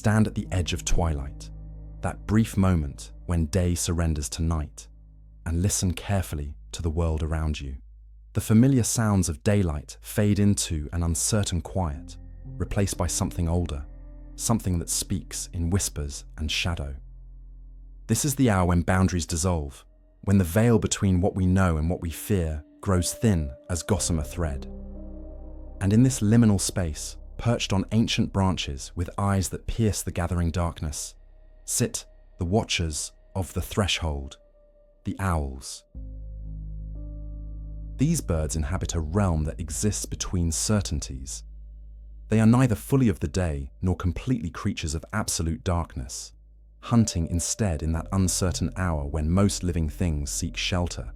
stand at the edge of twilight, that brief moment when day surrenders to night, and listen carefully to the world around you. The familiar sounds of daylight fade into an uncertain quiet, replaced by something older, something that speaks in whispers and shadow. This is the hour when boundaries dissolve, when the veil between what we know and what we fear grows thin as gossamer thread. And in this liminal space, perched on ancient branches with eyes that pierce the gathering darkness, sit the watchers of the threshold, the owls. These birds inhabit a realm that exists between certainties. They are neither fully of the day nor completely creatures of absolute darkness, hunting instead in that uncertain hour when most living things seek shelter.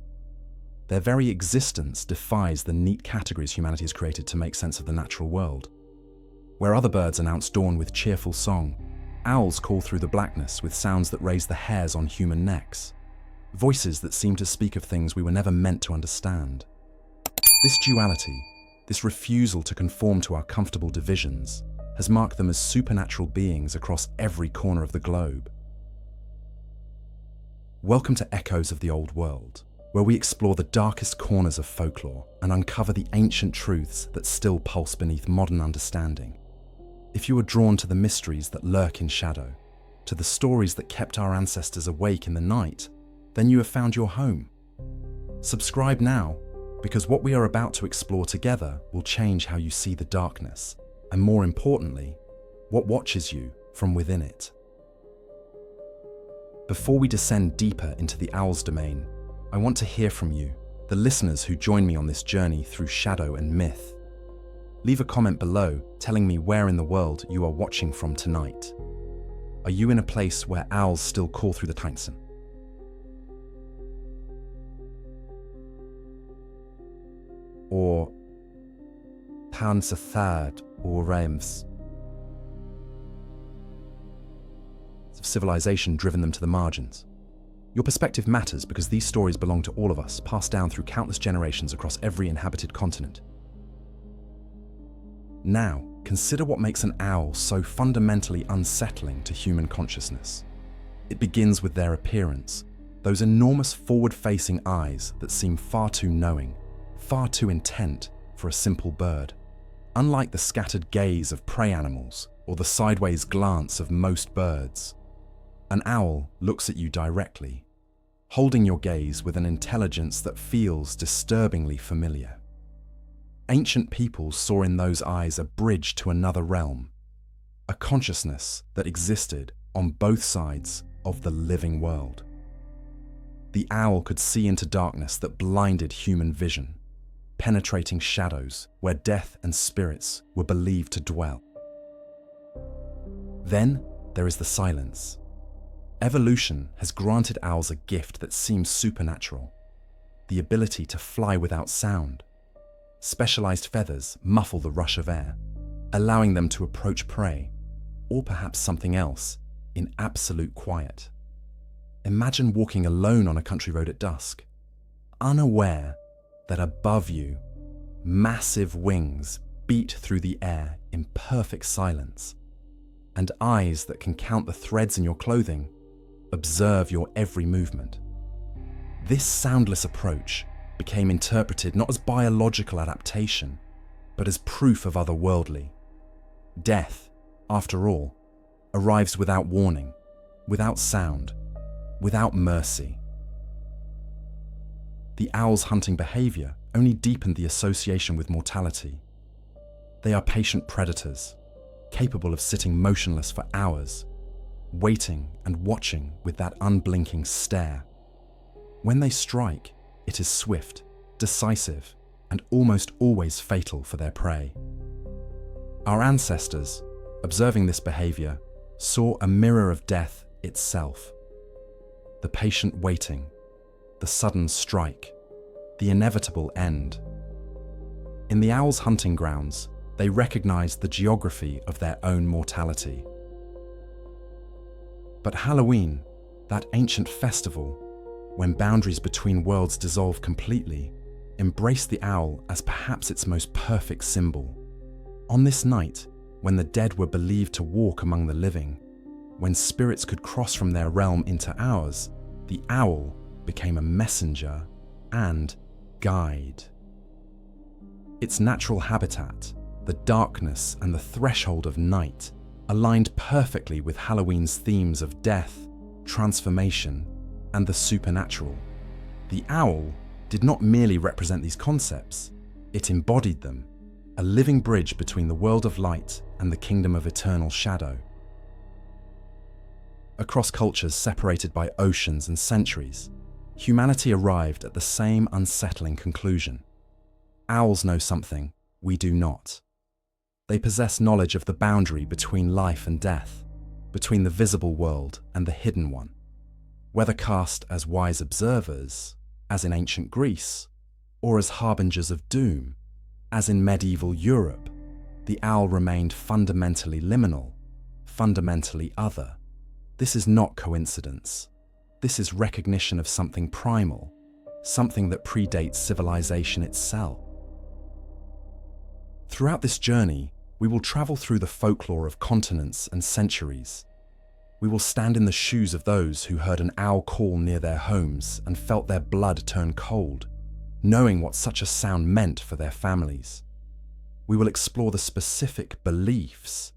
Their very existence defies the neat categories humanity has created to make sense of the natural world. Where other birds announce dawn with cheerful song, owls call through the blackness with sounds that raise the hairs on human necks, voices that seem to speak of things we were never meant to understand. This duality, this refusal to conform to our comfortable divisions, has marked them as supernatural beings across every corner of the globe. Welcome to Echoes of the Old World, where we explore the darkest corners of folklore and uncover the ancient truths that still pulse beneath modern understanding. If you are drawn to the mysteries that lurk in shadow, to the stories that kept our ancestors awake in the night, then you have found your home. Subscribe now, because what we are about to explore together will change how you see the darkness, and more importantly, what watches you from within it. Before we descend deeper into the owl's domain, I want to hear from you, the listeners who join me on this journey through shadow and myth. Leave a comment below telling me where in the world you are watching from tonight. Are you in a place where owls still call through the Tyson? Or pounds a third or realms of civilization driven them to the margins? Your perspective matters because these stories belong to all of us, passed down through countless generations across every inhabited continent. Now, consider what makes an owl so fundamentally unsettling to human consciousness. It begins with their appearance, those enormous forward-facing eyes that seem far too knowing, far too intent for a simple bird. Unlike the scattered gaze of prey animals or the sideways glance of most birds, an owl looks at you directly, holding your gaze with an intelligence that feels disturbingly familiar. Ancient peoples saw in those eyes a bridge to another realm, a consciousness that existed on both sides of the living world. The owl could see into darkness that blinded human vision, penetrating shadows where death and spirits were believed to dwell. Then there is the silence. Evolution has granted owls a gift that seems supernatural, the ability to fly without sound. Specialized feathers muffle the rush of air, allowing them to approach prey, or perhaps something else, in absolute quiet. Imagine walking alone on a country road at dusk, unaware that above you, massive wings beat through the air in perfect silence, and eyes that can count the threads in your clothing observe your every movement. This soundless approach became interpreted not as biological adaptation, but as proof of otherworldly. Death, after all, arrives without warning, without sound, without mercy. The owl's hunting behavior only deepened the association with mortality. They are patient predators, capable of sitting motionless for hours, waiting and watching with that unblinking stare. When they strike, it is swift, decisive, and almost always fatal for their prey. Our ancestors, observing this behavior, saw a mirror of death itself. The patient waiting, the sudden strike, the inevitable end. In the owl's hunting grounds, they recognized the geography of their own mortality. But Halloween, that ancient festival, when boundaries between worlds dissolve completely, embraced the owl as perhaps its most perfect symbol. On this night, when the dead were believed to walk among the living, when spirits could cross from their realm into ours, the owl became a messenger and guide. Its natural habitat, the darkness and the threshold of night, aligned perfectly with Halloween's themes of death, transformation, and the supernatural. The owl did not merely represent these concepts, it embodied them, a living bridge between the world of light and the kingdom of eternal shadow. Across cultures separated by oceans and centuries, humanity arrived at the same unsettling conclusion. Owls know something we do not. They possess knowledge of the boundary between life and death, between the visible world and the hidden one. Whether cast as wise observers, as in ancient Greece, or as harbingers of doom, as in medieval Europe, the owl remained fundamentally liminal, fundamentally other. This is not coincidence. This is recognition of something primal, something that predates civilization itself. Throughout this journey, we will travel through the folklore of continents and centuries. We will stand in the shoes of those who heard an owl call near their homes and felt their blood turn cold, knowing what such a sound meant for their families. We will explore the specific beliefs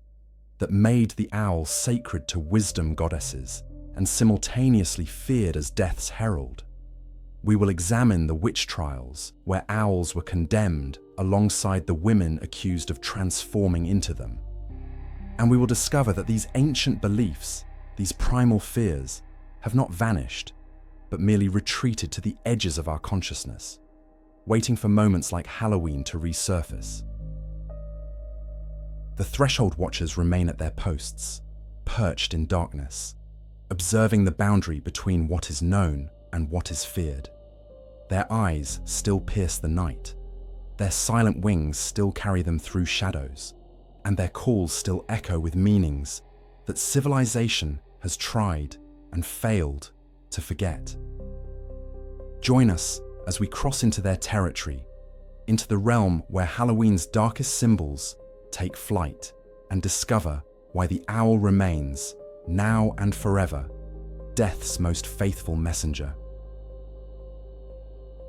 that made the owl sacred to wisdom goddesses and simultaneously feared as death's herald. We will examine the witch trials where owls were condemned alongside the women accused of transforming into them. And we will discover that these ancient beliefs, these primal fears, have not vanished, but merely retreated to the edges of our consciousness, waiting for moments like Halloween to resurface. The threshold watchers remain at their posts, perched in darkness, observing the boundary between what is known and what is feared. Their eyes still pierce the night, their silent wings still carry them through shadows, and their calls still echo with meanings that civilization has tried and failed to forget. Join us as we cross into their territory, into the realm where Halloween's darkest symbols take flight, and discover why the owl remains, now and forever, death's most faithful messenger.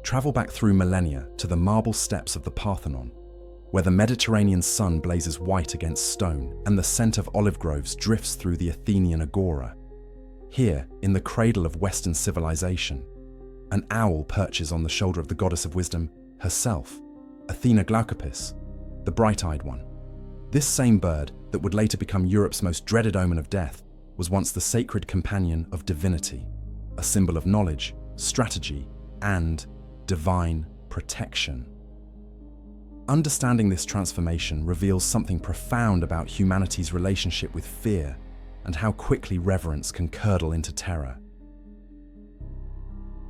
Travel back through millennia to the marble steps of the Parthenon, where the Mediterranean sun blazes white against stone and the scent of olive groves drifts through the Athenian agora. Here, in the cradle of Western civilization, an owl perches on the shoulder of the goddess of wisdom herself, Athena Glaucopis, the bright-eyed one. This same bird, that would later become Europe's most dreaded omen of death, was once the sacred companion of divinity, a symbol of knowledge, strategy, and divine protection. Understanding this transformation reveals something profound about humanity's relationship with fear and how quickly reverence can curdle into terror.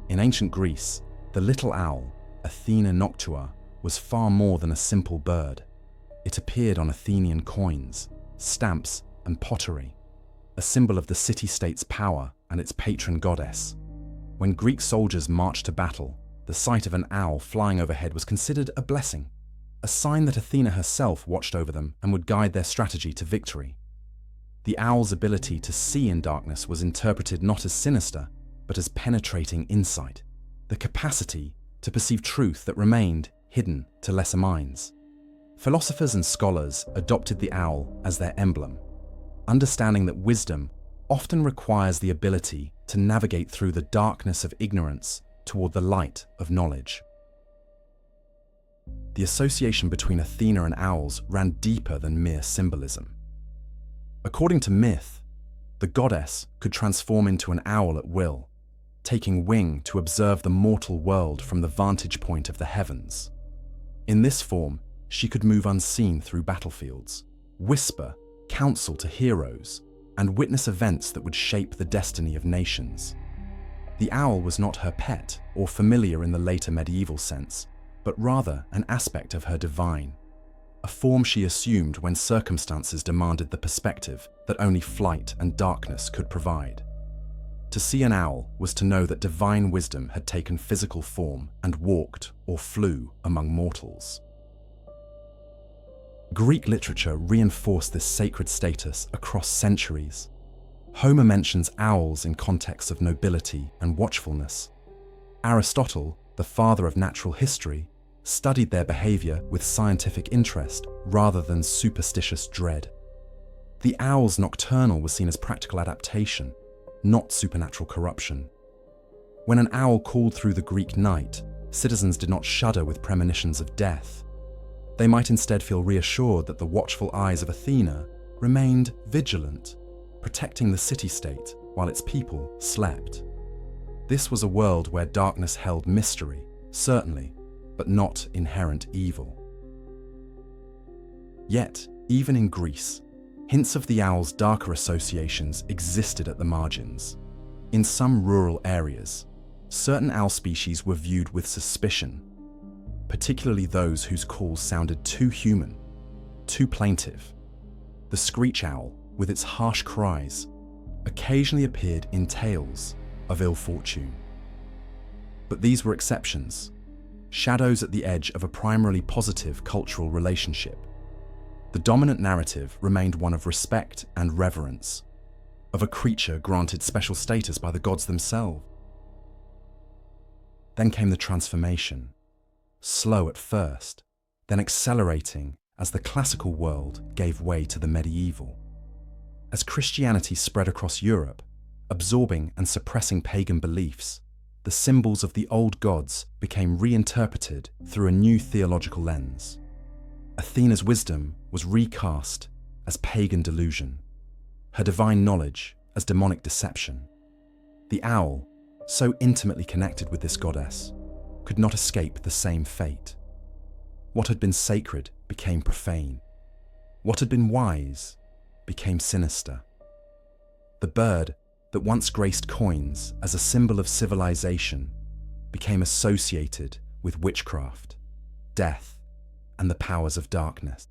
In ancient Greece, the little owl, Athena noctua, was far more than a simple bird. It appeared on Athenian coins, stamps, and pottery, a symbol of the city-state's power and its patron goddess. When Greek soldiers marched to battle, the sight of an owl flying overhead was considered a blessing, a sign that Athena herself watched over them and would guide their strategy to victory. The owl's ability to see in darkness was interpreted not as sinister, but as penetrating insight, the capacity to perceive truth that remained hidden to lesser minds. Philosophers and scholars adopted the owl as their emblem, understanding that wisdom often requires the ability to navigate through the darkness of ignorance toward the light of knowledge. The association between Athena and owls ran deeper than mere symbolism. According to myth, the goddess could transform into an owl at will, taking wing to observe the mortal world from the vantage point of the heavens. In this form, she could move unseen through battlefields, whisper counsel to heroes, and witness events that would shape the destiny of nations. The owl was not her pet or familiar in the later medieval sense, but rather an aspect of her divine, a form she assumed when circumstances demanded the perspective that only flight and darkness could provide. To see an owl was to know that divine wisdom had taken physical form and walked or flew among mortals. Greek literature reinforced this sacred status across centuries. Homer mentions owls in contexts of nobility and watchfulness. Aristotle, the father of natural history, studied their behavior with scientific interest rather than superstitious dread. The owl's nocturnal was seen as practical adaptation, not supernatural corruption. When an owl called through the Greek night, citizens did not shudder with premonitions of death. They might instead feel reassured that the watchful eyes of Athena remained vigilant, protecting the city-state while its people slept. This was a world where darkness held mystery, certainly, but not inherent evil. Yet, even in Greece, hints of the owl's darker associations existed at the margins. In some rural areas, certain owl species were viewed with suspicion, particularly those whose calls sounded too human, too plaintive. The screech owl, with its harsh cries, occasionally appeared in tales of ill fortune. But these were exceptions, shadows at the edge of a primarily positive cultural relationship. The dominant narrative remained one of respect and reverence, of a creature granted special status by the gods themselves. Then came the transformation, slow at first, then accelerating as the classical world gave way to the medieval. As Christianity spread across Europe, absorbing and suppressing pagan beliefs, the symbols of the old gods became reinterpreted through a new theological lens. Athena's wisdom was recast as pagan delusion, her divine knowledge as demonic deception. The owl, so intimately connected with this goddess, could not escape the same fate. What had been sacred became profane. What had been wise became sinister. The bird that once graced coins as a symbol of civilization became associated with witchcraft, death, and the powers of darkness.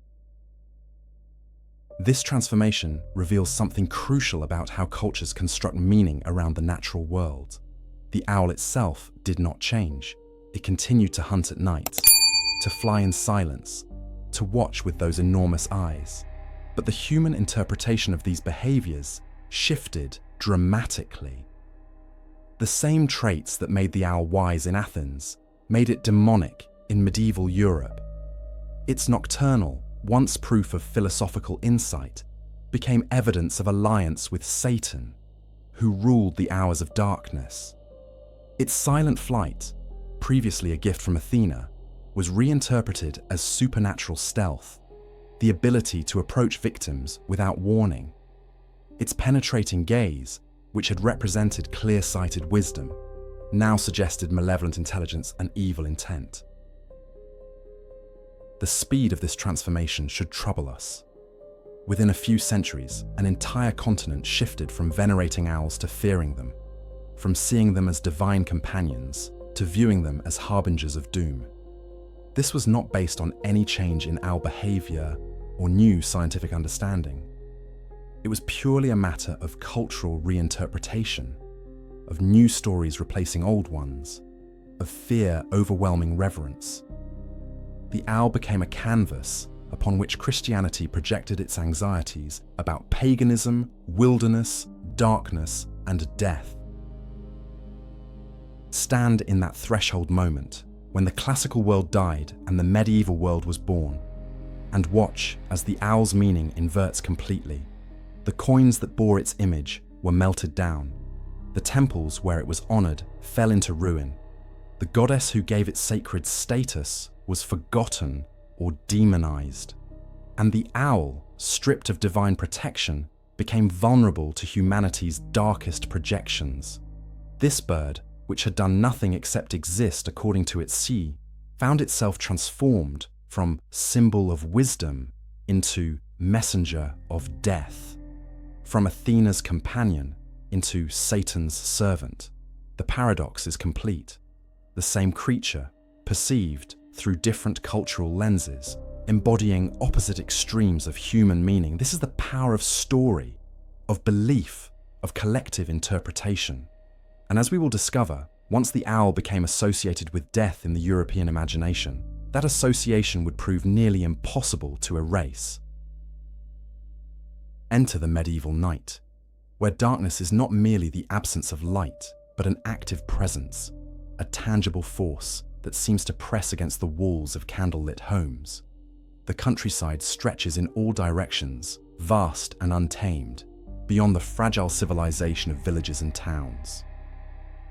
This transformation reveals something crucial about how cultures construct meaning around the natural world. The owl itself did not change. It continued to hunt at night, to fly in silence, to watch with those enormous eyes. But the human interpretation of these behaviors shifted dramatically. The same traits that made the owl wise in Athens made it demonic in medieval Europe. Its nocturnal, once proof of philosophical insight, became evidence of alliance with Satan, who ruled the hours of darkness. Its silent flight, previously a gift from Athena, was reinterpreted as supernatural stealth, the ability to approach victims without warning. Its penetrating gaze, which had represented clear-sighted wisdom, now suggested malevolent intelligence and evil intent. The speed of this transformation should trouble us. Within a few centuries, an entire continent shifted from venerating owls to fearing them, from seeing them as divine companions to viewing them as harbingers of doom. This was not based on any change in owl behavior or new scientific understanding. It was purely a matter of cultural reinterpretation, of new stories replacing old ones, of fear overwhelming reverence. The owl became a canvas upon which Christianity projected its anxieties about paganism, wilderness, darkness, and death. Stand in that threshold moment when the classical world died and the medieval world was born, and watch as the owl's meaning inverts completely. The coins that bore its image were melted down. The temples where it was honored fell into ruin. The goddess who gave it sacred status was forgotten or demonized. And the owl, stripped of divine protection, became vulnerable to humanity's darkest projections. This bird, which had done nothing except exist according to its sea, found itself transformed from symbol of wisdom into messenger of death, from Athena's companion into Satan's servant. The paradox is complete. The same creature, perceived through different cultural lenses, embodying opposite extremes of human meaning. This is the power of story, of belief, of collective interpretation. And as we will discover, once the owl became associated with death in the European imagination, that association would prove nearly impossible to erase. Enter the medieval night, where darkness is not merely the absence of light, but an active presence, a tangible force that seems to press against the walls of candlelit homes. The countryside stretches in all directions, vast and untamed, beyond the fragile civilization of villages and towns.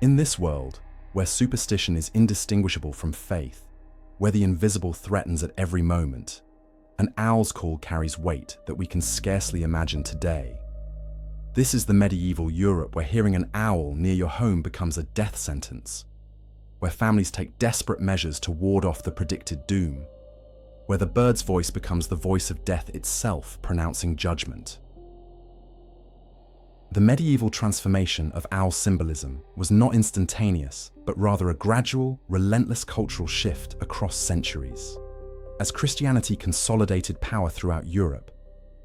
In this world, where superstition is indistinguishable from faith, where the invisible threatens at every moment, an owl's call carries weight that we can scarcely imagine today. This is the medieval Europe where hearing an owl near your home becomes a death sentence, where families take desperate measures to ward off the predicted doom, where the bird's voice becomes the voice of death itself pronouncing judgment. The medieval transformation of owl symbolism was not instantaneous, but rather a gradual, relentless cultural shift across centuries. As Christianity consolidated power throughout Europe,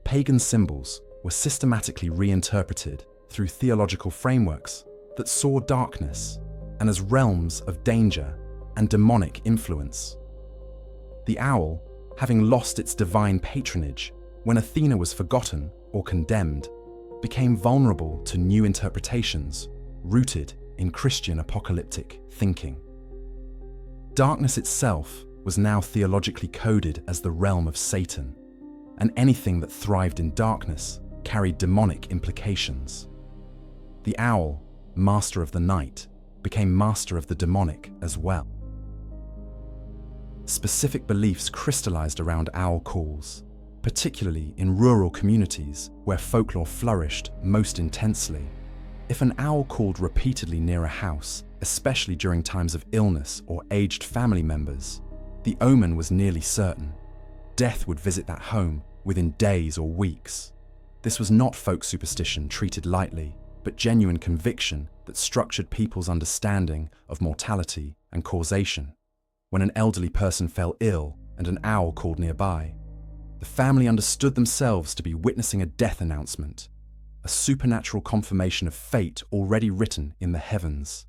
pagan symbols were systematically reinterpreted through theological frameworks that saw darkness and as realms of danger and demonic influence. The owl, having lost its divine patronage when Athena was forgotten or condemned, became vulnerable to new interpretations rooted in Christian apocalyptic thinking. Darkness itself was now theologically coded as the realm of Satan, and anything that thrived in darkness carried demonic implications. The owl, master of the night, became master of the demonic as well. Specific beliefs crystallized around owl calls, particularly in rural communities where folklore flourished most intensely. If an owl called repeatedly near a house, especially during times of illness or aged family members, the omen was nearly certain. Death would visit that home within days or weeks. This was not folk superstition treated lightly, but genuine conviction that structured people's understanding of mortality and causation. When an elderly person fell ill and an owl called nearby, the family understood themselves to be witnessing a death announcement, a supernatural confirmation of fate already written in the heavens.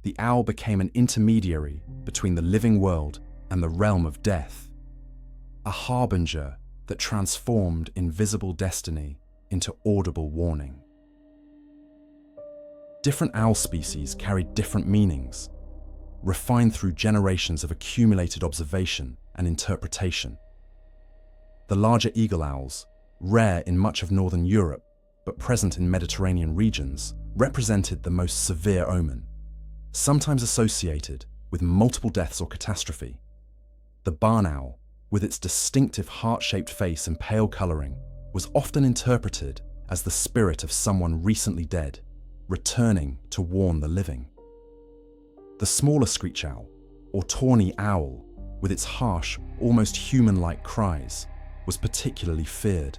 The owl became an intermediary between the living world and the realm of death, a harbinger that transformed invisible destiny into audible warning. Different owl species carried different meanings, refined through generations of accumulated observation and interpretation. The larger eagle owls, rare in much of northern Europe but present in Mediterranean regions, represented the most severe omen, sometimes associated with multiple deaths or catastrophe. The barn owl, with its distinctive heart-shaped face and pale coloring, was often interpreted as the spirit of someone recently dead, returning to warn the living. The smaller screech owl, or tawny owl, with its harsh, almost human-like cries, was particularly feared,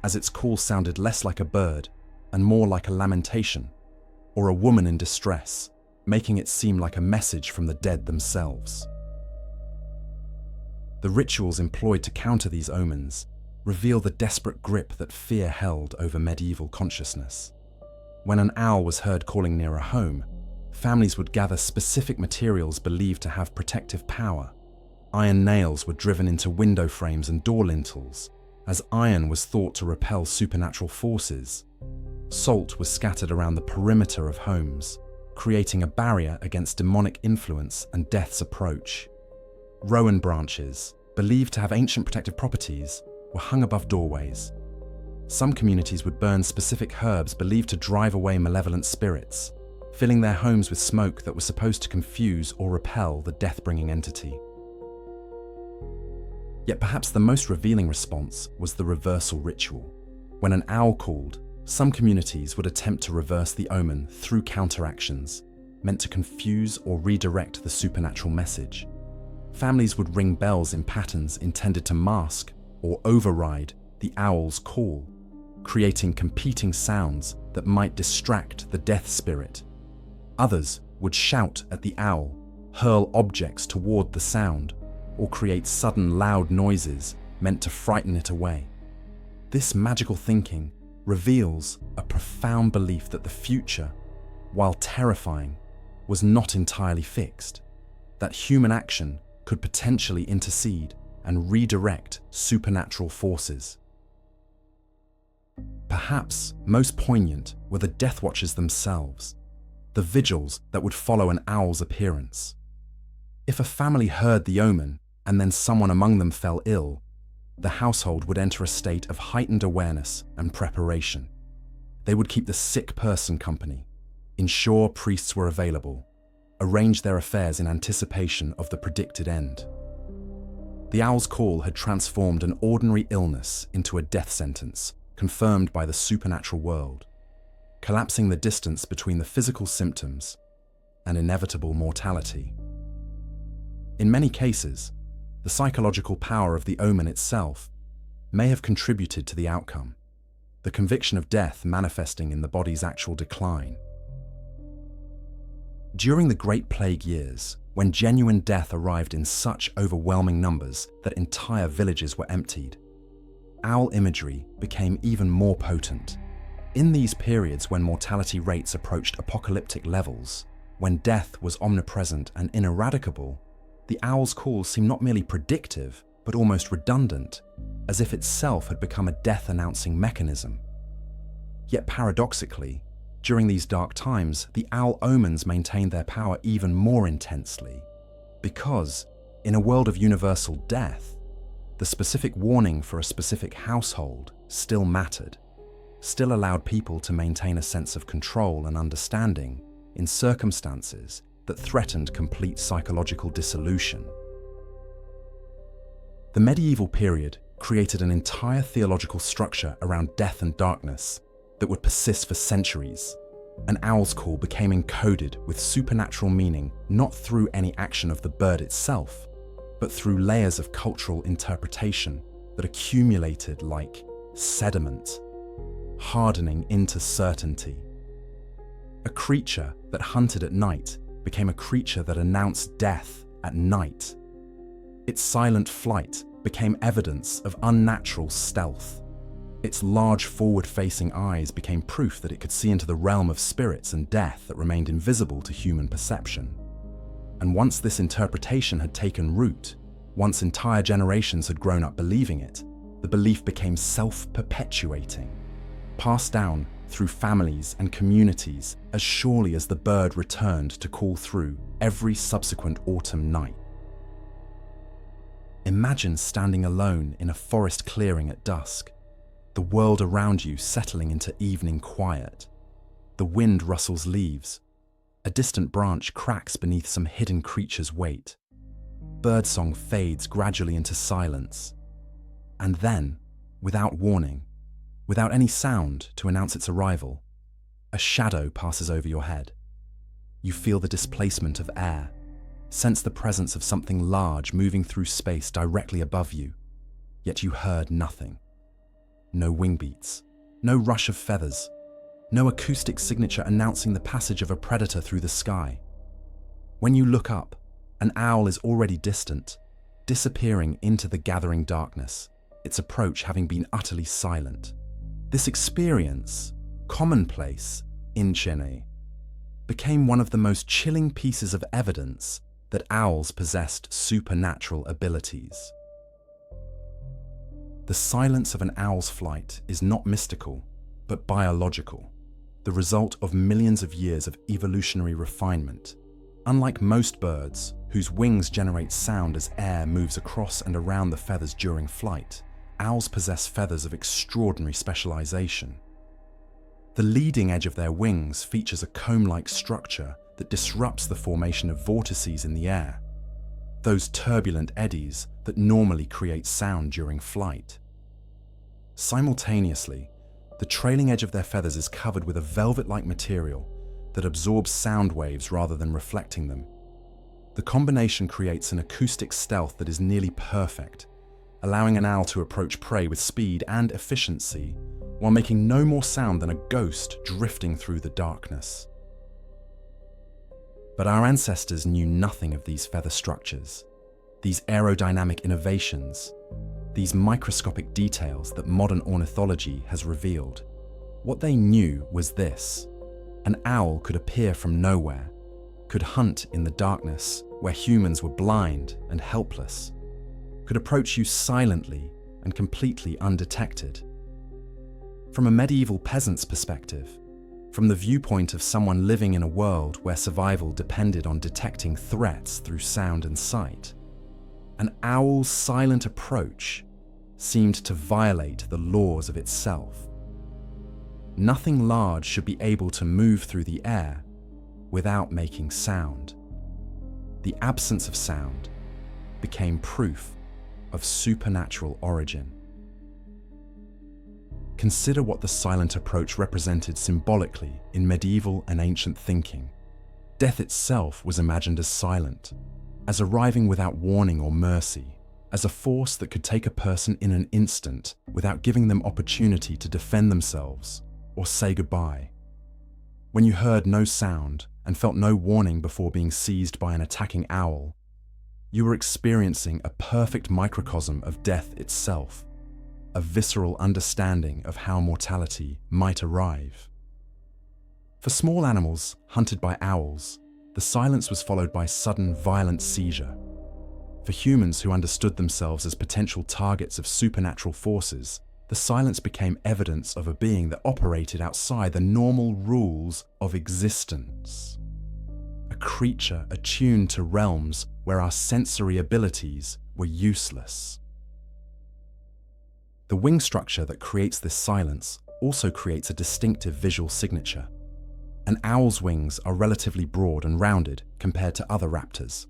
as its call sounded less like a bird and more like a lamentation, or a woman in distress, making it seem like a message from the dead themselves. The rituals employed to counter these omens reveal the desperate grip that fear held over medieval consciousness. When an owl was heard calling near a home, families would gather specific materials believed to have protective power. Iron nails were driven into window frames and door lintels, as iron was thought to repel supernatural forces. Salt was scattered around the perimeter of homes, creating a barrier against demonic influence and death's approach. Rowan branches, believed to have ancient protective properties, were hung above doorways. Some communities would burn specific herbs believed to drive away malevolent spirits, filling their homes with smoke that was supposed to confuse or repel the death-bringing entity. Yet perhaps the most revealing response was the reversal ritual. When an owl called, some communities would attempt to reverse the omen through counteractions, meant to confuse or redirect the supernatural message. Families would ring bells in patterns intended to mask or override the owl's call, creating competing sounds that might distract the death spirit. Others would shout at the owl, hurl objects toward the sound, or create sudden loud noises meant to frighten it away. This magical thinking reveals a profound belief that the future, while terrifying, was not entirely fixed, that human action could potentially intercede and redirect supernatural forces. Perhaps most poignant were the Death Watches themselves, the vigils that would follow an owl's appearance. If a family heard the omen and then someone among them fell ill, the household would enter a state of heightened awareness and preparation. They would keep the sick person company, ensure priests were available, arrange their affairs in anticipation of the predicted end. The owl's call had transformed an ordinary illness into a death sentence, confirmed by the supernatural world, collapsing the distance between the physical symptoms and inevitable mortality. In many cases, the psychological power of the omen itself may have contributed to the outcome, the conviction of death manifesting in the body's actual decline. During the Great Plague years, when genuine death arrived in such overwhelming numbers that entire villages were emptied, owl imagery became even more potent. In these periods when mortality rates approached apocalyptic levels, when death was omnipresent and ineradicable, the owl's call seemed not merely predictive, but almost redundant, as if itself had become a death-announcing mechanism. Yet paradoxically, during these dark times, the owl omens maintained their power even more intensely, because, in a world of universal death, the specific warning for a specific household still mattered, still allowed people to maintain a sense of control and understanding in circumstances that threatened complete psychological dissolution. The medieval period created an entire theological structure around death and darkness that would persist for centuries. An owl's call became encoded with supernatural meaning not through any action of the bird itself, but through layers of cultural interpretation that accumulated like sediment, hardening into certainty. A creature that hunted at night became a creature that announced death at night. Its silent flight became evidence of unnatural stealth. Its large forward-facing eyes became proof that it could see into the realm of spirits and death that remained invisible to human perception. And once this interpretation had taken root, once entire generations had grown up believing it, the belief became self-perpetuating, passed down through families and communities as surely as the bird returned to call through every subsequent autumn night. Imagine standing alone in a forest clearing at dusk, the world around you settling into evening quiet. The wind rustles leaves. A distant branch cracks beneath some hidden creature's weight. Birdsong fades gradually into silence. And then, without warning, without any sound to announce its arrival, a shadow passes over your head. You feel the displacement of air, sense the presence of something large moving through space directly above you, yet you heard nothing. No wing beats, no rush of feathers, no acoustic signature announcing the passage of a predator through the sky. When you look up, an owl is already distant, disappearing into the gathering darkness, its approach having been utterly silent. This experience, commonplace in Chennai, became one of the most chilling pieces of evidence that owls possessed supernatural abilities. The silence of an owl's flight is not mystical, but biological, the result of millions of years of evolutionary refinement. Unlike most birds, whose wings generate sound as air moves across and around the feathers during flight, owls possess feathers of extraordinary specialization. The leading edge of their wings features a comb-like structure that disrupts the formation of vortices in the air, those turbulent eddies that normally create sound during flight. Simultaneously, the trailing edge of their feathers is covered with a velvet-like material that absorbs sound waves rather than reflecting them. The combination creates an acoustic stealth that is nearly perfect, allowing an owl to approach prey with speed and efficiency while making no more sound than a ghost drifting through the darkness. But our ancestors knew nothing of these feather structures, these aerodynamic innovations, these microscopic details that modern ornithology has revealed. What they knew was this: an owl could appear from nowhere, could hunt in the darkness where humans were blind and helpless, could approach you silently and completely undetected. From a medieval peasant's perspective, from the viewpoint of someone living in a world where survival depended on detecting threats through sound and sight, an owl's silent approach seemed to violate the laws of itself. Nothing large should be able to move through the air without making sound. The absence of sound became proof of supernatural origin. Consider what the silent approach represented symbolically in medieval and ancient thinking. Death itself was imagined as silent, as arriving without warning or mercy, as a force that could take a person in an instant without giving them opportunity to defend themselves or say goodbye. When you heard no sound and felt no warning before being seized by an attacking owl, you were experiencing a perfect microcosm of death itself, a visceral understanding of how mortality might arrive. For small animals hunted by owls, the silence was followed by sudden violent seizure. For humans who understood themselves as potential targets of supernatural forces, the silence became evidence of a being that operated outside the normal rules of existence. A creature attuned to realms where our sensory abilities were useless. The wing structure that creates this silence also creates a distinctive visual signature. An owl's wings are relatively broad and rounded compared to other raptors,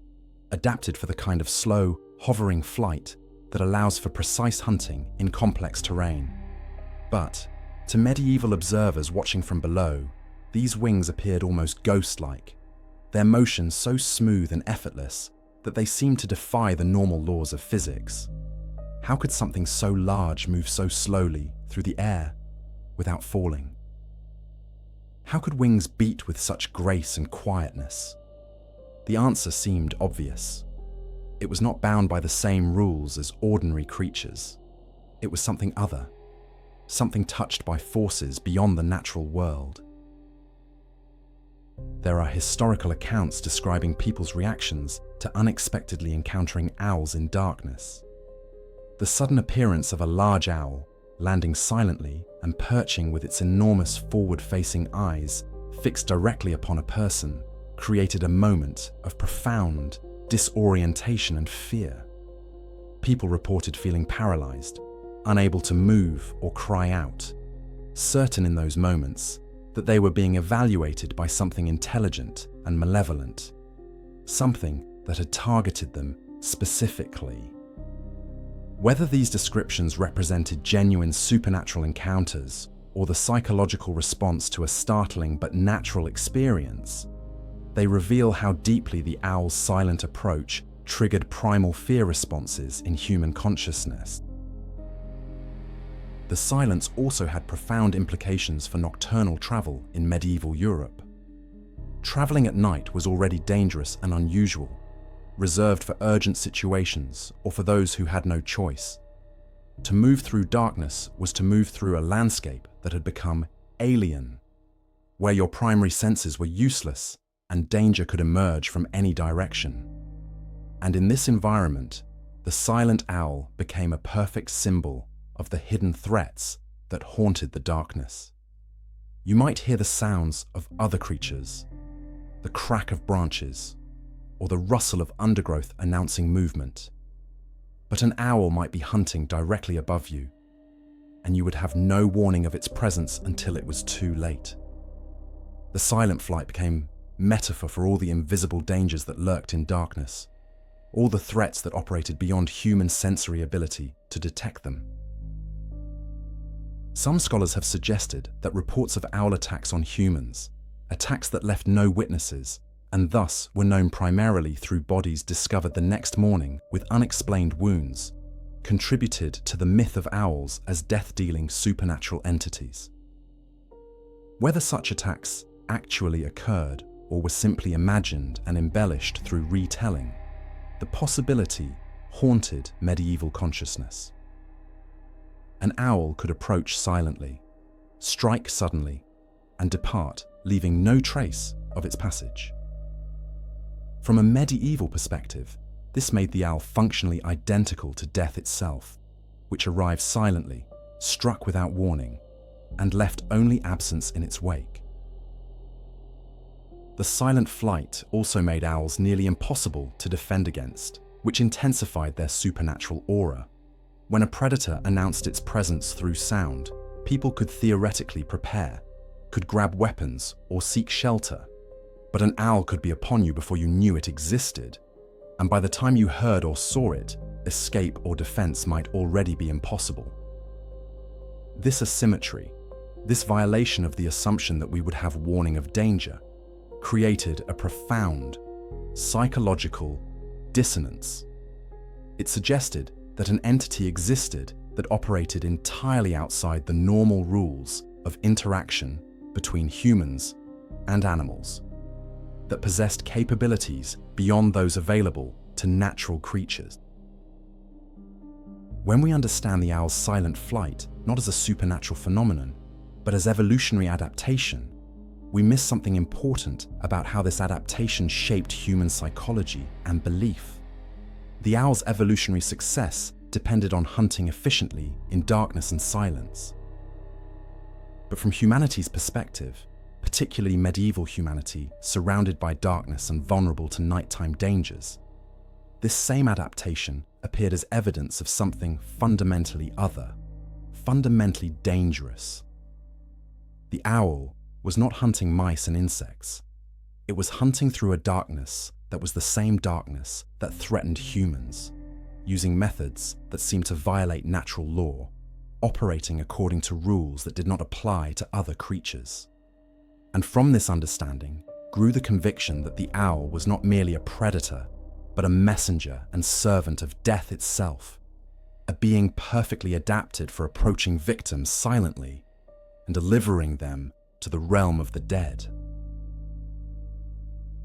adapted for the kind of slow, hovering flight that allows for precise hunting in complex terrain. But, to medieval observers watching from below, these wings appeared almost ghost-like, their motion so smooth and effortless that they seemed to defy the normal laws of physics. How could something so large move so slowly through the air without falling? How could wings beat with such grace and quietness? The answer seemed obvious. It was not bound by the same rules as ordinary creatures. It was something other, something touched by forces beyond the natural world. There are historical accounts describing people's reactions to unexpectedly encountering owls in darkness. The sudden appearance of a large owl, landing silently and perching with its enormous forward-facing eyes fixed directly upon a person, created a moment of profound disorientation and fear. People reported feeling paralyzed, unable to move or cry out, certain in those moments that they were being evaluated by something intelligent and malevolent, something that had targeted them specifically. Whether these descriptions represented genuine supernatural encounters or the psychological response to a startling but natural experience, they reveal how deeply the owl's silent approach triggered primal fear responses in human consciousness. The silence also had profound implications for nocturnal travel in medieval Europe. Traveling at night was already dangerous and unusual, reserved for urgent situations or for those who had no choice. To move through darkness was to move through a landscape that had become alien, where your primary senses were useless and danger could emerge from any direction. And in this environment, the silent owl became a perfect symbol of the hidden threats that haunted the darkness. You might hear the sounds of other creatures, the crack of branches, or the rustle of undergrowth announcing movement. But an owl might be hunting directly above you, and you would have no warning of its presence until it was too late. The silent flight became metaphor for all the invisible dangers that lurked in darkness, all the threats that operated beyond human sensory ability to detect them. Some scholars have suggested that reports of owl attacks on humans, attacks that left no witnesses, and thus were known primarily through bodies discovered the next morning with unexplained wounds, contributed to the myth of owls as death-dealing supernatural entities. Whether such attacks actually occurred or were simply imagined and embellished through retelling, the possibility haunted medieval consciousness. An owl could approach silently, strike suddenly, and depart, leaving no trace of its passage. From a medieval perspective, this made the owl functionally identical to death itself, which arrived silently, struck without warning, and left only absence in its wake. The silent flight also made owls nearly impossible to defend against, which intensified their supernatural aura. When a predator announced its presence through sound, people could theoretically prepare, could grab weapons or seek shelter, but an owl could be upon you before you knew it existed, and by the time you heard or saw it, escape or defense might already be impossible. This asymmetry, this violation of the assumption that we would have warning of danger, created a profound psychological dissonance. It suggested that an entity existed that operated entirely outside the normal rules of interaction between humans and animals, that possessed capabilities beyond those available to natural creatures. When we understand the owl's silent flight not as a supernatural phenomenon, but as evolutionary adaptation, we miss something important about how this adaptation shaped human psychology and belief. The owl's evolutionary success depended on hunting efficiently in darkness and silence. But from humanity's perspective, particularly medieval humanity surrounded by darkness and vulnerable to nighttime dangers, this same adaptation appeared as evidence of something fundamentally other, fundamentally dangerous. The owl was not hunting mice and insects. It was hunting through a darkness that was the same darkness that threatened humans, using methods that seemed to violate natural law, operating according to rules that did not apply to other creatures. And from this understanding grew the conviction that the owl was not merely a predator, but a messenger and servant of death itself, a being perfectly adapted for approaching victims silently and delivering them to the realm of the dead.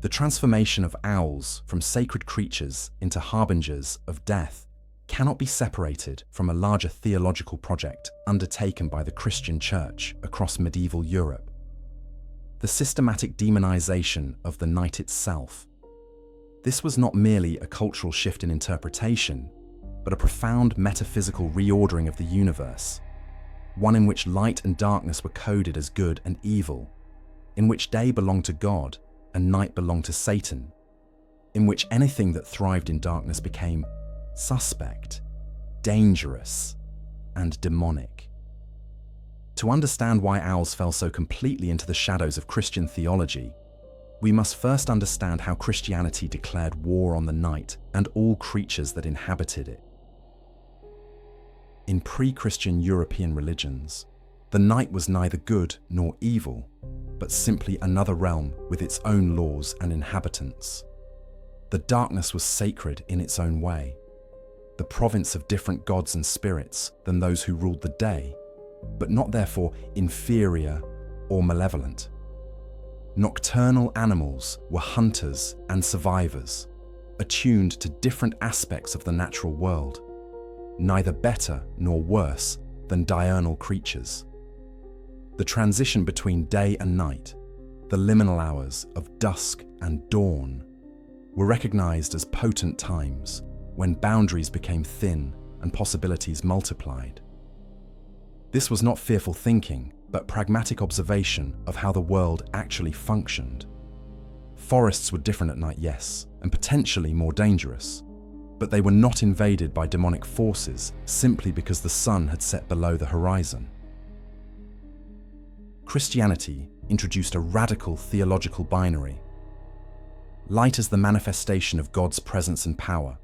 The transformation of owls from sacred creatures into harbingers of death cannot be separated from a larger theological project undertaken by the Christian Church across medieval Europe. The systematic demonization of the night itself. This was not merely a cultural shift in interpretation, but a profound metaphysical reordering of the universe, one in which light and darkness were coded as good and evil, in which day belonged to God and night belonged to Satan, in which anything that thrived in darkness became suspect, dangerous, and demonic. To understand why owls fell so completely into the shadows of Christian theology, we must first understand how Christianity declared war on the night and all creatures that inhabited it. In pre-Christian European religions, the night was neither good nor evil, but simply another realm with its own laws and inhabitants. The darkness was sacred in its own way, the province of different gods and spirits than those who ruled the day, but not therefore inferior or malevolent. Nocturnal animals were hunters and survivors, attuned to different aspects of the natural world, neither better nor worse than diurnal creatures. The transition between day and night, the liminal hours of dusk and dawn, were recognized as potent times when boundaries became thin and possibilities multiplied. This was not fearful thinking, but pragmatic observation of how the world actually functioned. Forests were different at night, yes, and potentially more dangerous, but they were not invaded by demonic forces simply because the sun had set below the horizon. Christianity introduced a radical theological binary. Light as the manifestation of God's presence and power,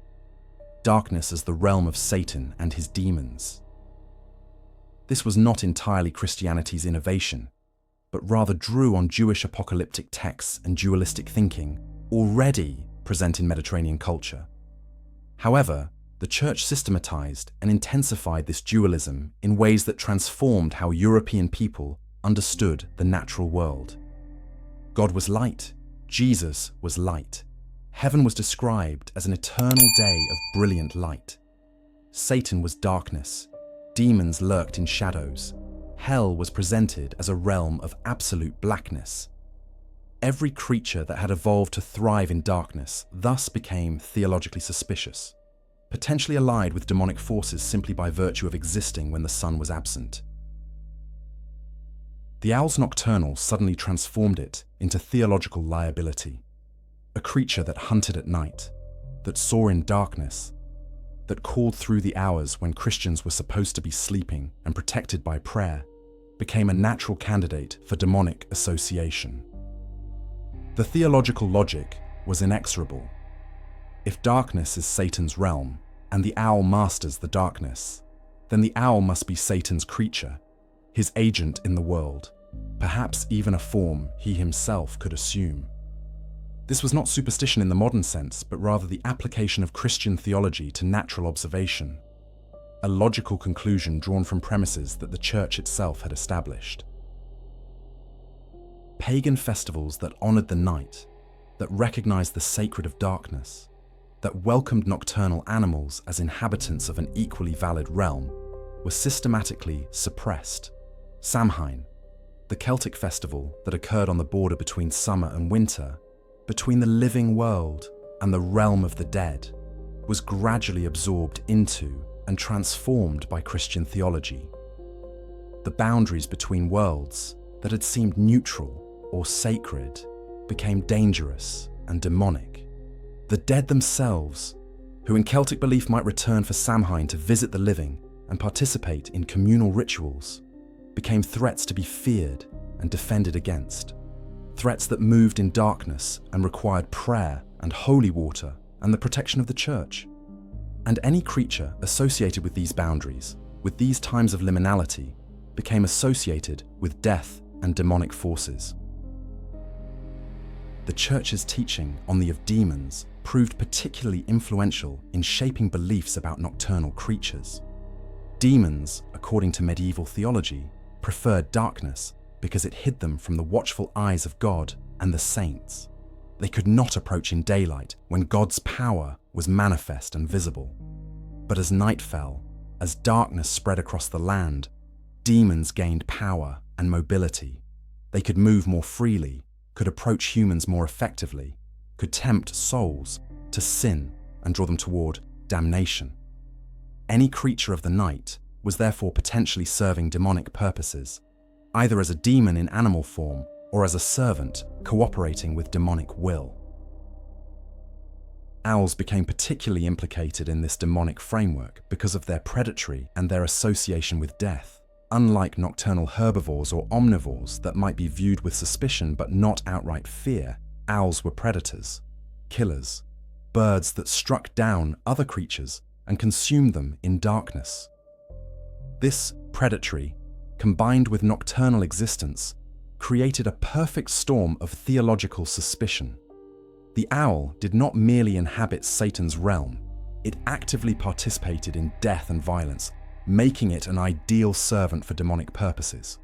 darkness as the realm of Satan and his demons. This was not entirely Christianity's innovation, but rather drew on Jewish apocalyptic texts and dualistic thinking already present in Mediterranean culture. However, the Church systematized and intensified this dualism in ways that transformed how European people understood the natural world. God was light, Jesus was light. Heaven was described as an eternal day of brilliant light. Satan was darkness. Demons lurked in shadows. Hell was presented as a realm of absolute blackness. Every creature that had evolved to thrive in darkness thus became theologically suspicious, potentially allied with demonic forces simply by virtue of existing when the sun was absent. The owl's nocturnal suddenly transformed it into theological liability, a creature that hunted at night, that saw in darkness, that called through the hours when Christians were supposed to be sleeping and protected by prayer, became a natural candidate for demonic association. The theological logic was inexorable. If darkness is Satan's realm, and the owl masters the darkness, then the owl must be Satan's creature, his agent in the world, perhaps even a form he himself could assume. This was not superstition in the modern sense, but rather the application of Christian theology to natural observation, a logical conclusion drawn from premises that the Church itself had established. Pagan festivals that honored the night, that recognized the sacred of darkness, that welcomed nocturnal animals as inhabitants of an equally valid realm, were systematically suppressed. Samhain, the Celtic festival that occurred on the border between summer and winter, between the living world and the realm of the dead, was gradually absorbed into and transformed by Christian theology. The boundaries between worlds that had seemed neutral or sacred became dangerous and demonic. The dead themselves, who in Celtic belief might return for Samhain to visit the living and participate in communal rituals, became threats to be feared and defended against. Threats that moved in darkness and required prayer and holy water and the protection of the Church. And any creature associated with these boundaries, with these times of liminality, became associated with death and demonic forces. The Church's teaching on the of demons proved particularly influential in shaping beliefs about nocturnal creatures. Demons, according to medieval theology, preferred darkness because it hid them from the watchful eyes of God and the saints. They could not approach in daylight when God's power was manifest and visible. But as night fell, as darkness spread across the land, demons gained power and mobility. They could move more freely, could approach humans more effectively, could tempt souls to sin and draw them toward damnation. Any creature of the night was therefore potentially serving demonic purposes, either as a demon in animal form or as a servant cooperating with demonic will. Owls became particularly implicated in this demonic framework because of their predatory and their association with death. Unlike nocturnal herbivores or omnivores that might be viewed with suspicion but not outright fear, owls were predators, killers, birds that struck down other creatures and consumed them in darkness. This predatory, combined with nocturnal existence, created a perfect storm of theological suspicion. The owl did not merely inhabit Satan's realm, it actively participated in death and violence, making it an ideal servant for demonic purposes.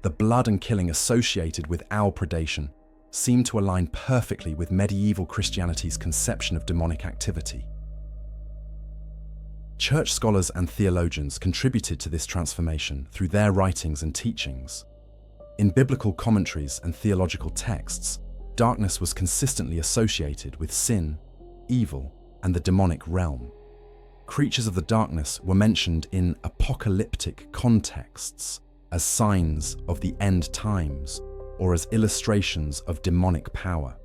The blood and killing associated with owl predation seemed to align perfectly with medieval Christianity's conception of demonic activity. Church scholars and theologians contributed to this transformation through their writings and teachings. In biblical commentaries and theological texts, darkness was consistently associated with sin, evil, and the demonic realm. Creatures of the darkness were mentioned in apocalyptic contexts as signs of the end times or as illustrations of demonic power.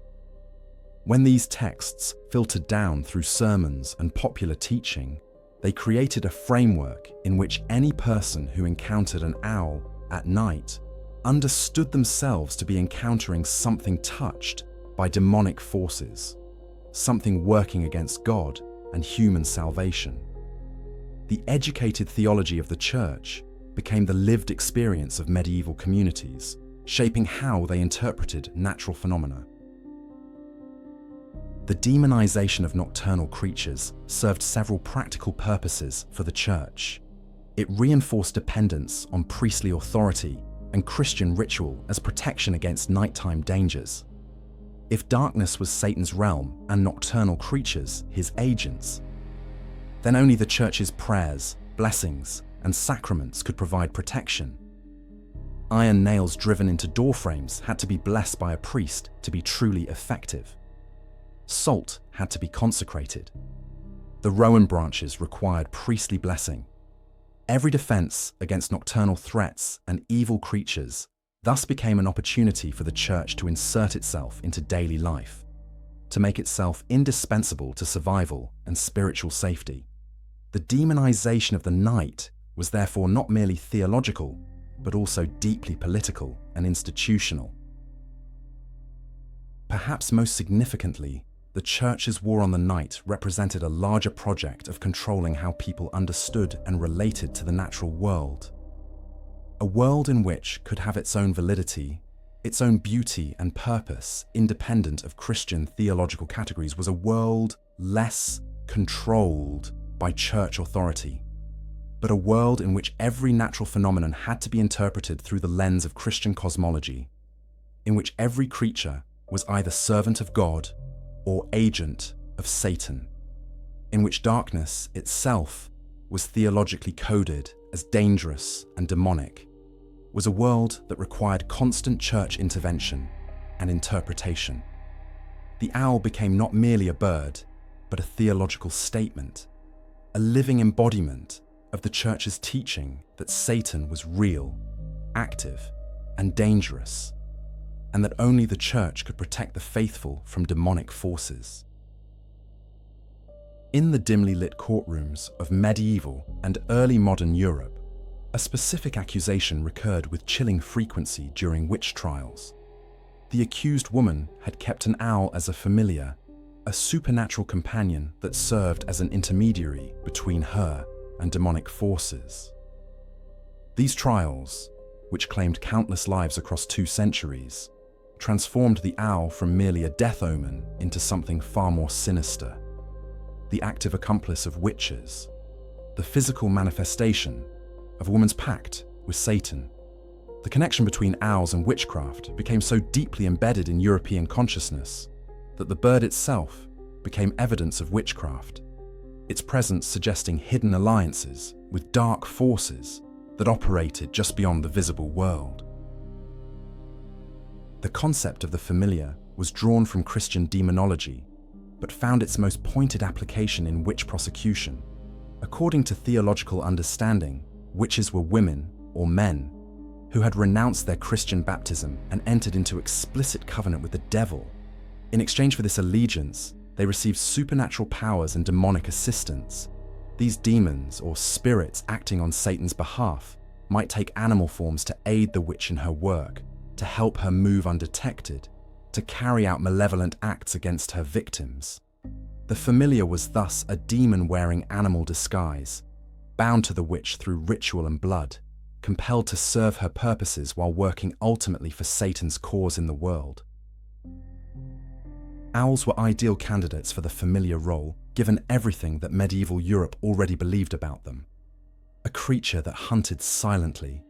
When these texts filtered down through sermons and popular teaching, they created a framework in which any person who encountered an owl at night understood themselves to be encountering something touched by demonic forces, something working against God and human salvation. The educated theology of the Church became the lived experience of medieval communities, shaping how they interpreted natural phenomena. The demonization of nocturnal creatures served several practical purposes for the Church. It reinforced dependence on priestly authority and Christian ritual as protection against nighttime dangers. If darkness was Satan's realm and nocturnal creatures his agents, then only the Church's prayers, blessings, and sacraments could provide protection. iron nails driven into door frames had to be blessed by a priest to be truly effective. Salt had to be consecrated. The rowan branches required priestly blessing. Every defense against nocturnal threats and evil creatures thus became an opportunity for the church to insert itself into daily life, to make itself indispensable to survival and spiritual safety. The demonization of the night was therefore not merely theological, but also deeply political and institutional. Perhaps most significantly, the church's war on the night represented a larger project of controlling how people understood and related to the natural world. A world in which could have its own validity, its own beauty and purpose, independent of Christian theological categories, was a world less controlled by church authority, but a world in which every natural phenomenon had to be interpreted through the lens of Christian cosmology, in which every creature was either servant of God or agent of Satan, in which darkness itself was theologically coded as dangerous and demonic, was a world that required constant church intervention and interpretation. The owl became not merely a bird, but a theological statement, a living embodiment of the church's teaching that Satan was real, active, and dangerous, and that only the church could protect the faithful from demonic forces. In the dimly lit courtrooms of medieval and early modern Europe, a specific accusation recurred with chilling frequency during witch trials. The accused woman had kept an owl as a familiar, a supernatural companion that served as an intermediary between her and demonic forces. These trials, which claimed countless lives across 2 centuries, transformed the owl from merely a death omen into something far more sinister. The active accomplice of witches, the physical manifestation of a woman's pact with Satan. The connection between owls and witchcraft became so deeply embedded in European consciousness that the bird itself became evidence of witchcraft, its presence suggesting hidden alliances with dark forces that operated just beyond the visible world. The concept of the familiar was drawn from Christian demonology, but found its most pointed application in witch prosecution. According to theological understanding, witches were women or men who had renounced their Christian baptism and entered into explicit covenant with the devil. In exchange for this allegiance, they received supernatural powers and demonic assistance. These demons, or spirits acting on Satan's behalf, might take animal forms to aid the witch in her work, to help her move undetected, to carry out malevolent acts against her victims. The familiar was thus a demon-wearing animal disguise, bound to the witch through ritual and blood, compelled to serve her purposes while working ultimately for Satan's cause in the world. Owls were ideal candidates for the familiar role, given everything that medieval Europe already believed about them. A creature that hunted silently,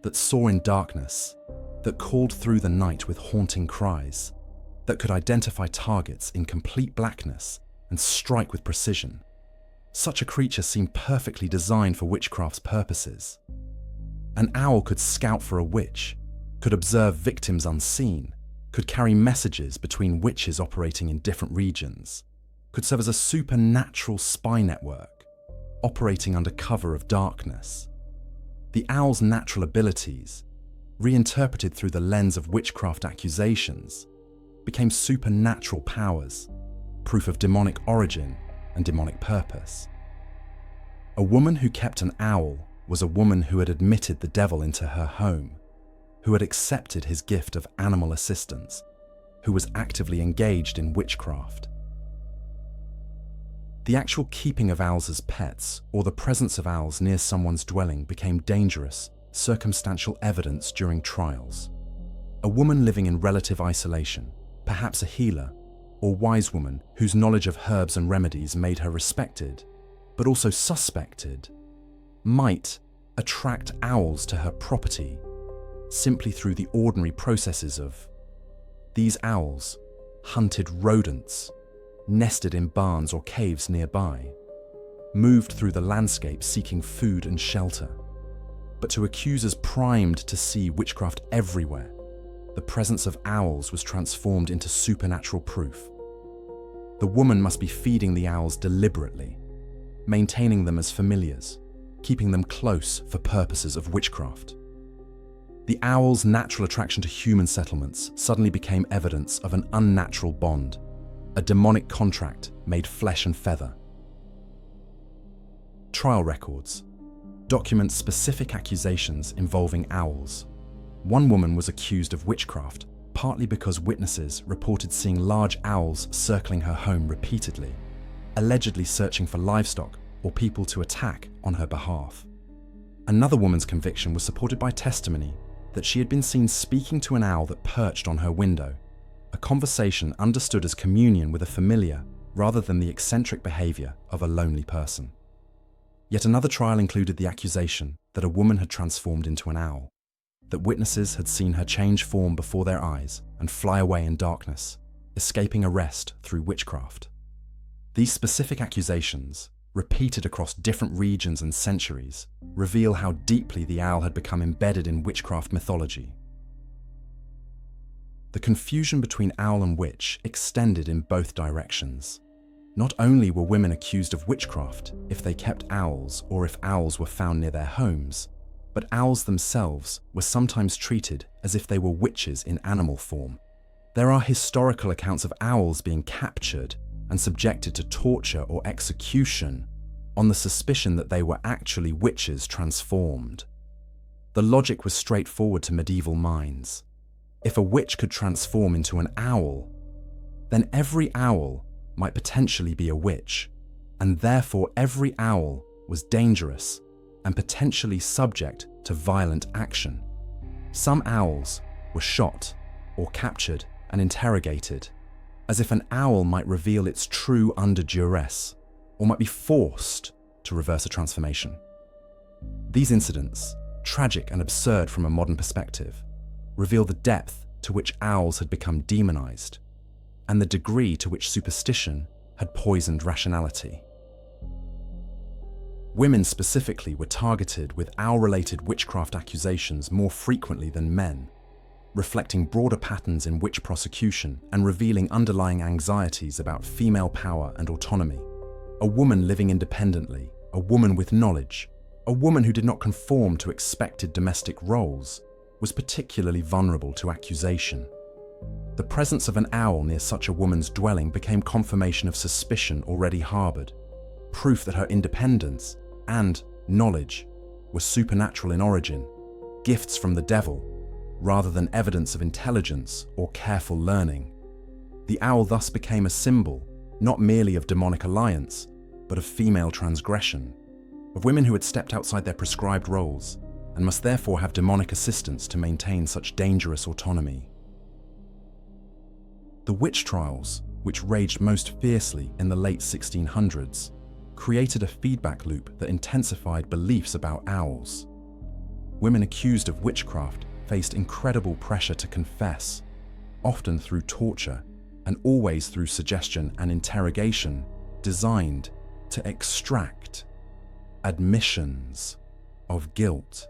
that saw in darkness, that called through the night with haunting cries, that could identify targets in complete blackness and strike with precision. Such a creature seemed perfectly designed for witchcraft's purposes. An owl could scout for a witch, could observe victims unseen, could carry messages between witches operating in different regions, could serve as a supernatural spy network, operating under cover of darkness. The owl's natural abilities, reinterpreted through the lens of witchcraft accusations, became supernatural powers, proof of demonic origin and demonic purpose. A woman who kept an owl was a woman who had admitted the devil into her home, who had accepted his gift of animal assistance, who was actively engaged in witchcraft. The actual keeping of owls as pets, or the presence of owls near someone's dwelling, became dangerous, circumstantial evidence during trials. A woman living in relative isolation, perhaps a healer or wise woman whose knowledge of herbs and remedies made her respected, but also suspected, might attract owls to her property simply through the ordinary processes of. These owls hunted rodents, nested in barns or caves nearby, moved through the landscape seeking food and shelter. But to accusers primed to see witchcraft everywhere, the presence of owls was transformed into supernatural proof. The woman must be feeding the owls deliberately, maintaining them as familiars, keeping them close for purposes of witchcraft. The owl's natural attraction to human settlements suddenly became evidence of an unnatural bond, a demonic contract made flesh and feather. Trial records document specific accusations involving owls. One woman was accused of witchcraft, partly because witnesses reported seeing large owls circling her home repeatedly, allegedly searching for livestock or people to attack on her behalf. Another woman's conviction was supported by testimony that she had been seen speaking to an owl that perched on her window, a conversation understood as communion with a familiar rather than the eccentric behavior of a lonely person. Yet another trial included the accusation that a woman had transformed into an owl, that witnesses had seen her change form before their eyes and fly away in darkness, escaping arrest through witchcraft. These specific accusations, repeated across different regions and centuries, reveal how deeply the owl had become embedded in witchcraft mythology. The confusion between owl and witch extended in both directions. Not only were women accused of witchcraft if they kept owls or if owls were found near their homes, but owls themselves were sometimes treated as if they were witches in animal form. There are historical accounts of owls being captured and subjected to torture or execution on the suspicion that they were actually witches transformed. The logic was straightforward to medieval minds. If a witch could transform into an owl, then every owl might potentially be a witch, and therefore every owl was dangerous and potentially subject to violent action. Some owls were shot or captured and interrogated, as if an owl might reveal its true under duress, or might be forced to reverse a transformation. These incidents, tragic and absurd from a modern perspective, reveal the depth to which owls had become demonized, and the degree to which superstition had poisoned rationality. Women specifically were targeted with owl-related witchcraft accusations more frequently than men, reflecting broader patterns in witch prosecution and revealing underlying anxieties about female power and autonomy. A woman living independently, a woman with knowledge, a woman who did not conform to expected domestic roles, was particularly vulnerable to accusation. The presence of an owl near such a woman's dwelling became confirmation of suspicion already harbored, proof that her independence and knowledge were supernatural in origin, gifts from the devil, rather than evidence of intelligence or careful learning. The owl thus became a symbol, not merely of demonic alliance, but of female transgression, of women who had stepped outside their prescribed roles and must therefore have demonic assistance to maintain such dangerous autonomy. The witch trials, which raged most fiercely in the late 1600s, created a feedback loop that intensified beliefs about owls. Women accused of witchcraft faced incredible pressure to confess, often through torture and always through suggestion and interrogation designed to extract admissions of guilt.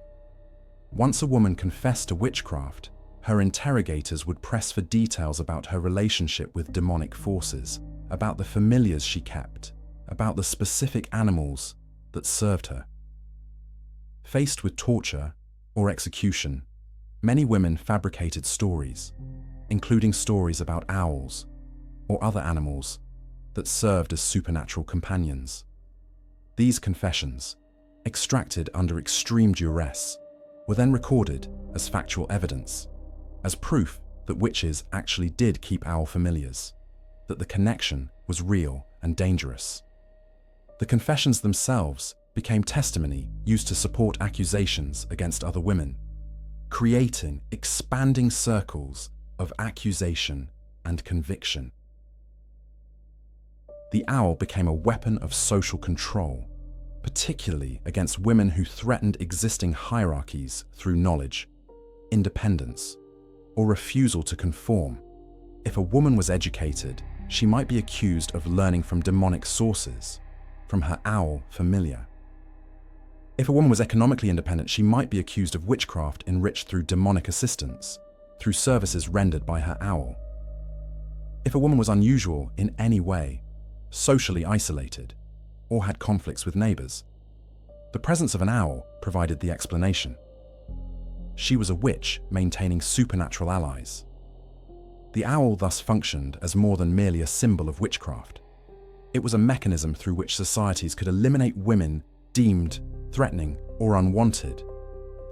Once a woman confessed to witchcraft, her interrogators would press for details about her relationship with demonic forces, about the familiars she kept, about the specific animals that served her. Faced with torture or execution, many women fabricated stories, including stories about owls or other animals that served as supernatural companions. These confessions, extracted under extreme duress, were then recorded as factual evidence, as proof that witches actually did keep owl familiars, that the connection was real and dangerous. The confessions themselves became testimony used to support accusations against other women, creating expanding circles of accusation and conviction. The owl became a weapon of social control, particularly against women who threatened existing hierarchies through knowledge, independence, or refusal to conform. If a woman was educated, she might be accused of learning from demonic sources, from her owl familiar. If a woman was economically independent, she might be accused of witchcraft enriched through demonic assistance, through services rendered by her owl. If a woman was unusual in any way, socially isolated, or had conflicts with neighbors, the presence of an owl provided the explanation. She was a witch maintaining supernatural allies. The owl thus functioned as more than merely a symbol of witchcraft. It was a mechanism through which societies could eliminate women deemed threatening or unwanted,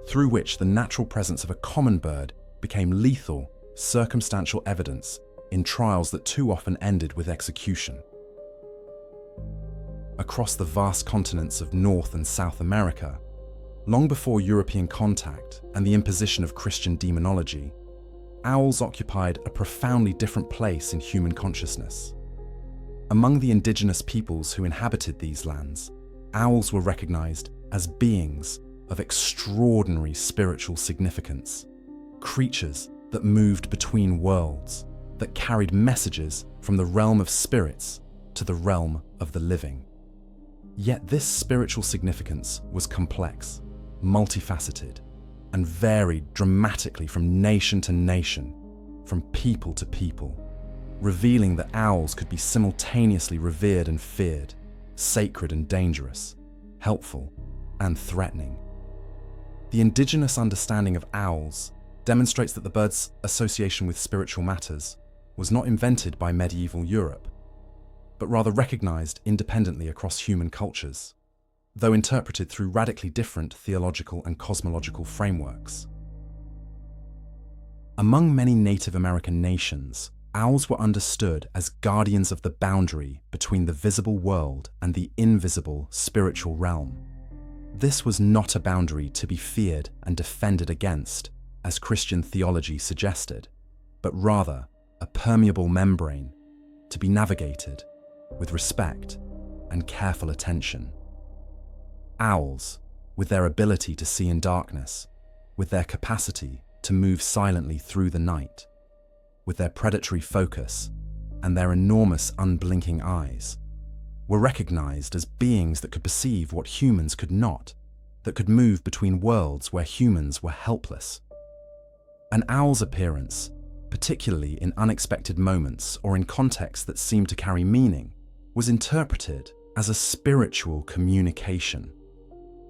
through which the natural presence of a common bird became lethal, circumstantial evidence in trials that too often ended with execution. Across the vast continents of North and South America, long before European contact and the imposition of Christian demonology, owls occupied a profoundly different place in human consciousness. Among the indigenous peoples who inhabited these lands, owls were recognized as beings of extraordinary spiritual significance, creatures that moved between worlds, that carried messages from the realm of spirits to the realm of the living. Yet this spiritual significance was complex, multifaceted, and varied dramatically from nation to nation, from people to people, revealing that owls could be simultaneously revered and feared, sacred and dangerous, helpful and threatening. The indigenous understanding of owls demonstrates that the bird's association with spiritual matters was not invented by medieval Europe, but rather recognized independently across human cultures, though interpreted through radically different theological and cosmological frameworks. Among many Native American nations, owls were understood as guardians of the boundary between the visible world and the invisible spiritual realm. This was not a boundary to be feared and defended against, as Christian theology suggested, but rather a permeable membrane to be navigated with respect and careful attention. Owls, with their ability to see in darkness, with their capacity to move silently through the night, with their predatory focus and their enormous unblinking eyes, were recognized as beings that could perceive what humans could not, that could move between worlds where humans were helpless. An owl's appearance, particularly in unexpected moments or in contexts that seemed to carry meaning, was interpreted as a spiritual communication,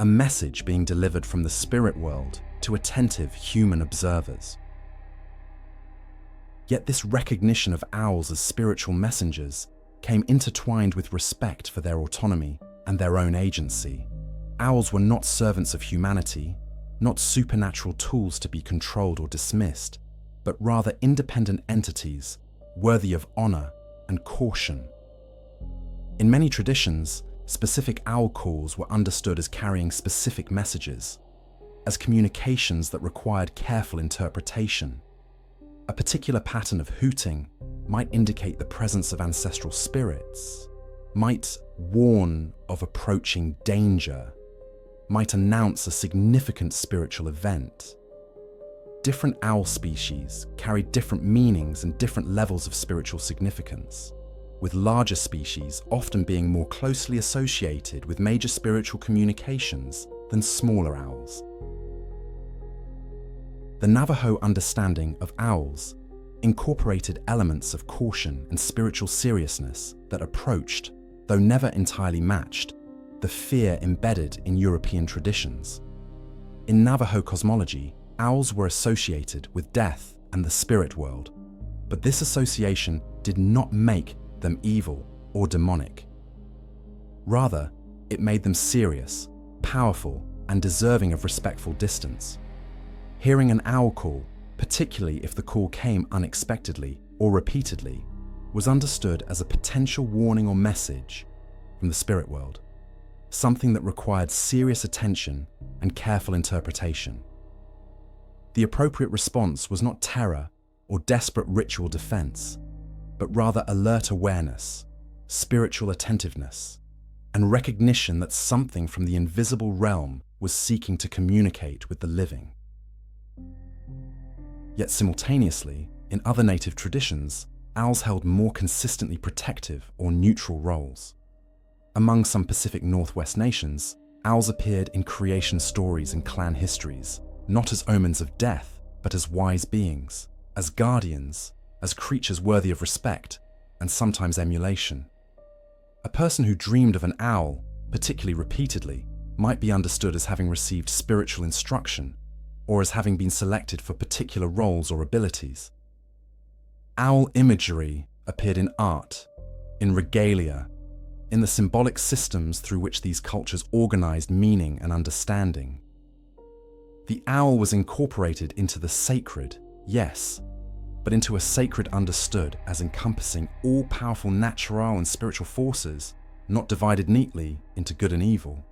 a message being delivered from the spirit world to attentive human observers. Yet this recognition of owls as spiritual messengers came intertwined with respect for their autonomy and their own agency. Owls were not servants of humanity, not supernatural tools to be controlled or dismissed, but rather independent entities worthy of honor and caution. In many traditions, specific owl calls were understood as carrying specific messages, as communications that required careful interpretation. A particular pattern of hooting might indicate the presence of ancestral spirits, might warn of approaching danger, might announce a significant spiritual event. Different owl species carried different meanings and different levels of spiritual significance, with larger species often being more closely associated with major spiritual communications than smaller owls. The Navajo understanding of owls incorporated elements of caution and spiritual seriousness that approached, though never entirely matched, the fear embedded in European traditions. In Navajo cosmology, owls were associated with death and the spirit world, but this association did not make them evil or demonic. Rather, it made them serious, powerful, and deserving of respectful distance. Hearing an owl call, particularly if the call came unexpectedly or repeatedly, was understood as a potential warning or message from the spirit world, something that required serious attention and careful interpretation. The appropriate response was not terror or desperate ritual defense, but rather alert awareness, spiritual attentiveness, and recognition that something from the invisible realm was seeking to communicate with the living. Yet simultaneously, in other native traditions, owls held more consistently protective or neutral roles. Among some Pacific Northwest nations, owls appeared in creation stories and clan histories, not as omens of death, but as wise beings, as guardians, as creatures worthy of respect, and sometimes emulation. A person who dreamed of an owl, particularly repeatedly, might be understood as having received spiritual instruction, or as having been selected for particular roles or abilities. Owl imagery appeared in art, in regalia, in the symbolic systems through which these cultures organized meaning and understanding. The owl was incorporated into the sacred, yes, but into a sacred understood as encompassing all powerful natural and spiritual forces, not divided neatly into good and evil.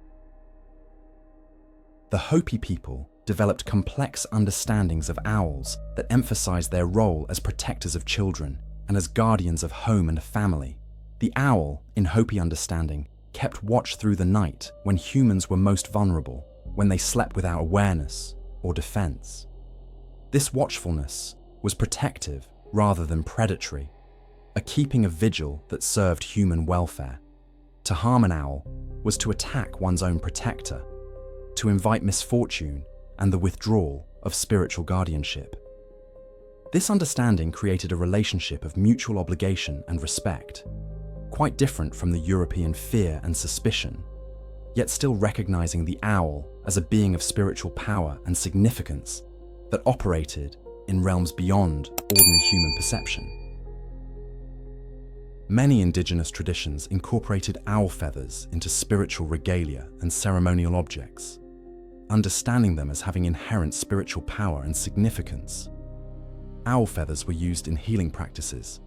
The Hopi people developed complex understandings of owls that emphasized their role as protectors of children and as guardians of home and family. The owl, in Hopi understanding, kept watch through the night when humans were most vulnerable, when they slept without awareness or defense. This watchfulness was protective rather than predatory, a keeping of vigil that served human welfare. To harm an owl was to attack one's own protector, to invite misfortune and the withdrawal of spiritual guardianship. This understanding created a relationship of mutual obligation and respect, quite different from the European fear and suspicion, yet still recognizing the owl as a being of spiritual power and significance that operated in realms beyond ordinary human perception. Many indigenous traditions incorporated owl feathers into spiritual regalia and ceremonial objects, understanding them as having inherent spiritual power and significance. Owl feathers were used in healing practices,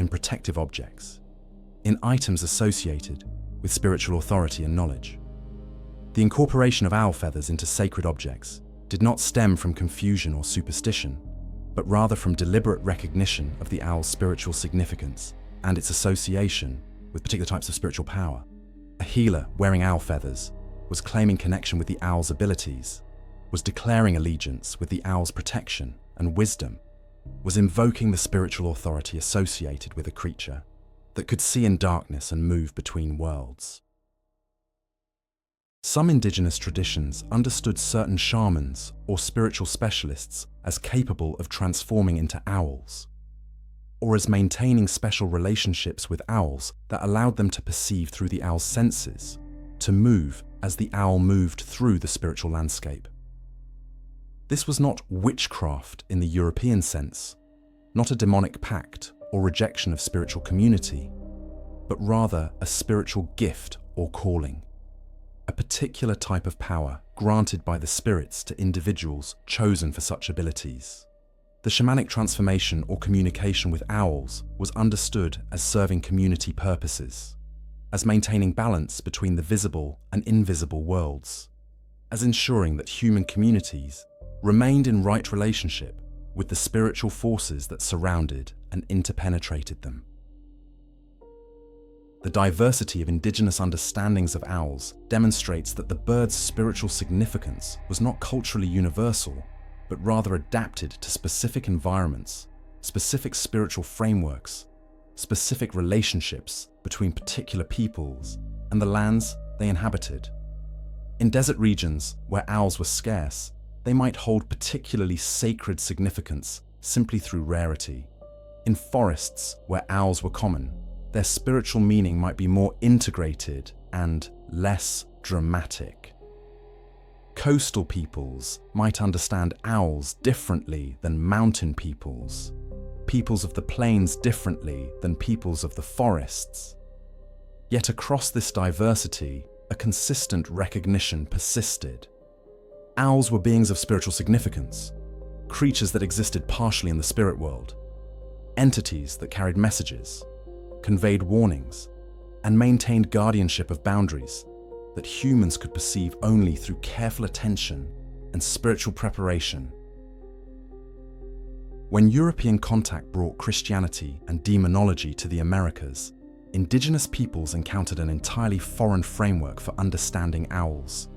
in protective objects, in items associated with spiritual authority and knowledge. The incorporation of owl feathers into sacred objects did not stem from confusion or superstition, but rather from deliberate recognition of the owl's spiritual significance and its association with particular types of spiritual power. A healer wearing owl feathers was claiming connection with the owl's abilities, was declaring allegiance with the owl's protection and wisdom, was invoking the spiritual authority associated with a creature that could see in darkness and move between worlds. Some indigenous traditions understood certain shamans or spiritual specialists as capable of transforming into owls, or as maintaining special relationships with owls that allowed them to perceive through the owl's senses, to move as the owl moved through the spiritual landscape. This was not witchcraft in the European sense, not a demonic pact or rejection of spiritual community, but rather a spiritual gift or calling, a particular type of power granted by the spirits to individuals chosen for such abilities. The shamanic transformation or communication with owls was understood as serving community purposes, as maintaining balance between the visible and invisible worlds, as ensuring that human communities remained in right relationship with the spiritual forces that surrounded and interpenetrated them. The diversity of indigenous understandings of owls demonstrates that the bird's spiritual significance was not culturally universal, but rather adapted to specific environments, specific spiritual frameworks, specific relationships between particular peoples and the lands they inhabited. In desert regions where owls were scarce, they might hold particularly sacred significance simply through rarity. In forests where owls were common, their spiritual meaning might be more integrated and less dramatic. Coastal peoples might understand owls differently than mountain peoples, peoples of the plains differently than peoples of the forests. Yet across this diversity, a consistent recognition persisted. Owls were beings of spiritual significance, creatures that existed partially in the spirit world, entities that carried messages, conveyed warnings, and maintained guardianship of boundaries that humans could perceive only through careful attention and spiritual preparation. When European contact brought Christianity and demonology to the Americas, indigenous peoples encountered an entirely foreign framework for understanding owls.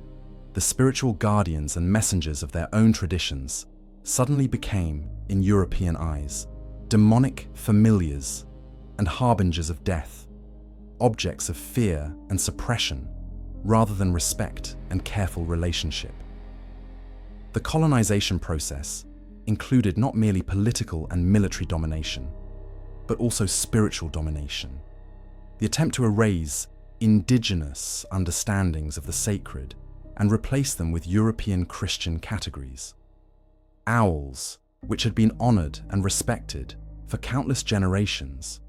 The spiritual guardians and messengers of their own traditions suddenly became, in European eyes, demonic familiars and harbingers of death, objects of fear and suppression, rather than respect and careful relationship. The colonization process included not merely political and military domination, but also spiritual domination. The attempt to erase indigenous understandings of the sacred and replace them with European Christian categories. Owls, which had been honored and respected for countless generations,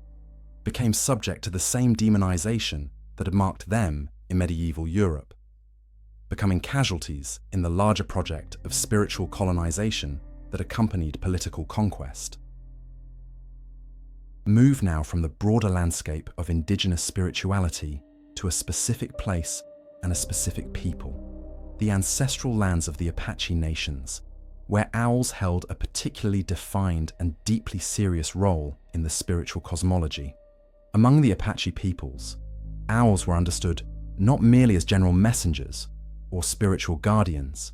became subject to the same demonization that had marked them in medieval Europe, becoming casualties in the larger project of spiritual colonization that accompanied political conquest. Move now from the broader landscape of indigenous spirituality to a specific place and a specific people, the ancestral lands of the Apache nations, where owls held a particularly defined and deeply serious role in the spiritual cosmology. Among the Apache peoples, owls were understood not merely as general messengers or spiritual guardians,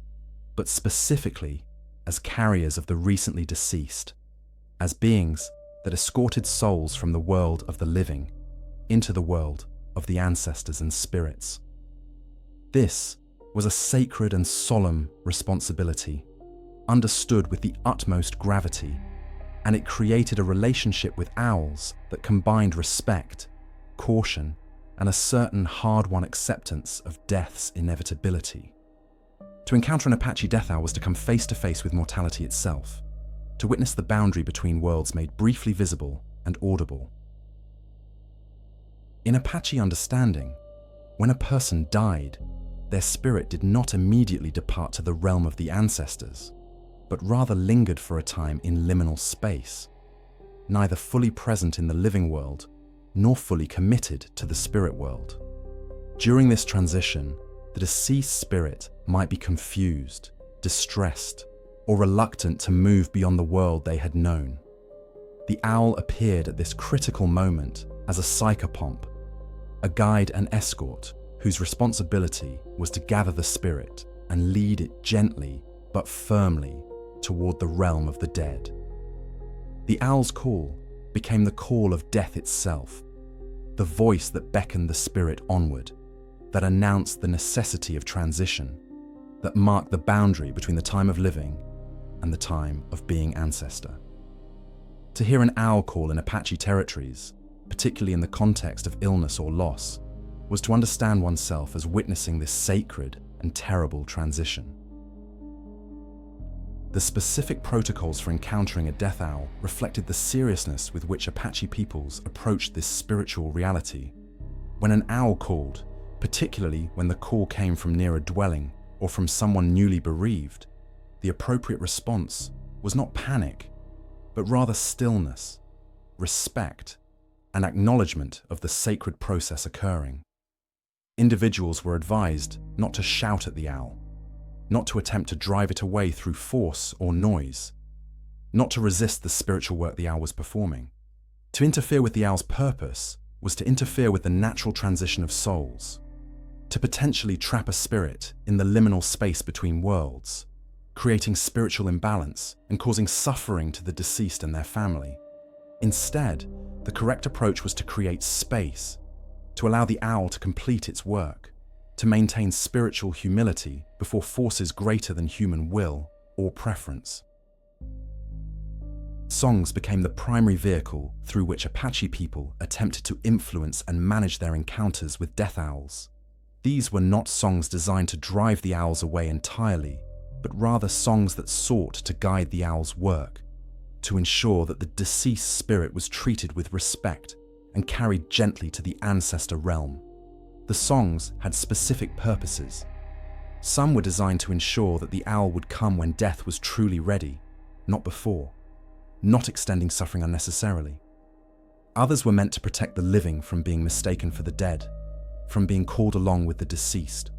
but specifically as carriers of the recently deceased, as beings that escorted souls from the world of the living into the world of the ancestors and spirits. This was a sacred and solemn responsibility, understood with the utmost gravity, and it created a relationship with owls that combined respect, caution, and a certain hard-won acceptance of death's inevitability. To encounter an Apache death owl was to come face-to-face with mortality itself, to witness the boundary between worlds made briefly visible and audible. In Apache understanding, when a person died, their spirit did not immediately depart to the realm of the ancestors, but rather lingered for a time in liminal space, neither fully present in the living world nor fully committed to the spirit world. During this transition, the deceased spirit might be confused, distressed, or reluctant to move beyond the world they had known. The owl appeared at this critical moment as a psychopomp, a guide and escort whose responsibility was to gather the spirit and lead it gently but firmly toward the realm of the dead. The owl's call became the call of death itself, the voice that beckoned the spirit onward, that announced the necessity of transition, that marked the boundary between the time of living and the time of being ancestor. To hear an owl call in Apache territories, particularly in the context of illness or loss, was to understand oneself as witnessing this sacred and terrible transition. The specific protocols for encountering a death owl reflected the seriousness with which Apache peoples approached this spiritual reality. When an owl called, particularly when the call came from near a dwelling or from someone newly bereaved, the appropriate response was not panic, but rather stillness, respect, and acknowledgement of the sacred process occurring. Individuals were advised not to shout at the owl, not to attempt to drive it away through force or noise, not to resist the spiritual work the owl was performing. To interfere with the owl's purpose was to interfere with the natural transition of souls, to potentially trap a spirit in the liminal space between worlds, creating spiritual imbalance and causing suffering to the deceased and their family. Instead, the correct approach was to create space, to allow the owl to complete its work, to maintain spiritual humility before forces greater than human will or preference. Songs became the primary vehicle through which Apache people attempted to influence and manage their encounters with death owls. These were not songs designed to drive the owls away entirely, but rather songs that sought to guide the owl's work, to ensure that the deceased spirit was treated with respect and carried gently to the ancestor realm. The songs had specific purposes. Some were designed to ensure that the owl would come when death was truly ready, not before, not extending suffering unnecessarily. Others were meant to protect the living from being mistaken for the dead, from being called along with the deceased.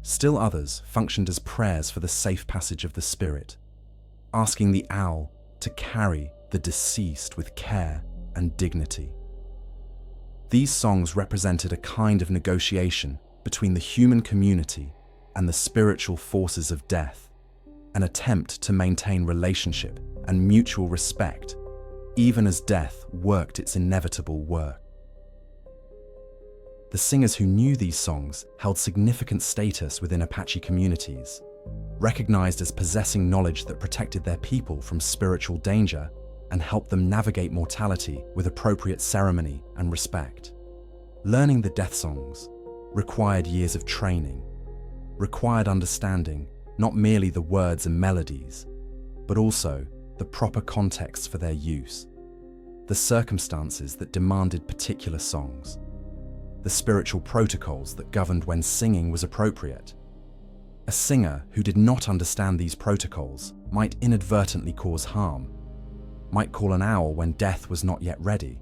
Still others functioned as prayers for the safe passage of the spirit, asking the owl to carry the deceased with care and dignity. These songs represented a kind of negotiation between the human community and the spiritual forces of death, an attempt to maintain relationship and mutual respect, even as death worked its inevitable work. The singers who knew these songs held significant status within Apache communities, recognized as possessing knowledge that protected their people from spiritual danger and helped them navigate mortality with appropriate ceremony and respect. Learning the death songs required years of training, required understanding not merely the words and melodies, but also the proper context for their use, the circumstances that demanded particular songs, the spiritual protocols that governed when singing was appropriate. A singer who did not understand these protocols might inadvertently cause harm, might call an owl when death was not yet ready,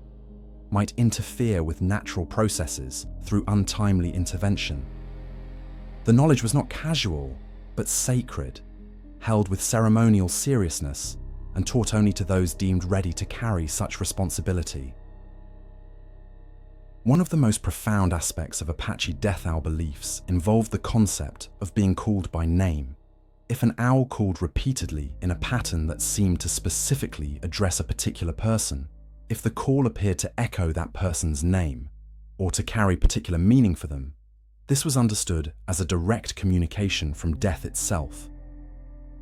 might interfere with natural processes through untimely intervention. The knowledge was not casual, but sacred, held with ceremonial seriousness and taught only to those deemed ready to carry such responsibility. One of the most profound aspects of Apache death owl beliefs involved the concept of being called by name. If an owl called repeatedly in a pattern that seemed to specifically address a particular person, if the call appeared to echo that person's name, or to carry particular meaning for them, this was understood as a direct communication from death itself.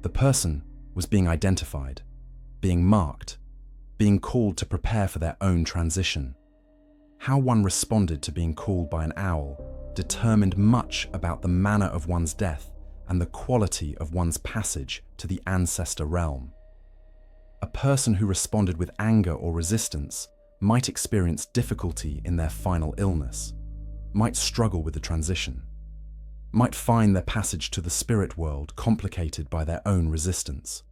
The person was being identified, being marked, being called to prepare for their own transition. How one responded to being called by an owl determined much about the manner of one's death and the quality of one's passage to the ancestor realm. A person who responded with anger or resistance might experience difficulty in their final illness, might struggle with the transition, might find their passage to the spirit world complicated by their own resistance.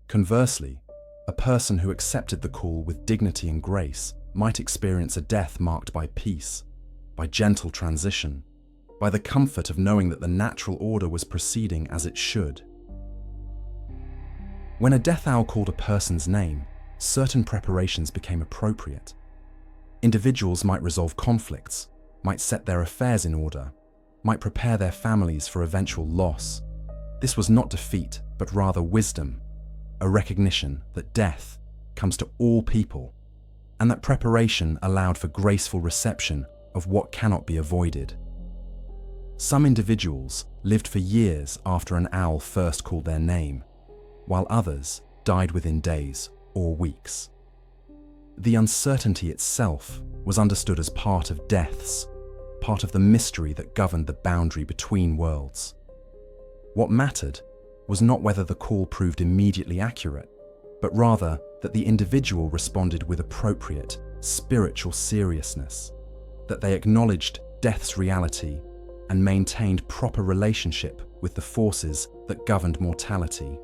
Conversely, a person who accepted the call with dignity and grace might experience a death marked by peace, by gentle transition, by the comfort of knowing that the natural order was proceeding as it should. When a death owl called a person's name, certain preparations became appropriate. Individuals might resolve conflicts, might set their affairs in order, might prepare their families for eventual loss. This was not defeat, but rather wisdom, a recognition that death comes to all people, and that preparation allowed for graceful reception of what cannot be avoided. Some individuals lived for years after an owl first called their name, while others died within days or weeks. The uncertainty itself was understood as part of deaths, part of the mystery that governed the boundary between worlds. What mattered was not whether the call proved immediately accurate, but rather that the individual responded with appropriate spiritual seriousness, that they acknowledged death's reality and maintained proper relationship with the forces that governed mortality.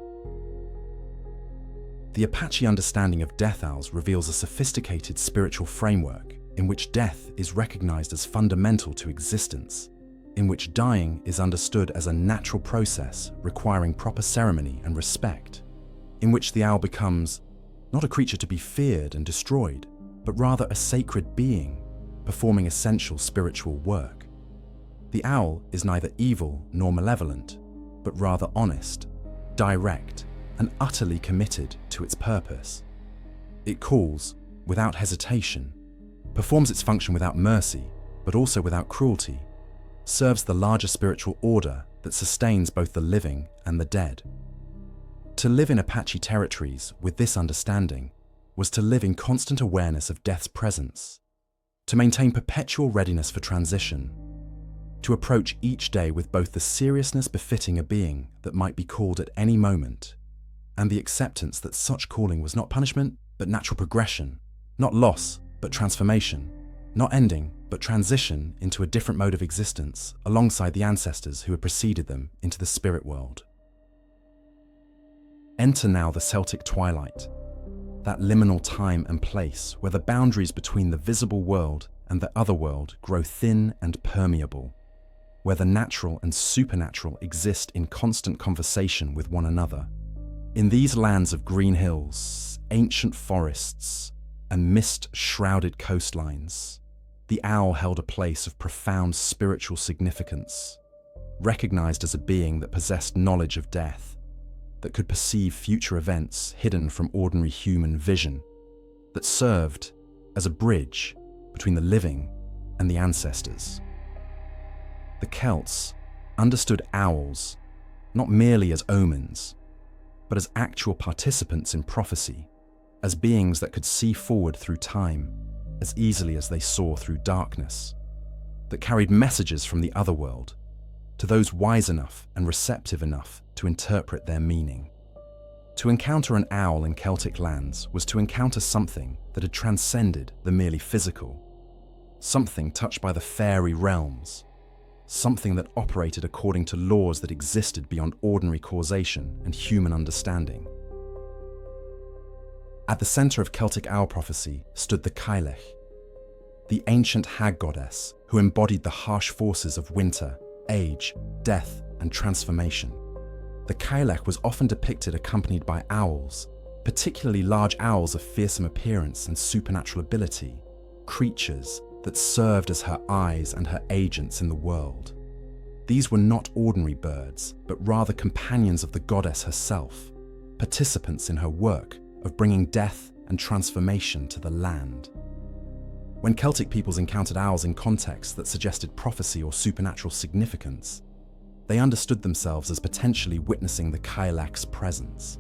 The Apache understanding of death owls reveals a sophisticated spiritual framework in which death is recognized as fundamental to existence, in which dying is understood as a natural process requiring proper ceremony and respect, in which the owl becomes not a creature to be feared and destroyed, but rather a sacred being performing essential spiritual work. The owl is neither evil nor malevolent, but rather honest, direct, and utterly committed to its purpose. It calls without hesitation, performs its function without mercy, but also without cruelty, serves the larger spiritual order that sustains both the living and the dead. To live in Apache territories with this understanding was to live in constant awareness of death's presence, to maintain perpetual readiness for transition, to approach each day with both the seriousness befitting a being that might be called at any moment, and the acceptance that such calling was not punishment, but natural progression, not loss, but transformation, not ending, but transition into a different mode of existence alongside the ancestors who had preceded them into the spirit world. Enter now the Celtic twilight, that liminal time and place where the boundaries between the visible world and the other world grow thin and permeable, where the natural and supernatural exist in constant conversation with one another. In these lands of green hills, ancient forests, and mist-shrouded coastlines, the owl held a place of profound spiritual significance, recognized as a being that possessed knowledge of death, that could perceive future events hidden from ordinary human vision, that served as a bridge between the living and the ancestors. The Celts understood owls not merely as omens, but as actual participants in prophecy, as beings that could see forward through time as easily as they saw through darkness, that carried messages from the otherworld to those wise enough and receptive enough to interpret their meaning. To encounter an owl in Celtic lands was to encounter something that had transcended the merely physical, something touched by the fairy realms, something that operated according to laws that existed beyond ordinary causation and human understanding. At the center of Celtic owl prophecy stood the Cailleach, the ancient hag goddess who embodied the harsh forces of winter, age, death, and transformation. The Cailleach was often depicted accompanied by owls, particularly large owls of fearsome appearance and supernatural ability, creatures that served as her eyes and her agents in the world. These were not ordinary birds, but rather companions of the goddess herself, participants in her work of bringing death and transformation to the land. When Celtic peoples encountered owls in contexts that suggested prophecy or supernatural significance, they understood themselves as potentially witnessing the Cailleach's presence,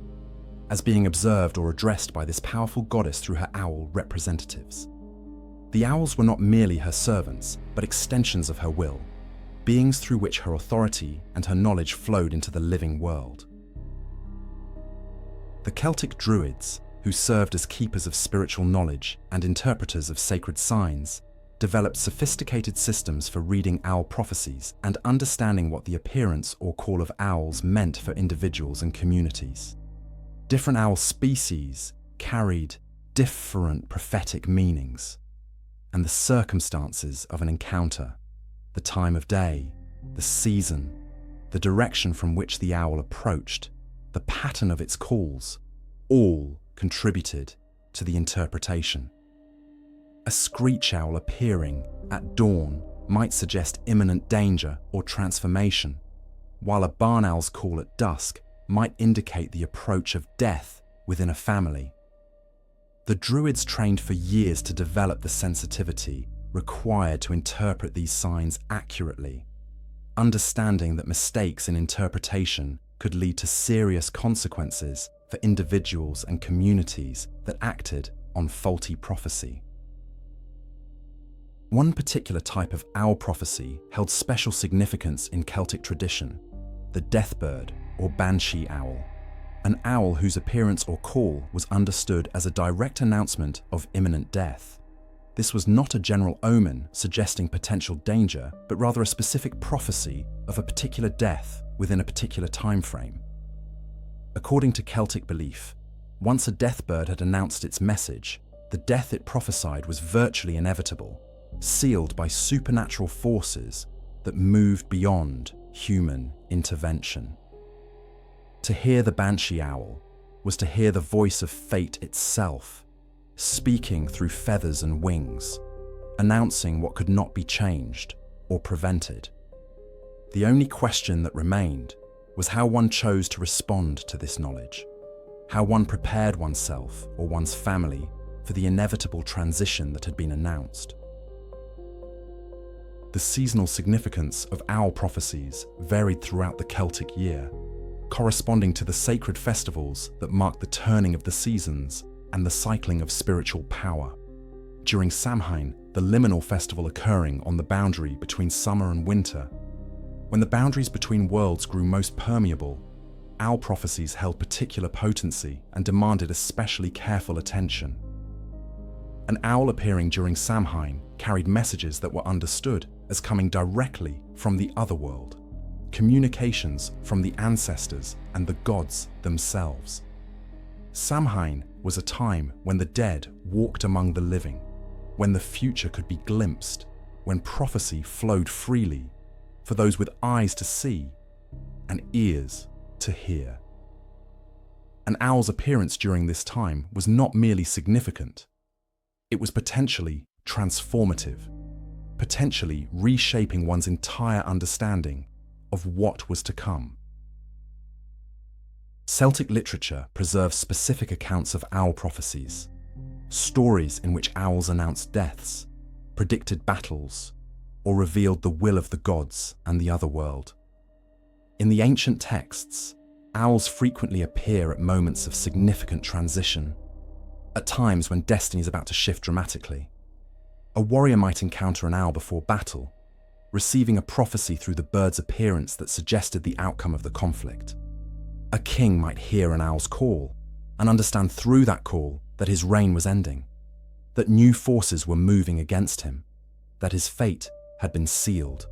as being observed or addressed by this powerful goddess through her owl representatives. The owls were not merely her servants, but extensions of her will, beings through which her authority and her knowledge flowed into the living world. The Celtic druids, who served as keepers of spiritual knowledge and interpreters of sacred signs, developed sophisticated systems for reading owl prophecies and understanding what the appearance or call of owls meant for individuals and communities. Different owl species carried different prophetic meanings, and the circumstances of an encounter, the time of day, the season, the direction from which the owl approached, the pattern of its calls, all contributed to the interpretation. A screech owl appearing at dawn might suggest imminent danger or transformation, while a barn owl's call at dusk might indicate the approach of death within a family. The druids trained for years to develop the sensitivity required to interpret these signs accurately, understanding that mistakes in interpretation could lead to serious consequences for individuals and communities that acted on faulty prophecy. One particular type of owl prophecy held special significance in Celtic tradition, the deathbird or banshee owl, an owl whose appearance or call was understood as a direct announcement of imminent death. This was not a general omen suggesting potential danger, but rather a specific prophecy of a particular death within a particular time frame. According to Celtic belief, once a deathbird had announced its message, the death it prophesied was virtually inevitable, sealed by supernatural forces that moved beyond human intervention. To hear the banshee owl was to hear the voice of fate itself, speaking through feathers and wings, announcing what could not be changed or prevented. The only question that remained was how one chose to respond to this knowledge, how one prepared oneself or one's family for the inevitable transition that had been announced. The seasonal significance of owl prophecies varied throughout the Celtic year, corresponding to the sacred festivals that marked the turning of the seasons and the cycling of spiritual power. During Samhain, the liminal festival occurring on the boundary between summer and winter, when the boundaries between worlds grew most permeable, owl prophecies held particular potency and demanded especially careful attention. An owl appearing during Samhain carried messages that were understood as coming directly from the otherworld, communications from the ancestors and the gods themselves. Samhain was a time when the dead walked among the living, when the future could be glimpsed, when prophecy flowed freely for those with eyes to see and ears to hear. An owl's appearance during this time was not merely significant, it was potentially transformative, potentially reshaping one's entire understanding of what was to come. Celtic literature preserves specific accounts of owl prophecies, stories in which owls announced deaths, predicted battles, or revealed the will of the gods and the other world. In the ancient texts, owls frequently appear at moments of significant transition, at times when destiny is about to shift dramatically. A warrior might encounter an owl before battle, receiving a prophecy through the bird's appearance that suggested the outcome of the conflict. A king might hear an owl's call and understand through that call that his reign was ending, that new forces were moving against him, that his fate had been sealed.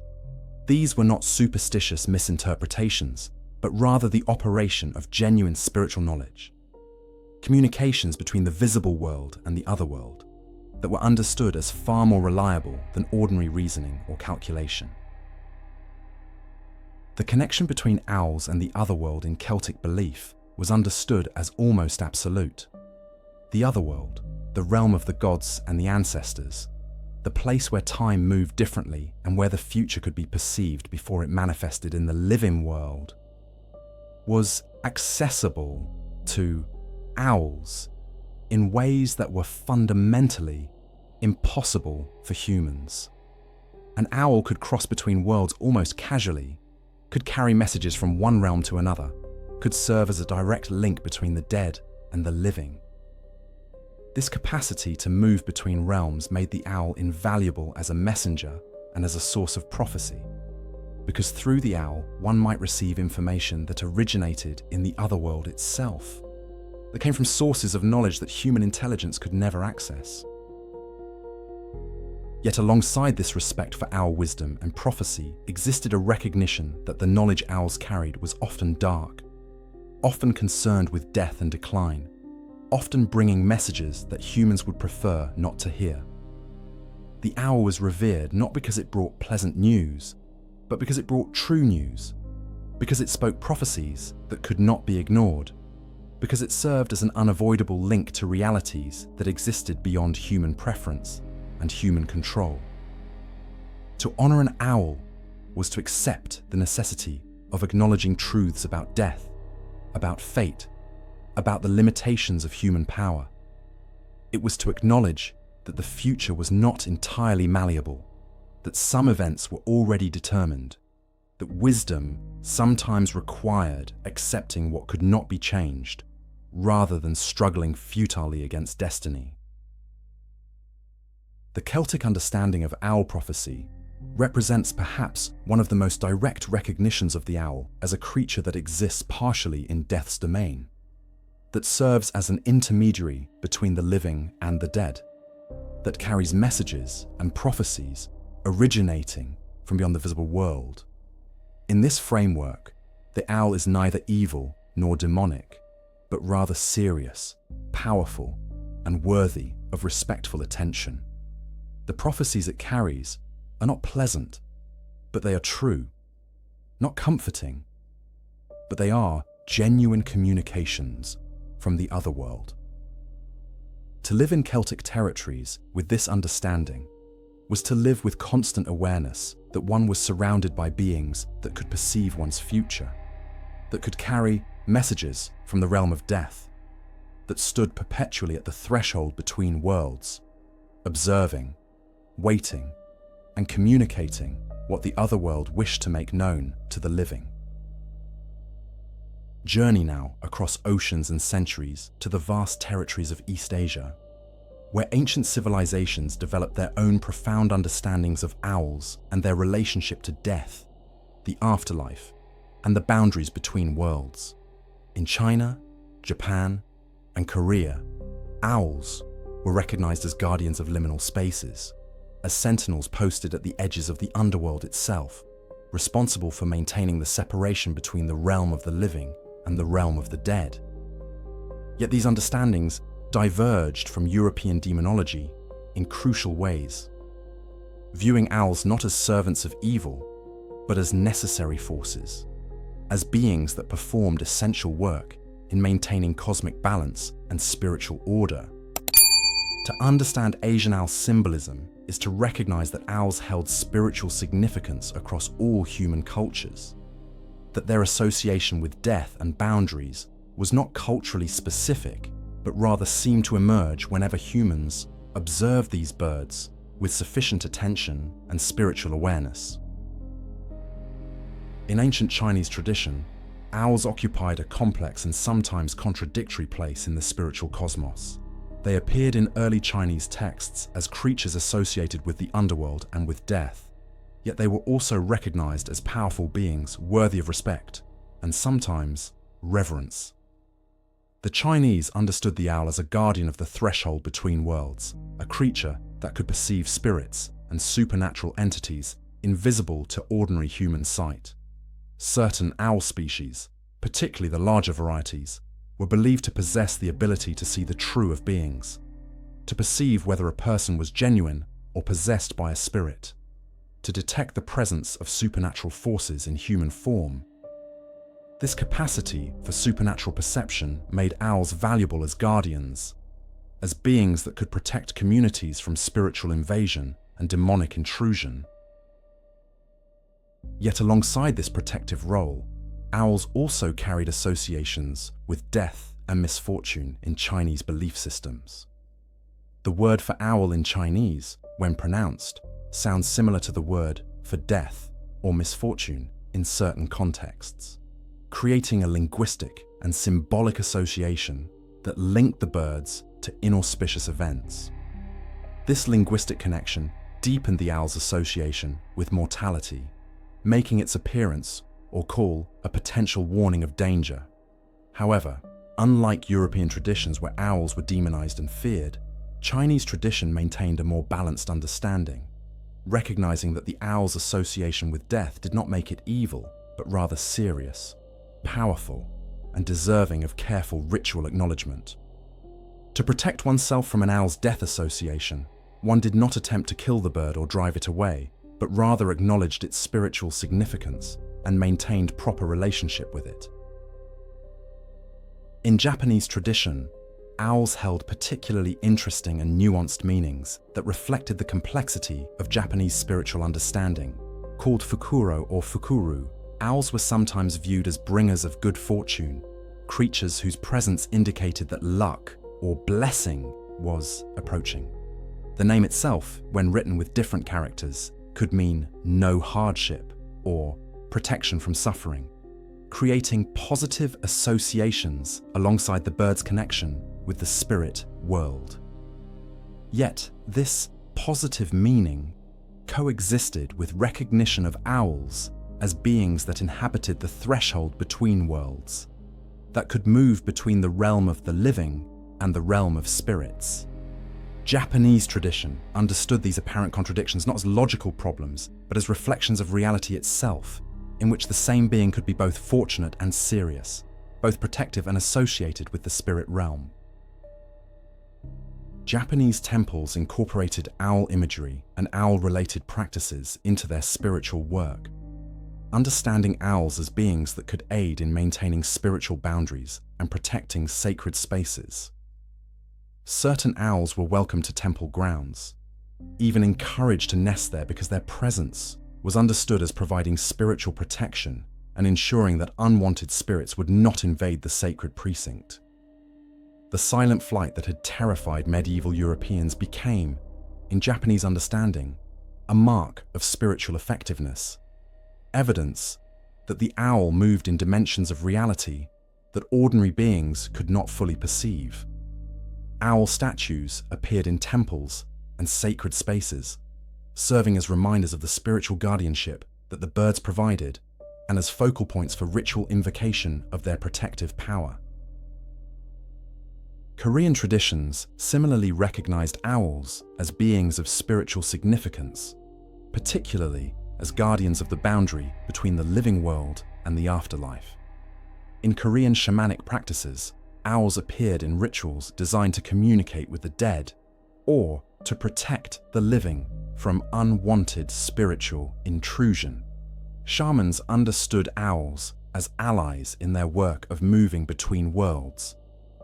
These were not superstitious misinterpretations, but rather the operation of genuine spiritual knowledge, communications between the visible world and the other world that were understood as far more reliable than ordinary reasoning or calculation. The connection between owls and the other world in Celtic belief was understood as almost absolute. The other world, the realm of the gods and the ancestors, the place where time moved differently and where the future could be perceived before it manifested in the living world, was accessible to owls in ways that were fundamentally impossible for humans. An owl could cross between worlds almost casually, could carry messages from one realm to another, could serve as a direct link between the dead and the living. This capacity to move between realms made the owl invaluable as a messenger and as a source of prophecy, because through the owl one might receive information that originated in the other world itself, that came from sources of knowledge that human intelligence could never access. Yet alongside this respect for owl wisdom and prophecy existed a recognition that the knowledge owls carried was often dark, often concerned with death and decline, often bringing messages that humans would prefer not to hear. The owl was revered not because it brought pleasant news, but because it brought true news, because it spoke prophecies that could not be ignored, because it served as an unavoidable link to realities that existed beyond human preference and human control. To honor an owl was to accept the necessity of acknowledging truths about death, about fate, about the limitations of human power. It was to acknowledge that the future was not entirely malleable, that some events were already determined, that wisdom sometimes required accepting what could not be changed, rather than struggling futilely against destiny. The Celtic understanding of owl prophecy represents perhaps one of the most direct recognitions of the owl as a creature that exists partially in death's domain, that serves as an intermediary between the living and the dead, that carries messages and prophecies originating from beyond the visible world. In this framework, the owl is neither evil nor demonic, but rather serious, powerful, and worthy of respectful attention. The prophecies it carries are not pleasant, but they are true, not comforting, but they are genuine communications from the other world. To live in Celtic territories with this understanding was to live with constant awareness that one was surrounded by beings that could perceive one's future, that could carry messages from the realm of death, that stood perpetually at the threshold between worlds, observing, waiting, and communicating what the other world wished to make known to the living. Journey now across oceans and centuries to the vast territories of East Asia, where ancient civilizations developed their own profound understandings of owls and their relationship to death, the afterlife, and the boundaries between worlds. In China, Japan, and Korea, owls were recognized as guardians of liminal spaces, as sentinels posted at the edges of the underworld itself, responsible for maintaining the separation between the realm of the living and the realm of the dead. Yet these understandings diverged from European demonology in crucial ways, viewing owls not as servants of evil, but as necessary forces, as beings that performed essential work in maintaining cosmic balance and spiritual order. To understand Asian owl symbolism is to recognize that owls held spiritual significance across all human cultures, that their association with death and boundaries was not culturally specific, but rather seemed to emerge whenever humans observed these birds with sufficient attention and spiritual awareness. In ancient Chinese tradition, owls occupied a complex and sometimes contradictory place in the spiritual cosmos. They appeared in early Chinese texts as creatures associated with the underworld and with death, yet they were also recognized as powerful beings worthy of respect and sometimes reverence. The Chinese understood the owl as a guardian of the threshold between worlds, a creature that could perceive spirits and supernatural entities invisible to ordinary human sight. Certain owl species, particularly the larger varieties, were believed to possess the ability to see the true of beings, to perceive whether a person was genuine or possessed by a spirit, to detect the presence of supernatural forces in human form. This capacity for supernatural perception made owls valuable as guardians, as beings that could protect communities from spiritual invasion and demonic intrusion. Yet alongside this protective role, owls also carried associations with death and misfortune in Chinese belief systems. The word for owl in Chinese, when pronounced, sounds similar to the word for death or misfortune in certain contexts, creating a linguistic and symbolic association that linked the birds to inauspicious events. This linguistic connection deepened the owl's association with mortality, making its appearance or call a potential warning of danger. However, unlike European traditions where owls were demonized and feared, Chinese tradition maintained a more balanced understanding, recognizing that the owl's association with death did not make it evil, but rather serious, powerful, and deserving of careful ritual acknowledgement. To protect oneself from an owl's death association, one did not attempt to kill the bird or drive it away, but rather acknowledged its spiritual significance and maintained proper relationship with it. In Japanese tradition, owls held particularly interesting and nuanced meanings that reflected the complexity of Japanese spiritual understanding. Called fukuro or fukuru, owls were sometimes viewed as bringers of good fortune, creatures whose presence indicated that luck or blessing was approaching. The name itself, when written with different characters, could mean no hardship or protection from suffering, creating positive associations alongside the bird's connection with the spirit world. Yet, this positive meaning coexisted with recognition of owls as beings that inhabited the threshold between worlds, that could move between the realm of the living and the realm of spirits. Japanese tradition understood these apparent contradictions not as logical problems, but as reflections of reality itself, in which the same being could be both fortunate and serious, both protective and associated with the spirit realm. Japanese temples incorporated owl imagery and owl-related practices into their spiritual work, understanding owls as beings that could aid in maintaining spiritual boundaries and protecting sacred spaces. Certain owls were welcome to temple grounds, even encouraged to nest there because their presence was understood as providing spiritual protection and ensuring that unwanted spirits would not invade the sacred precinct. The silent flight that had terrified medieval Europeans became, in Japanese understanding, a mark of spiritual effectiveness, evidence that the owl moved in dimensions of reality that ordinary beings could not fully perceive. Owl statues appeared in temples and sacred spaces, serving as reminders of the spiritual guardianship that the birds provided and as focal points for ritual invocation of their protective power. Korean traditions similarly recognized owls as beings of spiritual significance, particularly as guardians of the boundary between the living world and the afterlife. In Korean shamanic practices, owls appeared in rituals designed to communicate with the dead or to protect the living from unwanted spiritual intrusion. Shamans understood owls as allies in their work of moving between worlds,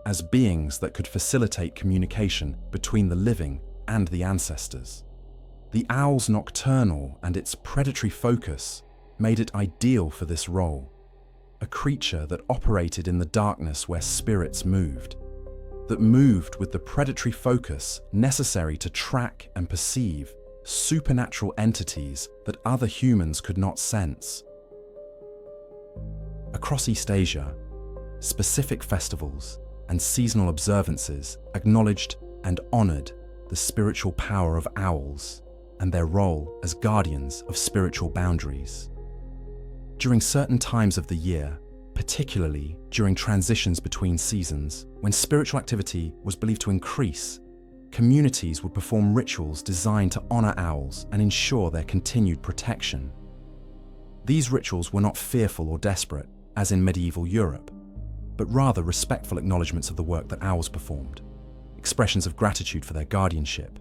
as beings that could facilitate communication between the living and the ancestors. The owl's nocturnal and its predatory focus made it ideal for this role, a creature that operated in the darkness where spirits moved, that moved with the predatory focus necessary to track and perceive supernatural entities that other humans could not sense. Across East Asia, specific festivals and seasonal observances acknowledged and honored the spiritual power of owls and their role as guardians of spiritual boundaries. During certain times of the year, particularly during transitions between seasons, when spiritual activity was believed to increase, communities would perform rituals designed to honor owls and ensure their continued protection. These rituals were not fearful or desperate, as in medieval Europe, but rather respectful acknowledgements of the work that owls performed, expressions of gratitude for their guardianship,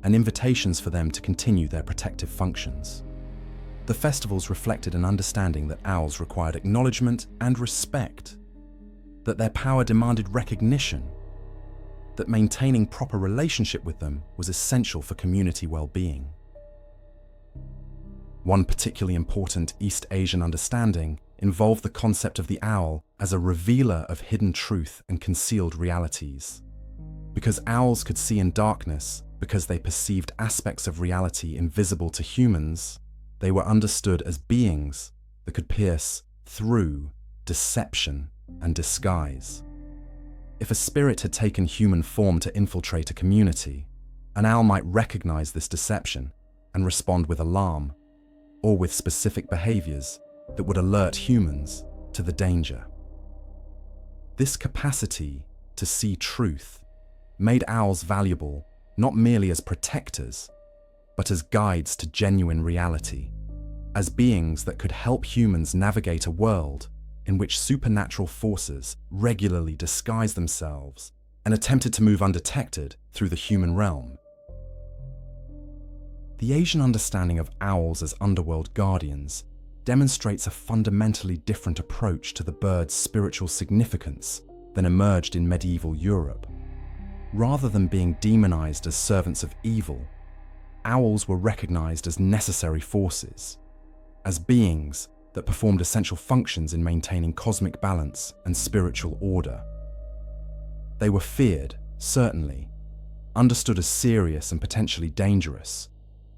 and invitations for them to continue their protective functions. The festivals reflected an understanding that owls required acknowledgement and respect, that their power demanded recognition, that maintaining proper relationship with them was essential for community well-being. One particularly important East Asian understanding involved the concept of the owl as a revealer of hidden truth and concealed realities. Because owls could see in darkness, because they perceived aspects of reality invisible to humans, they were understood as beings that could pierce through deception and disguise. If a spirit had taken human form to infiltrate a community, an owl might recognize this deception and respond with alarm, or with specific behaviors that would alert humans to the danger. This capacity to see truth made owls valuable not merely as protectors, but as guides to genuine reality, as beings that could help humans navigate a world in which supernatural forces regularly disguise themselves and attempted to move undetected through the human realm. The Asian understanding of owls as underworld guardians demonstrates a fundamentally different approach to the bird's spiritual significance than emerged in medieval Europe. Rather than being demonized as servants of evil, owls were recognized as necessary forces, as beings that performed essential functions in maintaining cosmic balance and spiritual order. They were feared, certainly, understood as serious and potentially dangerous,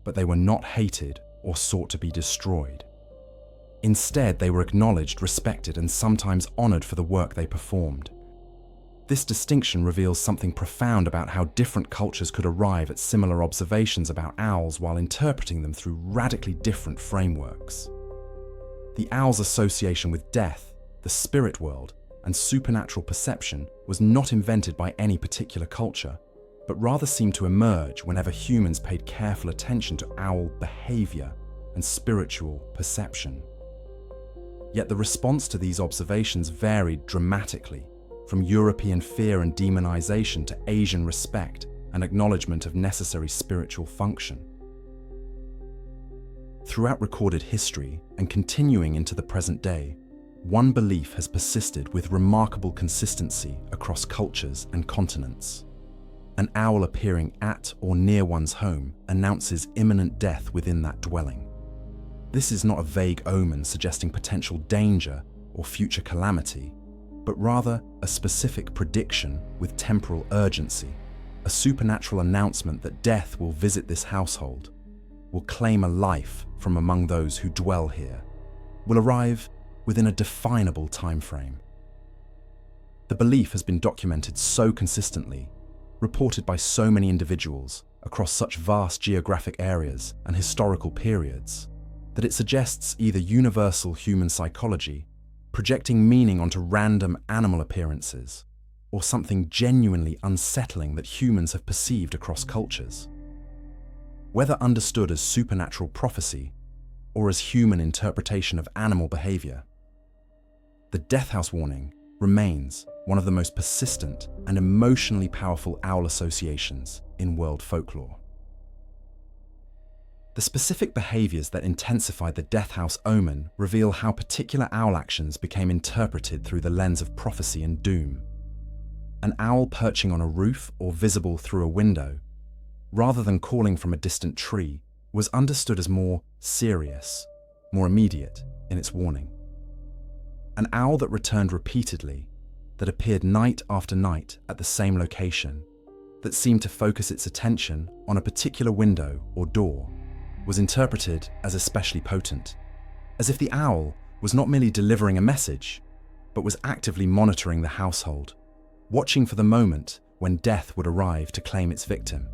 but they were not hated or sought to be destroyed. Instead, they were acknowledged, respected, and sometimes honored for the work they performed. This distinction reveals something profound about how different cultures could arrive at similar observations about owls while interpreting them through radically different frameworks. The owl's association with death, the spirit world, and supernatural perception was not invented by any particular culture, but rather seemed to emerge whenever humans paid careful attention to owl behavior and spiritual perception. Yet the response to these observations varied dramatically, from European fear and demonization to Asian respect and acknowledgement of necessary spiritual function. Throughout recorded history and continuing into the present day, one belief has persisted with remarkable consistency across cultures and continents. An owl appearing at or near one's home announces imminent death within that dwelling. This is not a vague omen suggesting potential danger or future calamity, but rather a specific prediction with temporal urgency, a supernatural announcement that death will visit this household, will claim a life from among those who dwell here, will arrive within a definable time frame. The belief has been documented so consistently, reported by so many individuals across such vast geographic areas and historical periods, that it suggests either universal human psychology, projecting meaning onto random animal appearances, or something genuinely unsettling that humans have perceived across cultures. Whether understood as supernatural prophecy or as human interpretation of animal behavior, the death house warning remains one of the most persistent and emotionally powerful owl associations in world folklore. The specific behaviors that intensified the death house omen reveal how particular owl actions became interpreted through the lens of prophecy and doom. An owl perching on a roof or visible through a window, rather than calling from a distant tree, was understood as more serious, more immediate in its warning. An owl that returned repeatedly, that appeared night after night at the same location, that seemed to focus its attention on a particular window or door was interpreted as especially potent, as if the owl was not merely delivering a message, but was actively monitoring the household, watching for the moment when death would arrive to claim its victim.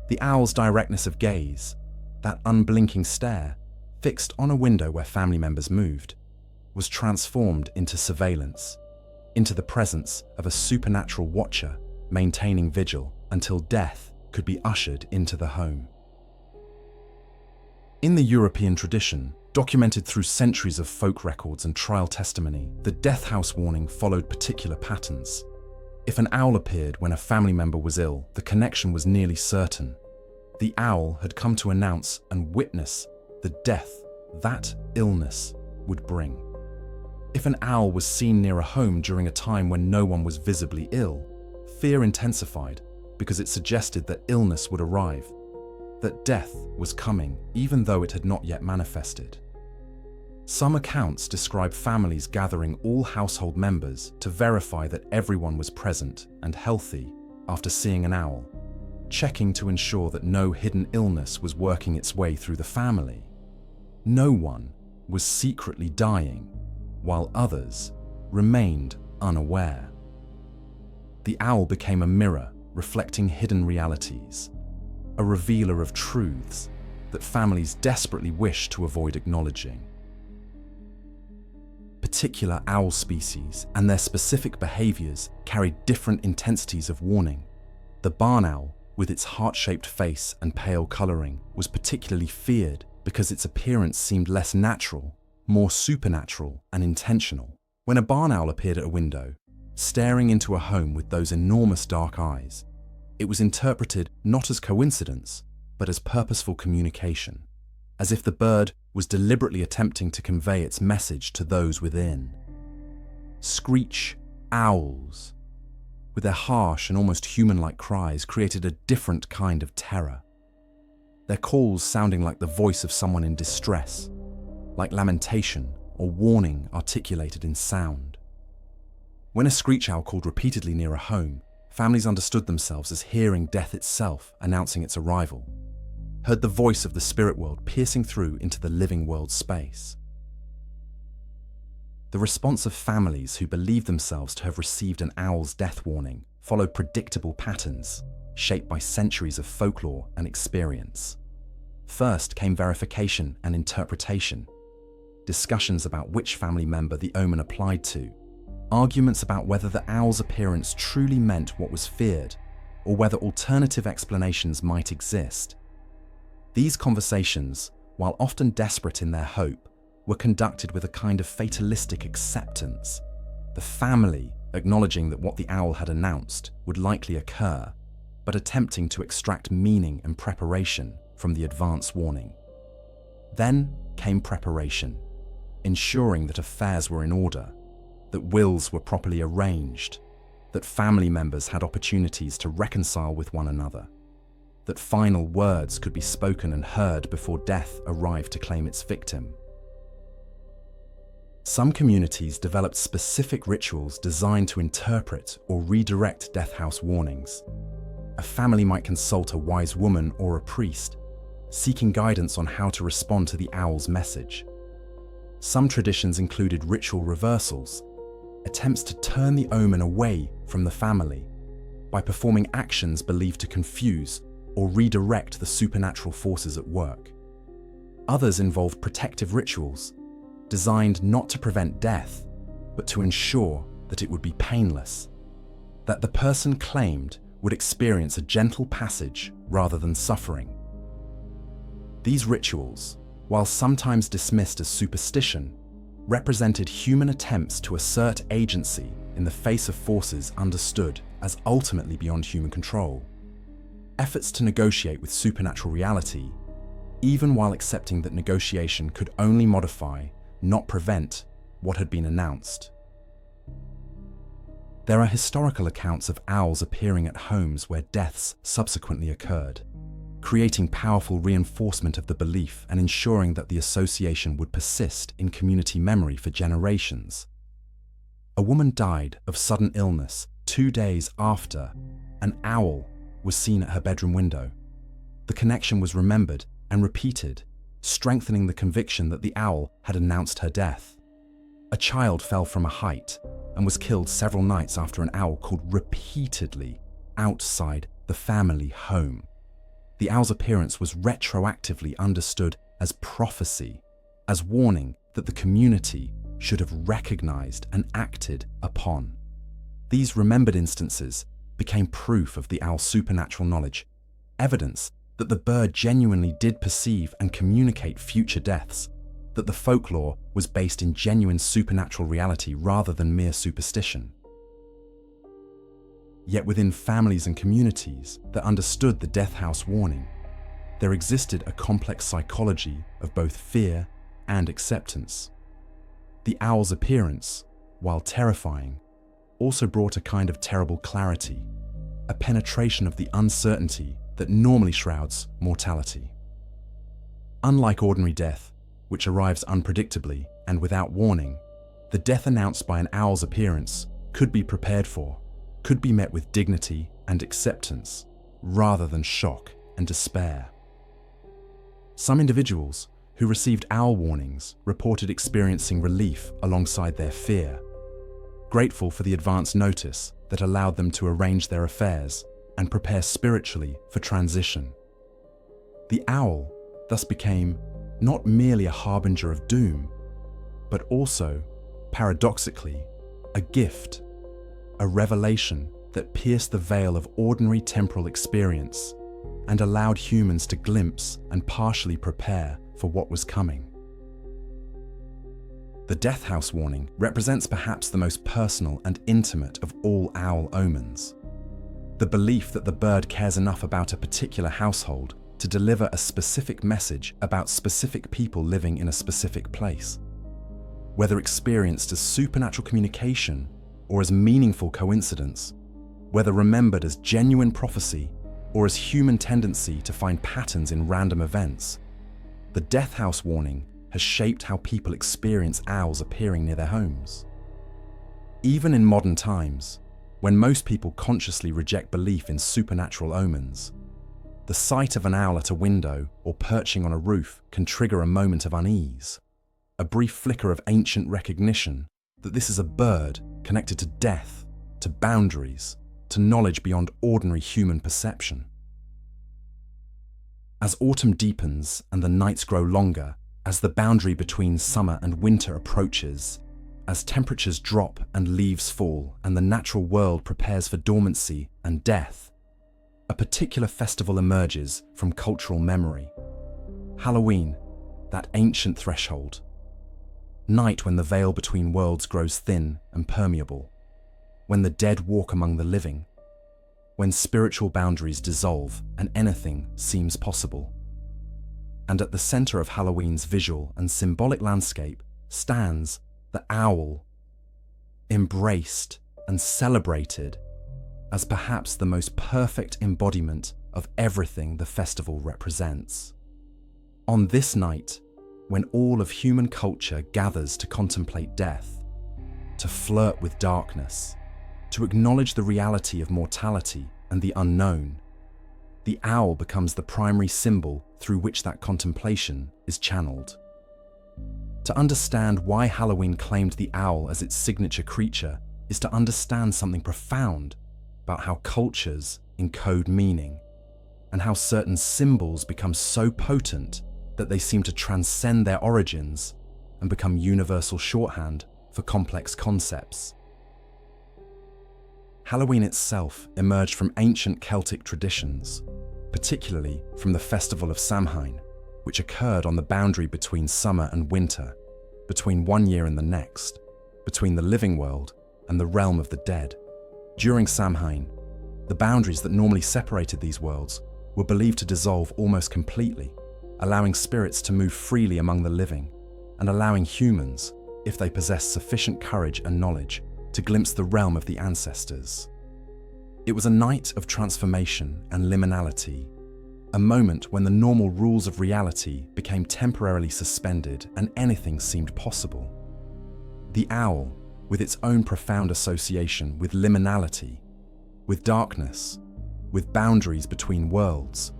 The owl's directness of gaze, that unblinking stare fixed on a window where family members moved, was transformed into surveillance, into the presence of a supernatural watcher maintaining vigil until death could be ushered into the home. In the European tradition, documented through centuries of folk records and trial testimony, the death house warning followed particular patterns. If an owl appeared when a family member was ill, the connection was nearly certain. The owl had come to announce and witness the death that illness would bring. If an owl was seen near a home during a time when no one was visibly ill, fear intensified because it suggested that illness would arrive, that death was coming even though it had not yet manifested. Some accounts describe families gathering all household members to verify that everyone was present and healthy after seeing an owl, checking to ensure that no hidden illness was working its way through the family. No one was secretly dying, while others remained unaware. The owl became a mirror reflecting hidden realities, a revealer of truths that families desperately wished to avoid acknowledging. Particular owl species and their specific behaviors carried different intensities of warning. The barn owl, with its heart-shaped face and pale coloring, was particularly feared because its appearance seemed less natural, more supernatural and intentional. When a barn owl appeared at a window, staring into a home with those enormous dark eyes, it was interpreted not as coincidence, but as purposeful communication, as if the bird was deliberately attempting to convey its message to those within. Screech owls, with their harsh and almost human-like cries, created a different kind of terror. Their calls sounding like the voice of someone in distress, like lamentation or warning articulated in sound. When a screech owl called repeatedly near a home, families understood themselves as hearing death itself announcing its arrival, heard the voice of the spirit world piercing through into the living world space. The response of families who believed themselves to have received an owl's death warning followed predictable patterns, shaped by centuries of folklore and experience. First came verification and interpretation, discussions about which family member the omen applied to, arguments about whether the owl's appearance truly meant what was feared, or whether alternative explanations might exist. These conversations, while often desperate in their hope, were conducted with a kind of fatalistic acceptance, the family acknowledging that what the owl had announced would likely occur, but attempting to extract meaning and preparation from the advance warning. Then came preparation, ensuring that affairs were in order, that wills were properly arranged, that family members had opportunities to reconcile with one another, that final words could be spoken and heard before death arrived to claim its victim. Some communities developed specific rituals designed to interpret or redirect death house warnings. A family might consult a wise woman or a priest, seeking guidance on how to respond to the owl's message. Some traditions included ritual reversals, attempts to turn the omen away from the family by performing actions believed to confuse or redirect the supernatural forces at work. Others involved protective rituals, designed not to prevent death, but to ensure that it would be painless, that the person claimed would experience a gentle passage rather than suffering. These rituals, while sometimes dismissed as superstition, represented human attempts to assert agency in the face of forces understood as ultimately beyond human control. Efforts to negotiate with supernatural reality, even while accepting that negotiation could only modify, not prevent, what had been announced. There are historical accounts of owls appearing at homes where deaths subsequently occurred, creating powerful reinforcement of the belief and ensuring that the association would persist in community memory for generations. A woman died of sudden illness 2 days after an owl was seen at her bedroom window. The connection was remembered and repeated, strengthening the conviction that the owl had announced her death. A child fell from a height and was killed several nights after an owl called repeatedly outside the family home. The owl's appearance was retroactively understood as prophecy, as warning that the community should have recognized and acted upon. These remembered instances became proof of the owl's supernatural knowledge, evidence that the bird genuinely did perceive and communicate future deaths, that the folklore was based in genuine supernatural reality rather than mere superstition. Yet within families and communities that understood the death house warning, there existed a complex psychology of both fear and acceptance. The owl's appearance, while terrifying, also brought a kind of terrible clarity, a penetration of the uncertainty that normally shrouds mortality. Unlike ordinary death, which arrives unpredictably and without warning, the death announced by an owl's appearance could be prepared for, could be met with dignity and acceptance, rather than shock and despair. Some individuals who received owl warnings reported experiencing relief alongside their fear, grateful for the advance notice that allowed them to arrange their affairs and prepare spiritually for transition. The owl thus became not merely a harbinger of doom, but also, paradoxically, a gift, a revelation that pierced the veil of ordinary temporal experience and allowed humans to glimpse and partially prepare for what was coming. The death house warning represents perhaps the most personal and intimate of all owl omens. The belief that the bird cares enough about a particular household to deliver a specific message about specific people living in a specific place. Whether experienced as supernatural communication or as meaningful coincidence, whether remembered as genuine prophecy or as human tendency to find patterns in random events, the death house warning has shaped how people experience owls appearing near their homes. Even in modern times, when most people consciously reject belief in supernatural omens, the sight of an owl at a window or perching on a roof can trigger a moment of unease, a brief flicker of ancient recognition that this is a bird connected to death, to boundaries, to knowledge beyond ordinary human perception. As autumn deepens and the nights grow longer, as the boundary between summer and winter approaches, as temperatures drop and leaves fall and the natural world prepares for dormancy and death, a particular festival emerges from cultural memory. Halloween, that ancient threshold. Night when the veil between worlds grows thin and permeable, when the dead walk among the living, when spiritual boundaries dissolve and anything seems possible. And at the center of Halloween's visual and symbolic landscape stands the owl, embraced and celebrated as perhaps the most perfect embodiment of everything the festival represents. On this night, when all of human culture gathers to contemplate death, to flirt with darkness, to acknowledge the reality of mortality and the unknown, the owl becomes the primary symbol through which that contemplation is channeled. To understand why Halloween claimed the owl as its signature creature is to understand something profound about how cultures encode meaning, and how certain symbols become so potent that they seem to transcend their origins and become universal shorthand for complex concepts. Halloween itself emerged from ancient Celtic traditions, particularly from the festival of Samhain, which occurred on the boundary between summer and winter, between one year and the next, between the living world and the realm of the dead. During Samhain, the boundaries that normally separated these worlds were believed to dissolve almost completely, allowing spirits to move freely among the living and allowing humans, if they possessed sufficient courage and knowledge, to glimpse the realm of the ancestors. It was a night of transformation and liminality, a moment when the normal rules of reality became temporarily suspended and anything seemed possible. The owl, with its own profound association with liminality, with darkness, with boundaries between worlds,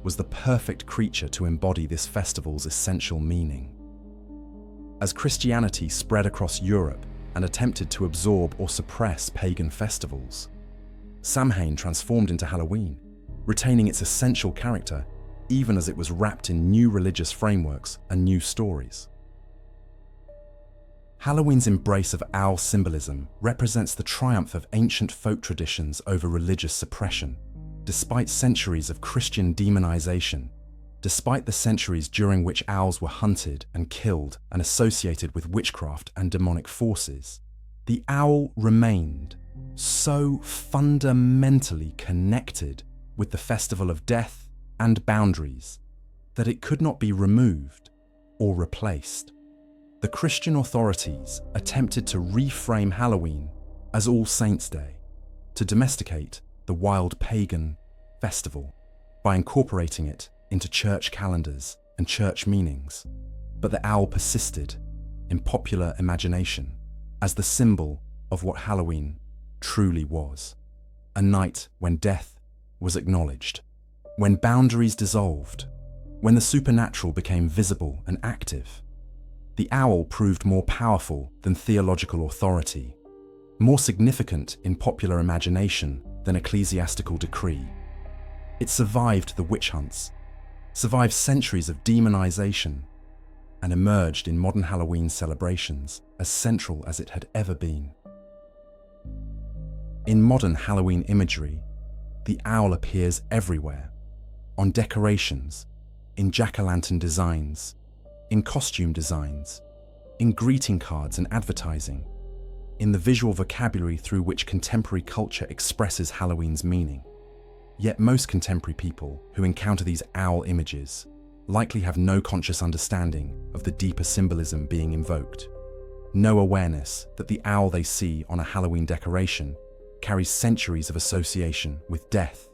was the perfect creature to embody this festival's essential meaning. As Christianity spread across Europe and attempted to absorb or suppress pagan festivals, Samhain transformed into Halloween, retaining its essential character even as it was wrapped in new religious frameworks and new stories. Halloween's embrace of owl symbolism represents the triumph of ancient folk traditions over religious suppression. Despite centuries of Christian demonization, despite the centuries during which owls were hunted and killed and associated with witchcraft and demonic forces, the owl remained so fundamentally connected with the festival of death and boundaries that it could not be removed or replaced. The Christian authorities attempted to reframe Halloween as All Saints' Day, to domesticate the wild pagan festival by incorporating it into church calendars and church meanings. But the owl persisted in popular imagination as the symbol of what Halloween truly was: a night when death was acknowledged, when boundaries dissolved, when the supernatural became visible and active. The owl proved more powerful than theological authority, more significant in popular imagination than ecclesiastical decree. It survived the witch hunts, survived centuries of demonization, and emerged in modern Halloween celebrations as central as it had ever been. In modern Halloween imagery, the owl appears everywhere, on decorations, in jack-o'-lantern designs, in costume designs, in greeting cards and advertising, in the visual vocabulary through which contemporary culture expresses Halloween's meaning. Yet most contemporary people who encounter these owl images likely have no conscious understanding of the deeper symbolism being invoked, no awareness that the owl they see on a Halloween decoration carries centuries of association with death,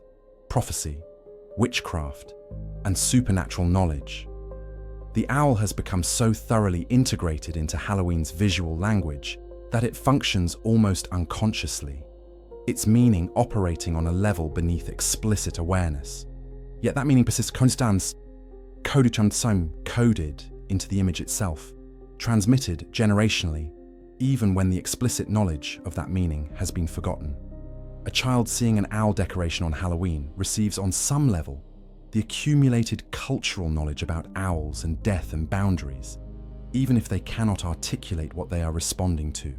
prophecy, witchcraft, and supernatural knowledge. The owl has become so thoroughly integrated into Halloween's visual language that it functions almost unconsciously, its meaning operating on a level beneath explicit awareness. Yet that meaning persists constans, coded into the image itself, transmitted generationally, even when the explicit knowledge of that meaning has been forgotten. A child seeing an owl decoration on Halloween receives on some level the accumulated cultural knowledge about owls and death and boundaries, even if they cannot articulate what they are responding to.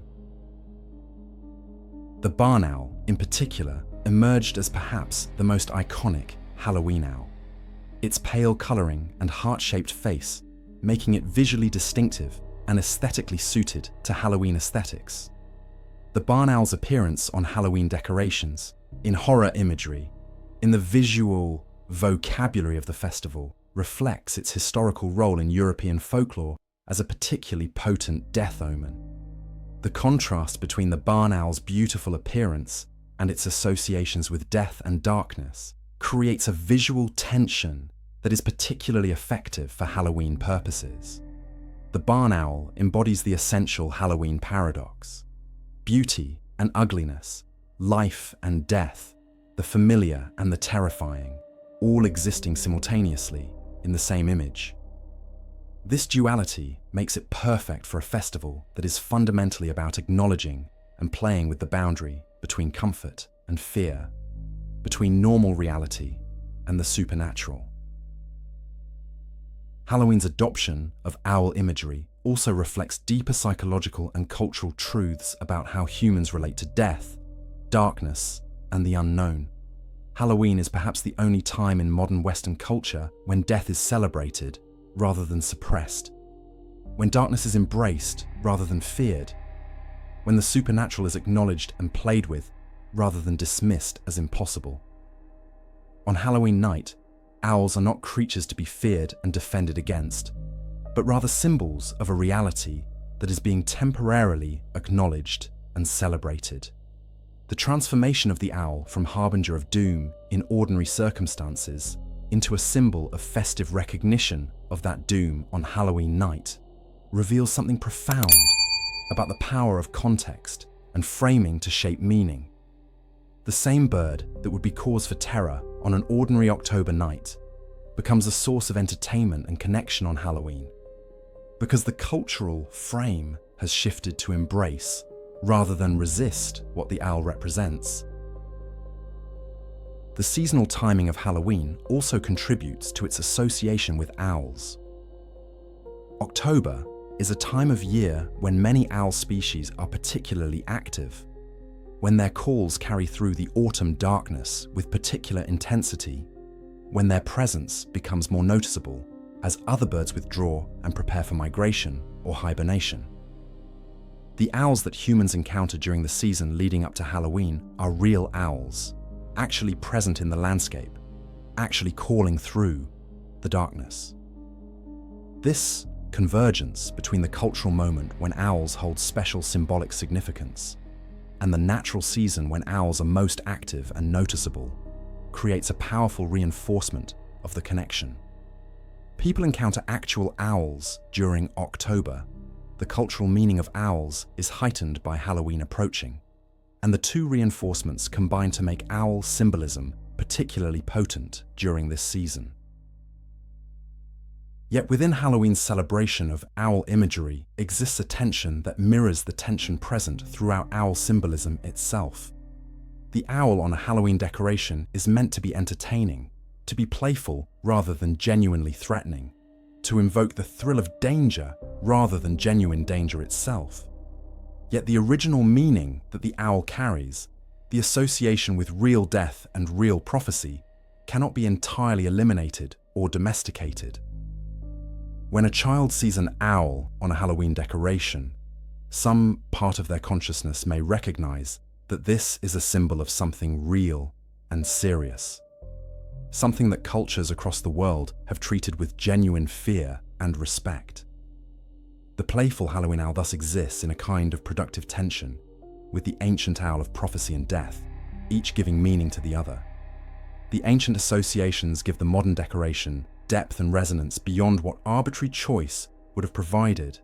The barn owl, in particular, emerged as perhaps the most iconic Halloween owl, its pale colouring and heart-shaped face making it visually distinctive and aesthetically suited to Halloween aesthetics. The barn owl's appearance on Halloween decorations, in horror imagery, in the visual vocabulary of the festival, reflects its historical role in European folklore as a particularly potent death omen. The contrast between the barn owl's beautiful appearance and its associations with death and darkness creates a visual tension that is particularly effective for Halloween purposes. The barn owl embodies the essential Halloween paradox: beauty and ugliness, life and death, the familiar and the terrifying, all existing simultaneously in the same image. This duality makes it perfect for a festival that is fundamentally about acknowledging and playing with the boundary between comfort and fear, between normal reality and the supernatural. Halloween's adoption of owl imagery also reflects deeper psychological and cultural truths about how humans relate to death, darkness, and the unknown. Halloween is perhaps the only time in modern Western culture when death is celebrated rather than suppressed, when darkness is embraced rather than feared, when the supernatural is acknowledged and played with rather than dismissed as impossible. On Halloween night, owls are not creatures to be feared and defended against, but rather symbols of a reality that is being temporarily acknowledged and celebrated. The transformation of the owl from harbinger of doom in ordinary circumstances into a symbol of festive recognition of that doom on Halloween night reveals something profound about the power of context and framing to shape meaning. The same bird that would be cause for terror on an ordinary October night becomes a source of entertainment and connection on Halloween, because the cultural frame has shifted to embrace rather than resist what the owl represents. The seasonal timing of Halloween also contributes to its association with owls. October is a time of year when many owl species are particularly active, when their calls carry through the autumn darkness with particular intensity, when their presence becomes more noticeable as other birds withdraw and prepare for migration or hibernation. The owls that humans encounter during the season leading up to Halloween are real owls, actually present in the landscape, actually calling through the darkness. This convergence between the cultural moment when owls hold special symbolic significance and the natural season when owls are most active and noticeable creates a powerful reinforcement of the connection. People encounter actual owls during October. The cultural meaning of owls is heightened by Halloween approaching, and the two reinforcements combine to make owl symbolism particularly potent during this season. Yet within Halloween's celebration of owl imagery exists a tension that mirrors the tension present throughout owl symbolism itself. The owl on a Halloween decoration is meant to be entertaining, to be playful rather than genuinely threatening, to invoke the thrill of danger rather than genuine danger itself. Yet the original meaning that the owl carries, the association with real death and real prophecy, cannot be entirely eliminated or domesticated. When a child sees an owl on a Halloween decoration, some part of their consciousness may recognize that this is a symbol of something real and serious, something that cultures across the world have treated with genuine fear and respect. The playful Halloween owl thus exists in a kind of productive tension with the ancient owl of prophecy and death, each giving meaning to the other. The ancient associations give the modern decoration depth and resonance beyond what arbitrary choice would have provided,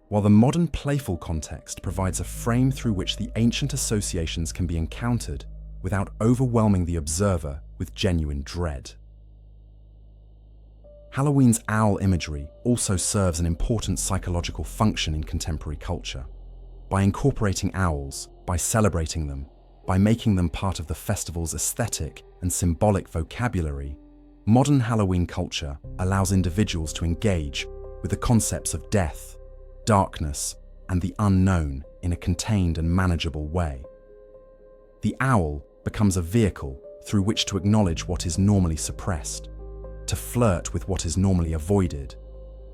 while the modern playful context provides a frame through which the ancient associations can be encountered without overwhelming the observer with genuine dread. Halloween's owl imagery also serves an important psychological function in contemporary culture. By incorporating owls, by celebrating them, by making them part of the festival's aesthetic and symbolic vocabulary, modern Halloween culture allows individuals to engage with the concepts of death, darkness, and the unknown in a contained and manageable way. The owl becomes a vehicle through which to acknowledge what is normally suppressed, to flirt with what is normally avoided,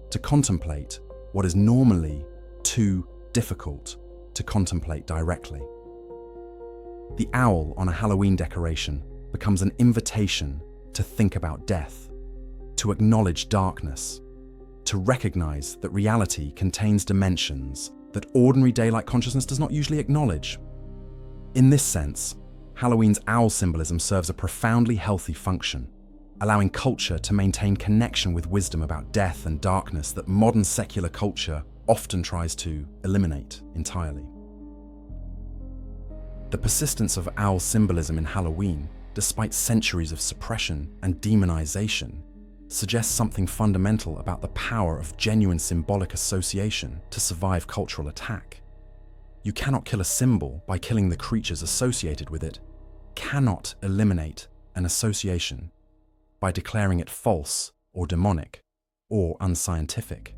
to contemplate what is normally too difficult to contemplate directly. The owl on a Halloween decoration becomes an invitation to think about death, to acknowledge darkness, to recognize that reality contains dimensions that ordinary daylight consciousness does not usually acknowledge. In this sense, Halloween's owl symbolism serves a profoundly healthy function, allowing culture to maintain connection with wisdom about death and darkness that modern secular culture often tries to eliminate entirely. The persistence of owl symbolism in Halloween, despite centuries of suppression and demonization, suggests something fundamental about the power of genuine symbolic association to survive cultural attack. You cannot kill a symbol by killing the creatures associated with it, cannot eliminate an association by declaring it false or demonic or unscientific.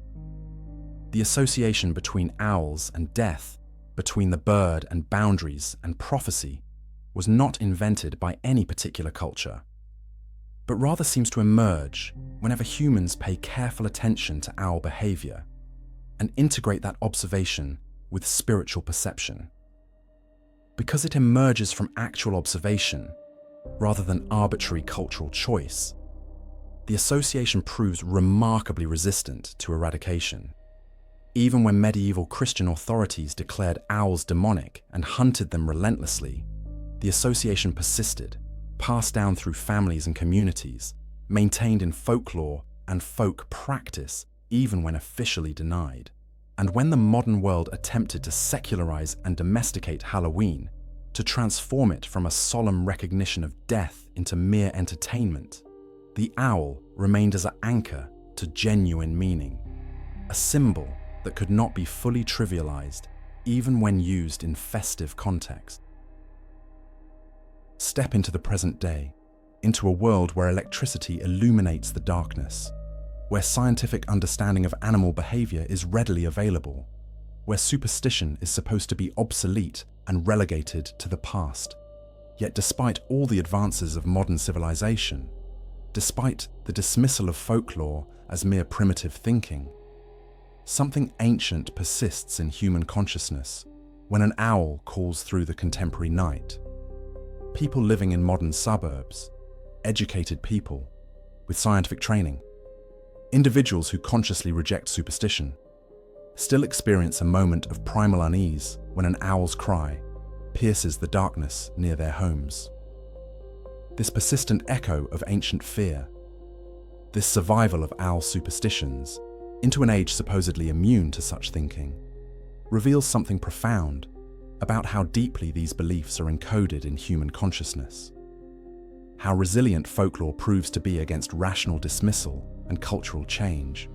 The association between owls and death, between the bird and boundaries and prophecy, was not invented by any particular culture, but rather seems to emerge whenever humans pay careful attention to owl behavior and integrate that observation with spiritual perception. Because it emerges from actual observation rather than arbitrary cultural choice, the association proves remarkably resistant to eradication. Even when medieval Christian authorities declared owls demonic and hunted them relentlessly, the association persisted, passed down through families and communities, maintained in folklore and folk practice even when officially denied. And when the modern world attempted to secularize and domesticate Halloween, to transform it from a solemn recognition of death into mere entertainment, the owl remained as an anchor to genuine meaning, a symbol that could not be fully trivialized even when used in festive context. Step into the present day, into a world where electricity illuminates the darkness, where scientific understanding of animal behavior is readily available, where superstition is supposed to be obsolete and relegated to the past. Yet despite all the advances of modern civilization, despite the dismissal of folklore as mere primitive thinking, something ancient persists in human consciousness when an owl calls through the contemporary night. People living in modern suburbs, educated people with scientific training, individuals who consciously reject superstition, still experience a moment of primal unease when an owl's cry pierces the darkness near their homes. This persistent echo of ancient fear, this survival of owl superstitions into an age supposedly immune to such thinking, reveals something profound about how deeply these beliefs are encoded in human consciousness, how resilient folklore proves to be against rational dismissal and cultural change.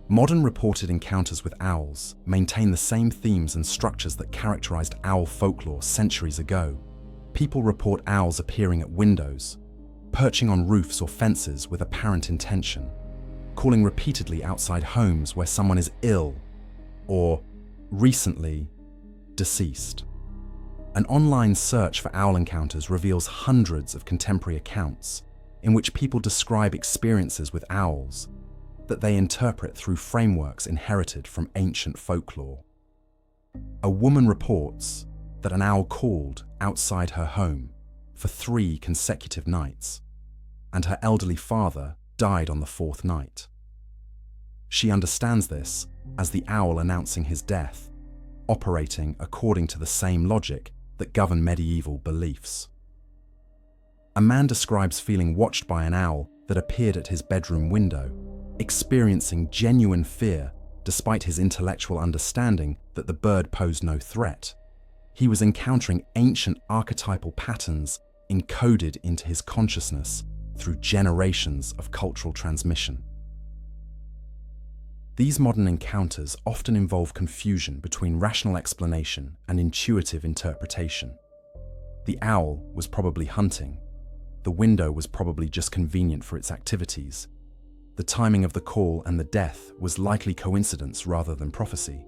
Modern reported encounters with owls maintain the same themes and structures that characterized owl folklore centuries ago. People report owls appearing at windows, perching on roofs or fences with apparent intention, calling repeatedly outside homes where someone is ill or recently deceased. An online search for owl encounters reveals hundreds of contemporary accounts in which people describe experiences with owls that they interpret through frameworks inherited from ancient folklore. A woman reports that an owl called outside her home for 3 consecutive nights, and her elderly father died on the 4th night. She understands this as the owl announcing his death, operating according to the same logic that governed medieval beliefs. A man describes feeling watched by an owl that appeared at his bedroom window, experiencing genuine fear despite his intellectual understanding that the bird posed no threat. He was encountering ancient archetypal patterns encoded into his consciousness through generations of cultural transmission. These modern encounters often involve confusion between rational explanation and intuitive interpretation. The owl was probably hunting. The window was probably just convenient for its activities. The timing of the call and the death was likely coincidence rather than prophecy.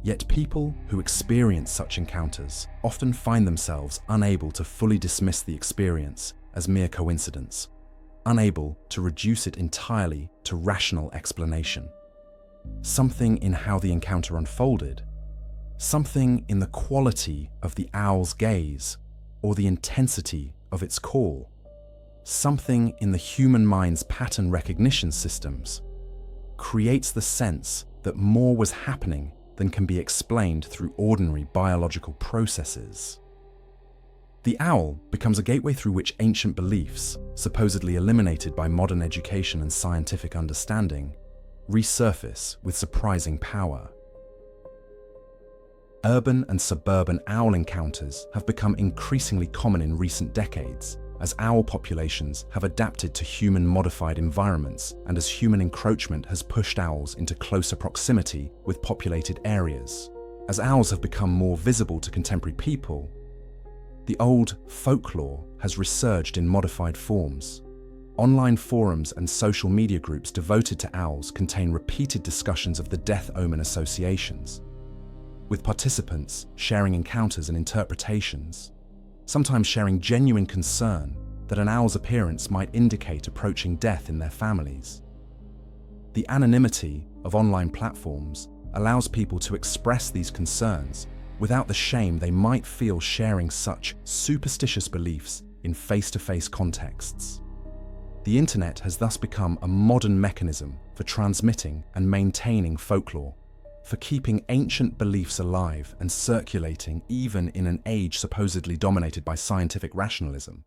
Yet people who experience such encounters often find themselves unable to fully dismiss the experience as mere coincidence, unable to reduce it entirely to rational explanation. Something in how the encounter unfolded, something in the quality of the owl's gaze or the intensity of its call, something in the human mind's pattern recognition systems creates the sense that more was happening than can be explained through ordinary biological processes. The owl becomes a gateway through which ancient beliefs, supposedly eliminated by modern education and scientific understanding, resurface with surprising power. Urban and suburban owl encounters have become increasingly common in recent decades as owl populations have adapted to human-modified environments and as human encroachment has pushed owls into closer proximity with populated areas. As owls have become more visible to contemporary people, the old folklore has resurged in modified forms. Online forums and social media groups devoted to owls contain repeated discussions of the death omen associations, with participants sharing encounters and interpretations, sometimes sharing genuine concern that an owl's appearance might indicate approaching death in their families. The anonymity of online platforms allows people to express these concerns without the shame they might feel sharing such superstitious beliefs in face-to-face contexts. The internet has thus become a modern mechanism for transmitting and maintaining folklore, for keeping ancient beliefs alive and circulating even in an age supposedly dominated by scientific rationalism.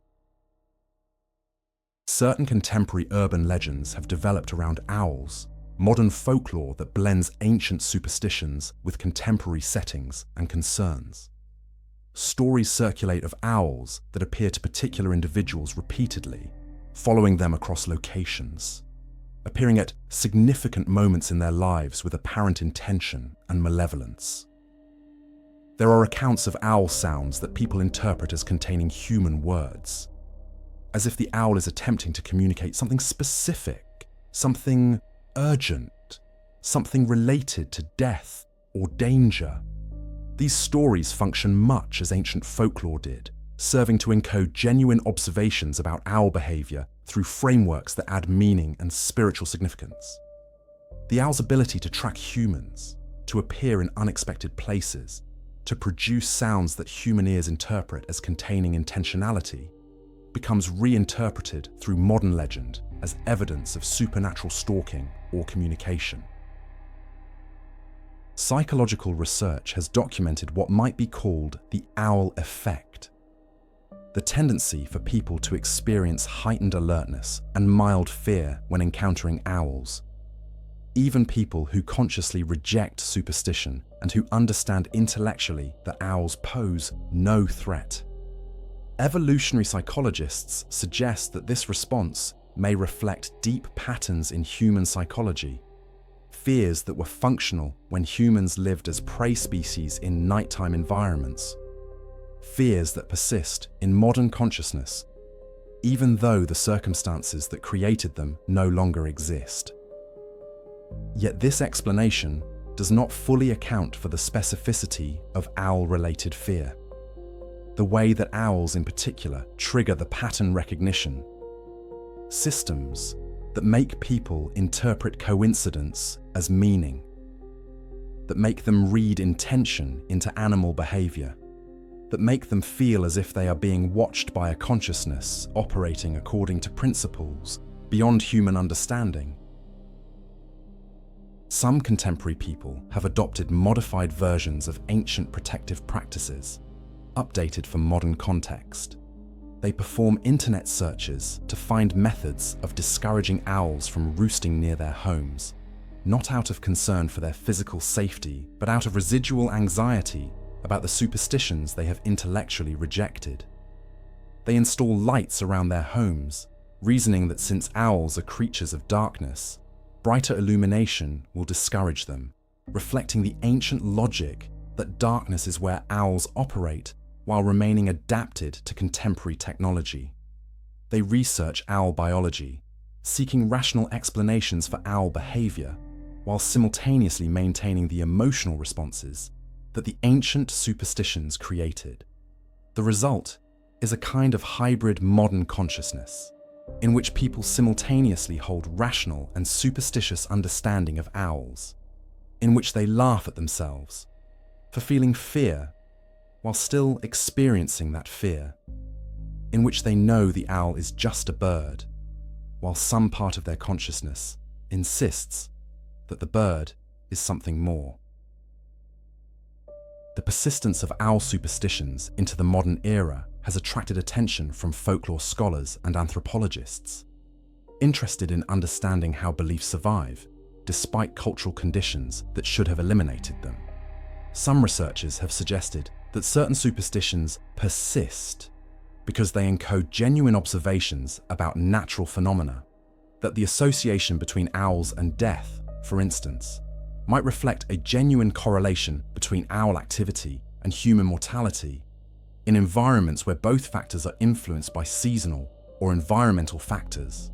Certain contemporary urban legends have developed around owls, modern folklore that blends ancient superstitions with contemporary settings and concerns. stories circulate of owls that appear to particular individuals repeatedly, following them across locations, appearing at significant moments in their lives with apparent intention and malevolence. There are accounts of owl sounds that people interpret as containing human words, as if the owl is attempting to communicate something specific, something urgent, something related to death or danger. These stories function much as ancient folklore did, serving to encode genuine observations about owl behavior through frameworks that add meaning and spiritual significance. The owl's ability to track humans, to appear in unexpected places, to produce sounds that human ears interpret as containing intentionality, becomes reinterpreted through modern legend as evidence of supernatural stalking or communication. Psychological research has documented what might be called the owl effect, the tendency for people to experience heightened alertness and mild fear when encountering owls. Even people who consciously reject superstition and who understand intellectually that owls pose no threat. Evolutionary psychologists suggest that this response may reflect deep patterns in human psychology, fears that were functional when humans lived as prey species in nighttime environments, fears that persist in modern consciousness, even though the circumstances that created them no longer exist. Yet this explanation does not fully account for the specificity of owl-related fear, the way that owls in particular trigger the pattern recognition, systems that make people interpret coincidence as meaning, that make them read intention into animal behavior, that make them feel as if they are being watched by a consciousness operating according to principles beyond human understanding. Some contemporary people have adopted modified versions of ancient protective practices, updated for modern context. They perform internet searches to find methods of discouraging owls from roosting near their homes, not out of concern for their physical safety, but out of residual anxiety about the superstitions they have intellectually rejected. They install lights around their homes, reasoning that since owls are creatures of darkness, brighter illumination will discourage them, reflecting the ancient logic that darkness is where owls operate while remaining adapted to contemporary technology. They research owl biology, seeking rational explanations for owl behavior, while simultaneously maintaining the emotional responses that the ancient superstitions created. The result is a kind of hybrid modern consciousness, in which people simultaneously hold rational and superstitious understanding of owls, in which they laugh at themselves for feeling fear while still experiencing that fear, in which they know the owl is just a bird, while some part of their consciousness insists that the bird is something more. The persistence of owl superstitions into the modern era has attracted attention from folklore scholars and anthropologists, interested in understanding how beliefs survive, despite cultural conditions that should have eliminated them. Some researchers have suggested that certain superstitions persist because they encode genuine observations about natural phenomena, that the association between owls and death, for instance, might reflect a genuine correlation between owl activity and human mortality in environments where both factors are influenced by seasonal or environmental factors.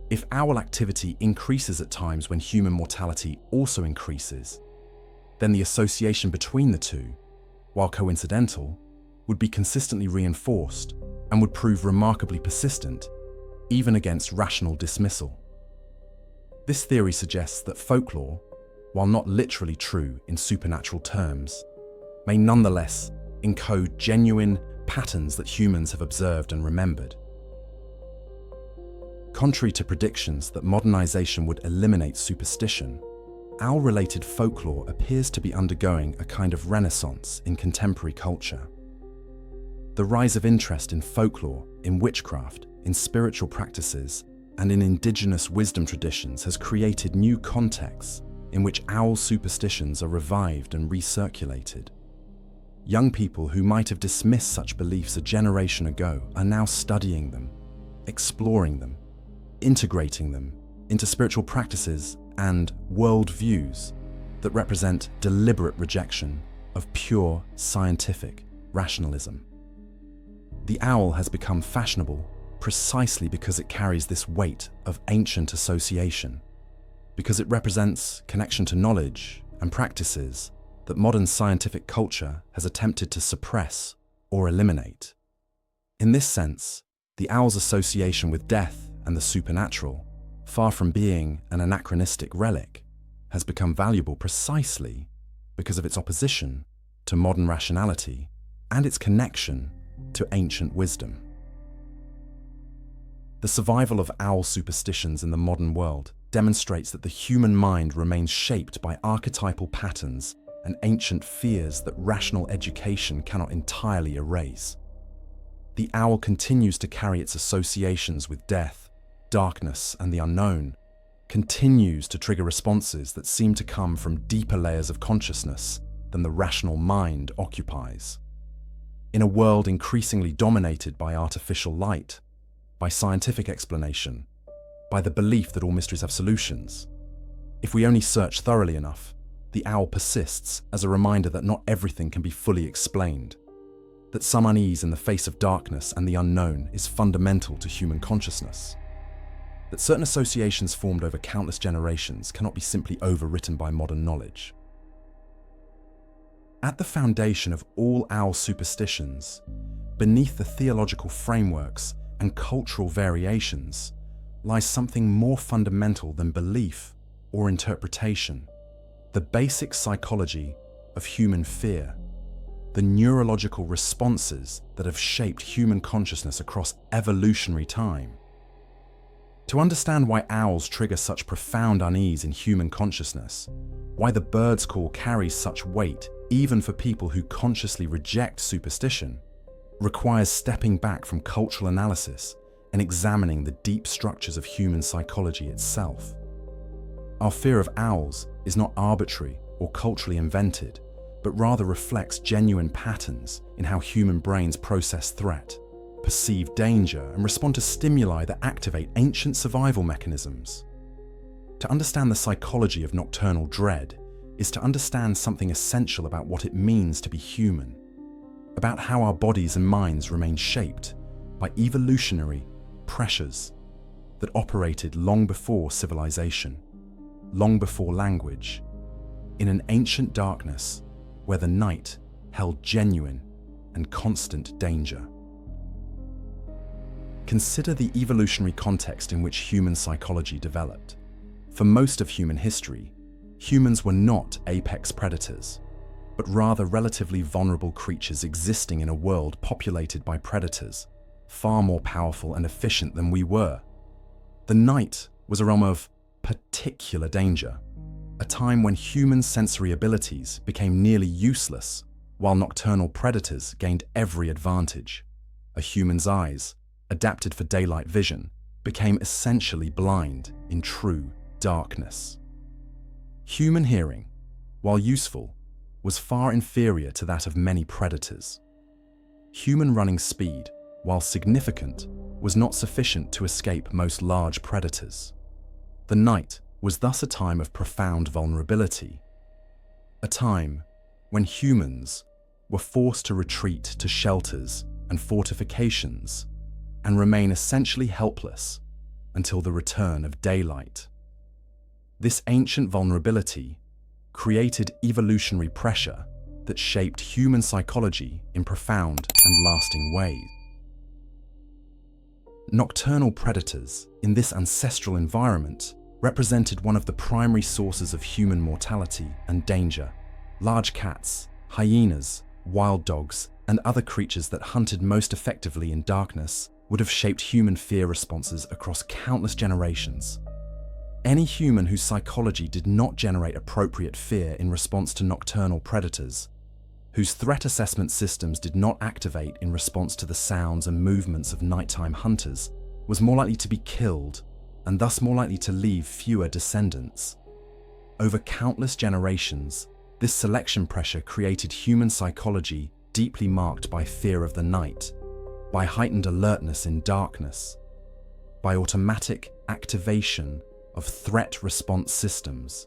If owl activity increases at times when human mortality also increases, then the association between the two, while coincidental, would be consistently reinforced and would prove remarkably persistent, even against rational dismissal. This theory suggests that folklore, while not literally true in supernatural terms, may nonetheless encode genuine patterns that humans have observed and remembered. Contrary to predictions that modernization would eliminate superstition, owl-related folklore appears to be undergoing a kind of renaissance in contemporary culture. The rise of interest in folklore, in witchcraft, in spiritual practices, and in indigenous wisdom traditions has created new contexts in which owl superstitions are revived and recirculated. Young people who might have dismissed such beliefs a generation ago are now studying them, exploring them, integrating them into spiritual practices and worldviews that represent deliberate rejection of pure scientific rationalism. The owl has become fashionable precisely because it carries this weight of ancient association, because it represents connection to knowledge and practices that modern scientific culture has attempted to suppress or eliminate. In this sense, the owl's association with death and the supernatural, far from being an anachronistic relic, has become valuable precisely because of its opposition to modern rationality and its connection to ancient wisdom. The survival of owl superstitions in the modern world demonstrates that the human mind remains shaped by archetypal patterns and ancient fears that rational education cannot entirely erase. The owl continues to carry its associations with death, darkness, and the unknown, continues to trigger responses that seem to come from deeper layers of consciousness than the rational mind occupies. In a world increasingly dominated by artificial light, by scientific explanation, by the belief that all mysteries have solutions, if we only search thoroughly enough, the owl persists as a reminder that not everything can be fully explained, that some unease in the face of darkness and the unknown is fundamental to human consciousness, that certain associations formed over countless generations cannot be simply overwritten by modern knowledge. At the foundation of all owl superstitions, beneath the theological frameworks and cultural variations, lies something more fundamental than belief or interpretation: the basic psychology of human fear, the neurological responses that have shaped human consciousness across evolutionary time. To understand why owls trigger such profound unease in human consciousness, why the bird's call carries such weight even for people who consciously reject superstition, requires stepping back from cultural analysis and examining the deep structures of human psychology itself. Our fear of owls is not arbitrary or culturally invented, but rather reflects genuine patterns in how human brains process threat, perceive danger, and respond to stimuli that activate ancient survival mechanisms. To understand the psychology of nocturnal dread is to understand something essential about what it means to be human, about how our bodies and minds remain shaped by evolutionary pressures that operated long before civilization, long before language, in an ancient darkness where the night held genuine and constant danger. Consider the evolutionary context in which human psychology developed. For most of human history, humans were not apex predators, but rather relatively vulnerable creatures existing in a world populated by predators, far more powerful and efficient than we were. The night was a realm of particular danger, a time when human sensory abilities became nearly useless, while nocturnal predators gained every advantage. A human's eyes, adapted for daylight vision, became essentially blind in true darkness. Human hearing, while useful, was far inferior to that of many predators. Human running speed, while significant, was not sufficient to escape most large predators. The night was thus a time of profound vulnerability, a time when humans were forced to retreat to shelters and fortifications and remain essentially helpless until the return of daylight. This ancient vulnerability created evolutionary pressure that shaped human psychology in profound and lasting ways. Nocturnal predators in this ancestral environment represented one of the primary sources of human mortality and danger. Large cats, hyenas, wild dogs, and other creatures that hunted most effectively in darkness would have shaped human fear responses across countless generations. Any human whose psychology did not generate appropriate fear in response to nocturnal predators, whose threat assessment systems did not activate in response to the sounds and movements of nighttime hunters, was more likely to be killed and thus more likely to leave fewer descendants. Over countless generations, This selection pressure created human psychology deeply marked by fear of the night, by heightened alertness in darkness, by automatic activation of threat response systems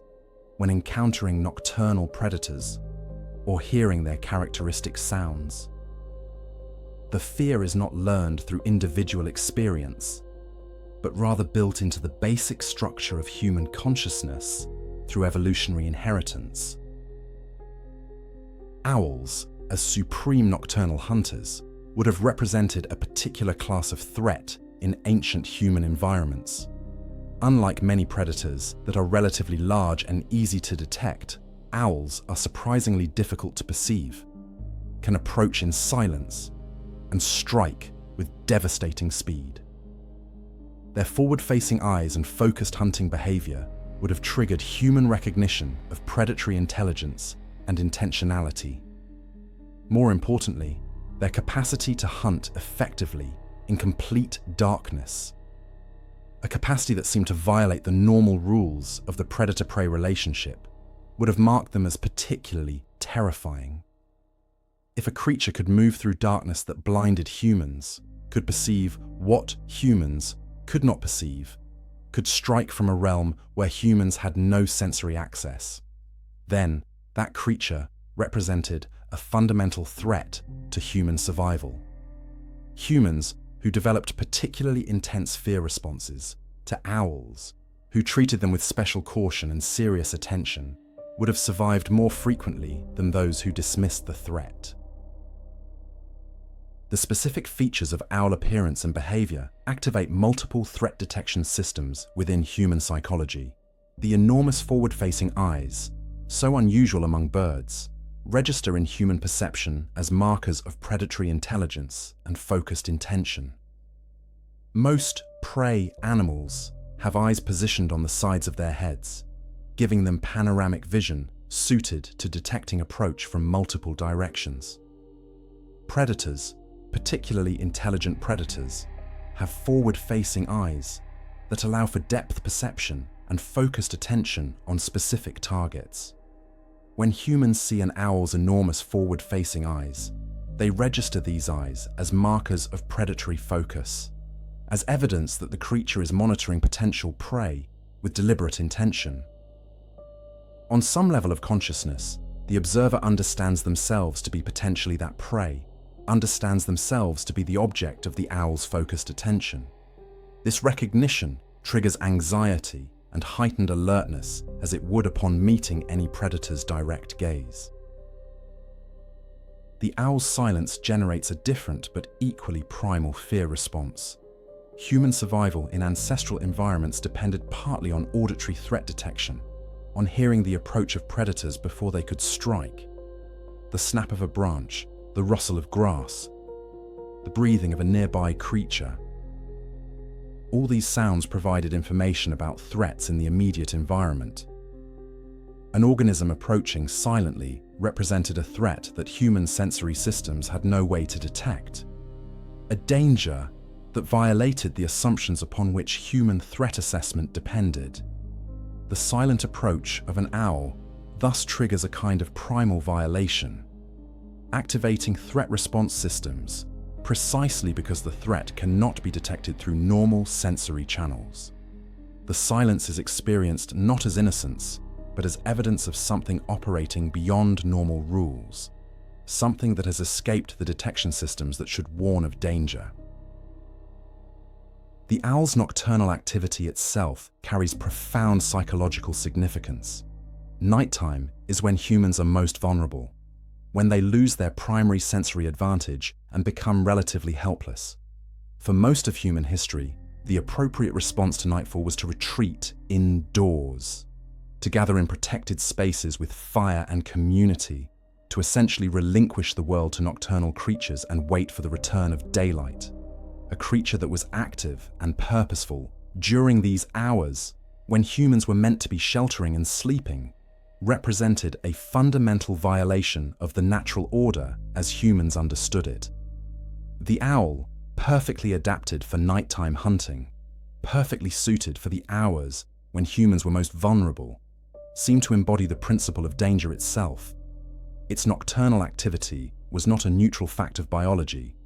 when encountering nocturnal predators or hearing their characteristic sounds. The fear is not learned through individual experience, but rather built into the basic structure of human consciousness through evolutionary inheritance. Owls, as supreme nocturnal hunters, would have represented a particular class of threat in ancient human environments. Unlike many predators that are relatively large and easy to detect, owls are surprisingly difficult to perceive, can approach in silence, and strike with devastating speed. Their forward-facing eyes and focused hunting behavior would have triggered human recognition of predatory intelligence and intentionality. More importantly, their capacity to hunt effectively in complete darkness, a capacity that seemed to violate the normal rules of the predator-prey relationship, would have marked them as particularly terrifying. If a creature could move through darkness that blinded humans, could perceive what humans could not perceive, could strike from a realm where humans had no sensory access, then that creature represented a fundamental threat to human survival. Humans who developed particularly intense fear responses to owls, who treated them with special caution and serious attention, would have survived more frequently than those who dismissed the threat. The specific features of owl appearance and behavior activate multiple threat detection systems within human psychology. The enormous forward-facing eyes, so unusual among birds, register in human perception as markers of predatory intelligence and focused intention. Most prey animals have eyes positioned on the sides of their heads, giving them panoramic vision suited to detecting approach from multiple directions. Predators, particularly intelligent predators, have forward-facing eyes that allow for depth perception and focused attention on specific targets. When humans see an owl's enormous forward-facing eyes, they register these eyes as markers of predatory focus, as evidence that the creature is monitoring potential prey with deliberate intention. On some level of consciousness, the observer understands themselves to be potentially that prey, understands themselves to be the object of the owl's focused attention. This recognition triggers anxiety and heightened alertness as it would upon meeting any predator's direct gaze. The owl's silence generates a different but equally primal fear response. Human survival in ancestral environments depended partly on auditory threat detection, on hearing the approach of predators before they could strike. The snap of a branch, the rustle of grass, the breathing of a nearby creature. All these sounds provided information about threats in the immediate environment. An organism approaching silently represented a threat that human sensory systems had no way to detect. A danger that violated the assumptions upon which human threat assessment depended. The silent approach of an owl thus triggers a kind of primal violation, activating threat response systems precisely because the threat cannot be detected through normal sensory channels. The silence is experienced not as innocence, but as evidence of something operating beyond normal rules, something that has escaped the detection systems that should warn of danger. The owl's nocturnal activity itself carries profound psychological significance. Nighttime is when humans are most vulnerable, when they lose their primary sensory advantage and become relatively helpless. For most of human history, the appropriate response to nightfall was to retreat indoors, to gather in protected spaces with fire and community, to essentially relinquish the world to nocturnal creatures and wait for the return of daylight. A creature that was active and purposeful during these hours, when humans were meant to be sheltering and sleeping, represented a fundamental violation of the natural order as humans understood it. The owl, perfectly adapted for nighttime hunting, perfectly suited for the hours when humans were most vulnerable, seemed to embody the principle of danger itself. Its nocturnal activity was not a neutral fact of biology,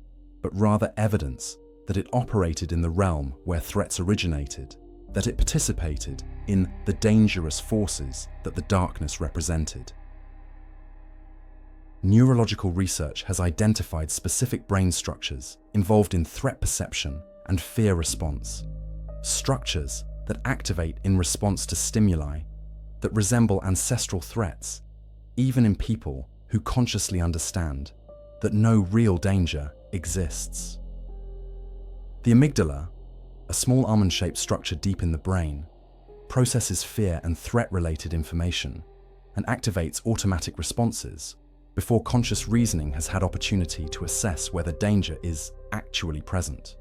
but rather evidence that it operated in the realm where threats originated, that it participated in the dangerous forces that the darkness represented. Neurological research has identified specific brain structures involved in threat perception and fear response, structures that activate in response to stimuli that resemble ancestral threats, even in people who consciously understand that no real danger exists. The amygdala, a small almond-shaped structure deep in the brain, processes fear and threat-related information and activates automatic responses before conscious reasoning has had opportunity to assess whether danger is actually present.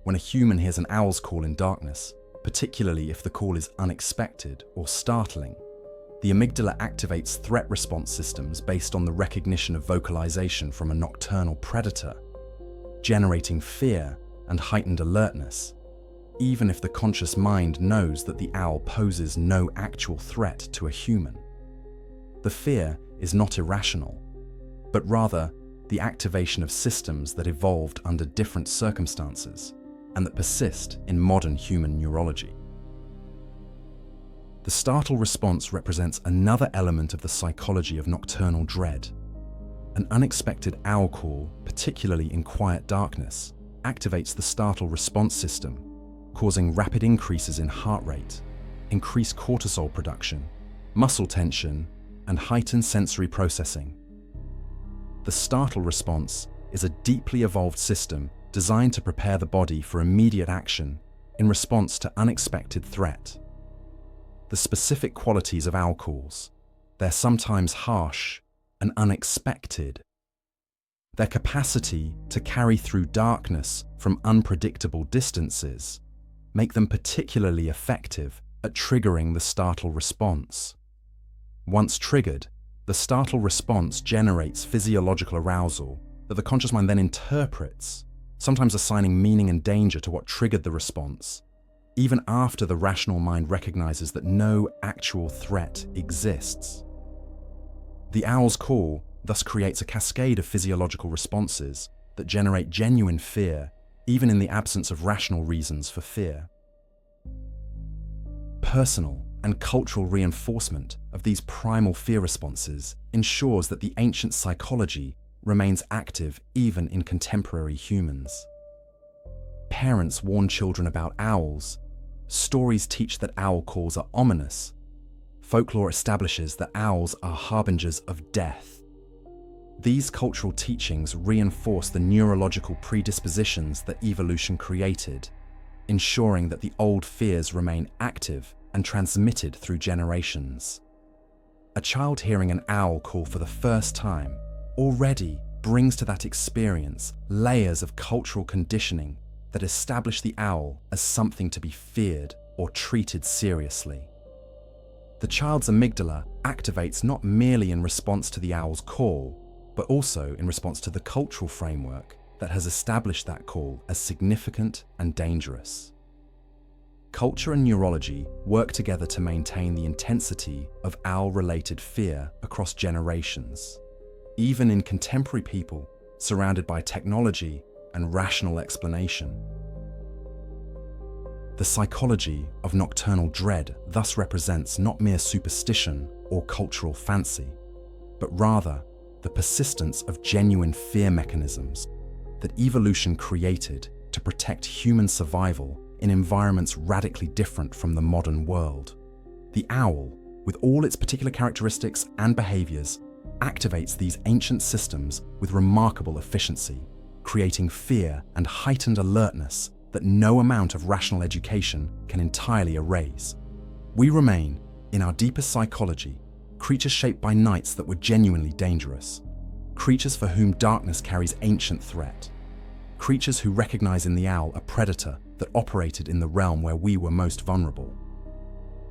When a human hears an owl's call in darkness, particularly if the call is unexpected or startling, the amygdala activates threat response systems based on the recognition of vocalization from a nocturnal predator, generating fear and heightened alertness, even if the conscious mind knows that the owl poses no actual threat to a human. The fear is not irrational, but rather the activation of systems that evolved under different circumstances and that persist in modern human neurology. The startle response represents another element of the psychology of nocturnal dread. An unexpected owl call, particularly in quiet darkness, activates the startle response system, causing rapid increases in heart rate, increased cortisol production, muscle tension, and heightened sensory processing. The startle response is a deeply evolved system designed to prepare the body for immediate action in response to unexpected threat. The specific qualities of owl calls, they're sometimes harsh and unexpected. Their capacity to carry through darkness from unpredictable distances make them particularly effective at triggering the startle response. Once triggered, the startle response generates physiological arousal that the conscious mind then interprets, sometimes assigning meaning and danger to what triggered the response, even after the rational mind recognizes that no actual threat exists. The owl's call thus creates a cascade of physiological responses that generate genuine fear, even in the absence of rational reasons for fear. Personal and cultural reinforcement of these primal fear responses ensures that the ancient psychology remains active even in contemporary humans. Parents warn children about owls. Stories teach that owl calls are ominous. Folklore establishes that owls are harbingers of death. These cultural teachings reinforce the neurological predispositions that evolution created, ensuring that the old fears remain active and transmitted through generations. A child hearing an owl call for the first time already brings to that experience layers of cultural conditioning that establish the owl as something to be feared or treated seriously. The child's amygdala activates not merely in response to the owl's call, but also in response to the cultural framework that has established that call as significant and dangerous. Culture and neurology work together to maintain the intensity of owl-related fear across generations, even in contemporary people surrounded by technology and rational explanation. The psychology of nocturnal dread thus represents not mere superstition or cultural fancy, but rather the persistence of genuine fear mechanisms that evolution created to protect human survival in environments radically different from the modern world. The owl, with all its particular characteristics and behaviors, activates these ancient systems with remarkable efficiency, creating fear and heightened alertness that no amount of rational education can entirely erase. We remain, in our deepest psychology, creatures shaped by nights that were genuinely dangerous, creatures for whom darkness carries ancient threat, creatures who recognize in the owl a predator that operated in the realm where we were most vulnerable.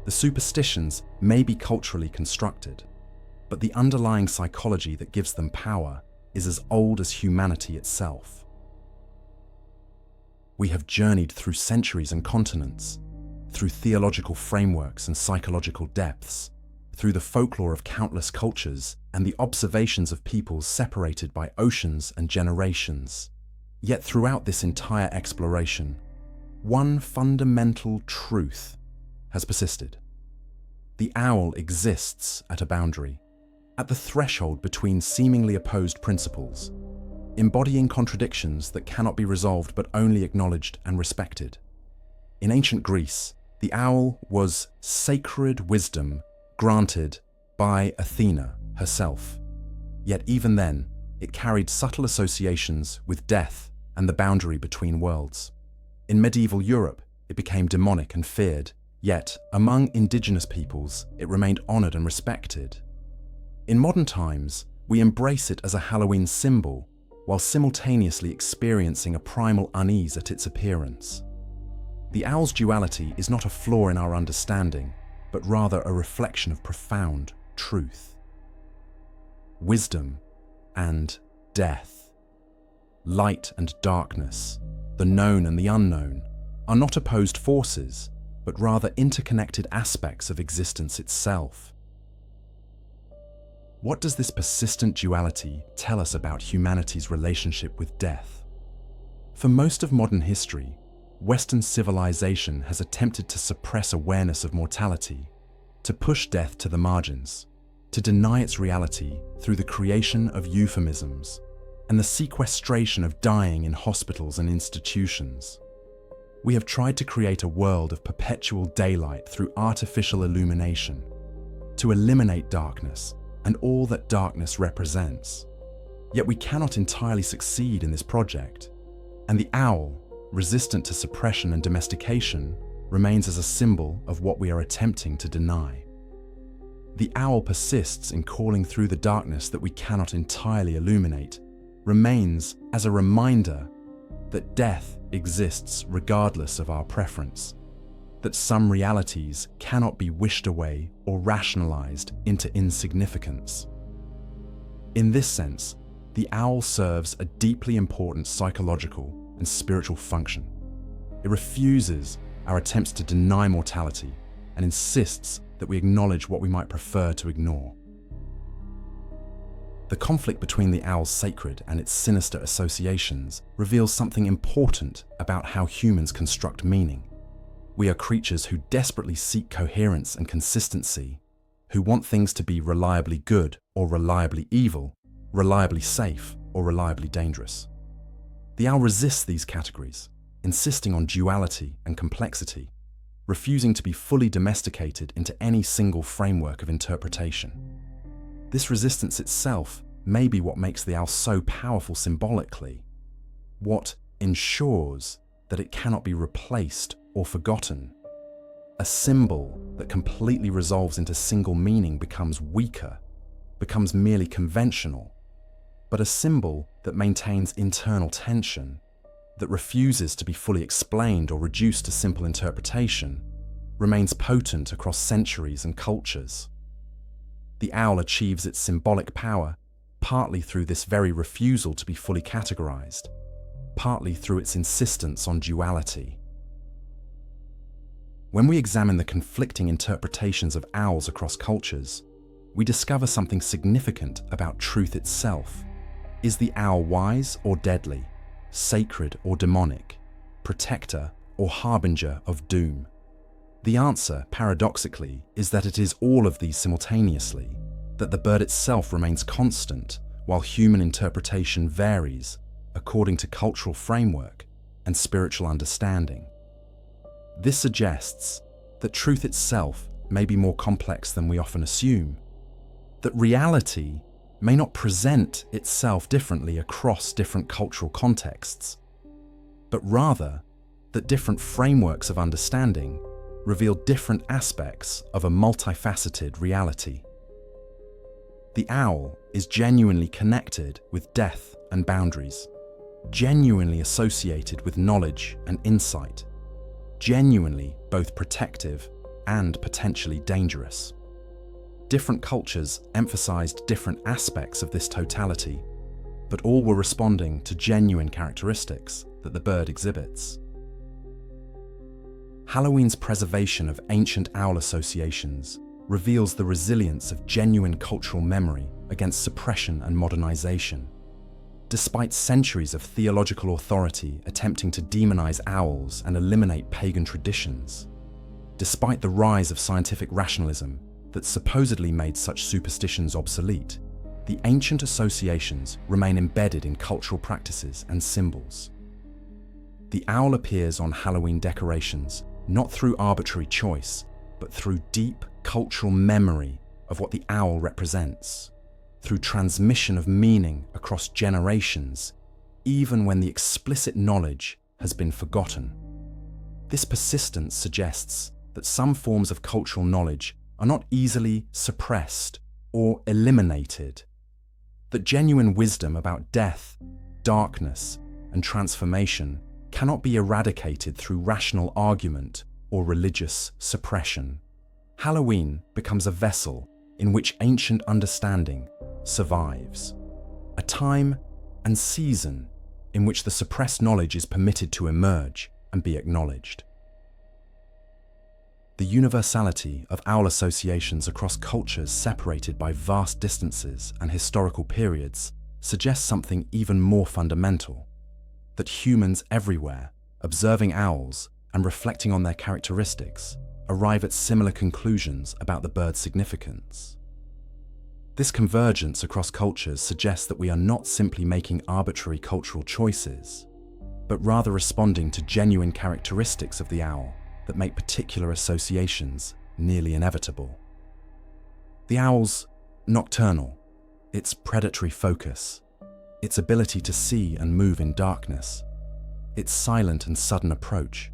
The superstitions may be culturally constructed, but the underlying psychology that gives them power is as old as humanity itself. We have journeyed through centuries and continents, through theological frameworks and psychological depths, through the folklore of countless cultures and the observations of peoples separated by oceans and generations. Yet throughout this entire exploration, one fundamental truth has persisted. The owl exists at a boundary, at the threshold between seemingly opposed principles, embodying contradictions that cannot be resolved but only acknowledged and respected. In ancient Greece, the owl was sacred wisdom granted by Athena herself. Yet even then, it carried subtle associations with death and the boundary between worlds. In medieval Europe, it became demonic and feared, yet among indigenous peoples, it remained honored and respected. In modern times, we embrace it as a Halloween symbol, while simultaneously experiencing a primal unease at its appearance. The owl's duality is not a flaw in our understanding, but rather a reflection of profound truth. Wisdom and death, light and darkness, the known and the unknown, are not opposed forces, but rather interconnected aspects of existence itself. What does this persistent duality tell us about humanity's relationship with death? For most of modern history, Western civilization has attempted to suppress awareness of mortality, to push death to the margins, to deny its reality through the creation of euphemisms and the sequestration of dying in hospitals and institutions. We have tried to create a world of perpetual daylight through artificial illumination, to eliminate darkness and all that darkness represents. Yet we cannot entirely succeed in this project, and the owl, resistant to suppression and domestication, remains as a symbol of what we are attempting to deny. The owl persists in calling through the darkness that we cannot entirely illuminate, remains as a reminder that death exists regardless of our preference, that some realities cannot be wished away or rationalized into insignificance. In this sense, the owl serves a deeply important psychological and spiritual function. It refuses our attempts to deny mortality and insists that we acknowledge what we might prefer to ignore. The conflict between the owl's sacred and its sinister associations reveals something important about how humans construct meaning. We are creatures who desperately seek coherence and consistency, who want things to be reliably good or reliably evil, reliably safe or reliably dangerous. The owl resists these categories, insisting on duality and complexity, refusing to be fully domesticated into any single framework of interpretation. This resistance itself may be what makes the owl so powerful symbolically, what ensures that it cannot be replaced or forgotten. A symbol that completely resolves into single meaning becomes weaker, becomes merely conventional, but a symbol that maintains internal tension, that refuses to be fully explained or reduced to simple interpretation, remains potent across centuries and cultures. The owl achieves its symbolic power partly through this very refusal to be fully categorized, partly through its insistence on duality. When we examine the conflicting interpretations of owls across cultures, we discover something significant about truth itself. Is the owl wise or deadly, sacred or demonic, protector or harbinger of doom? The answer, paradoxically, is that it is all of these simultaneously, that the bird itself remains constant while human interpretation varies according to cultural framework and spiritual understanding. This suggests that truth itself may be more complex than we often assume, that reality may not present itself differently across different cultural contexts, but rather that different frameworks of understanding reveal different aspects of a multifaceted reality. The owl is genuinely connected with death and boundaries, genuinely associated with knowledge and insight, genuinely both protective and potentially dangerous. Different cultures emphasized different aspects of this totality, but all were responding to genuine characteristics that the bird exhibits. Halloween's preservation of ancient owl associations reveals the resilience of genuine cultural memory against suppression and modernization. Despite centuries of theological authority attempting to demonize owls and eliminate pagan traditions, despite the rise of scientific rationalism that supposedly made such superstitions obsolete, the ancient associations remain embedded in cultural practices and symbols. The owl appears on Halloween decorations not through arbitrary choice, but through deep cultural memory of what the owl represents, through transmission of meaning across generations, even when the explicit knowledge has been forgotten. This persistence suggests that some forms of cultural knowledge are not easily suppressed or eliminated, that genuine wisdom about death, darkness, and transformation cannot be eradicated through rational argument or religious suppression. Halloween becomes a vessel in which ancient understanding survives, a time and season in which the suppressed knowledge is permitted to emerge and be acknowledged. The universality of owl associations across cultures separated by vast distances and historical periods suggests something even more fundamental: that humans everywhere, observing owls and reflecting on their characteristics, arrive at similar conclusions about the bird's significance. This convergence across cultures suggests that we are not simply making arbitrary cultural choices, but rather responding to genuine characteristics of the owl that make particular associations nearly inevitable. The owl's nocturnal, its predatory focus, its ability to see and move in darkness, its silent and sudden approach,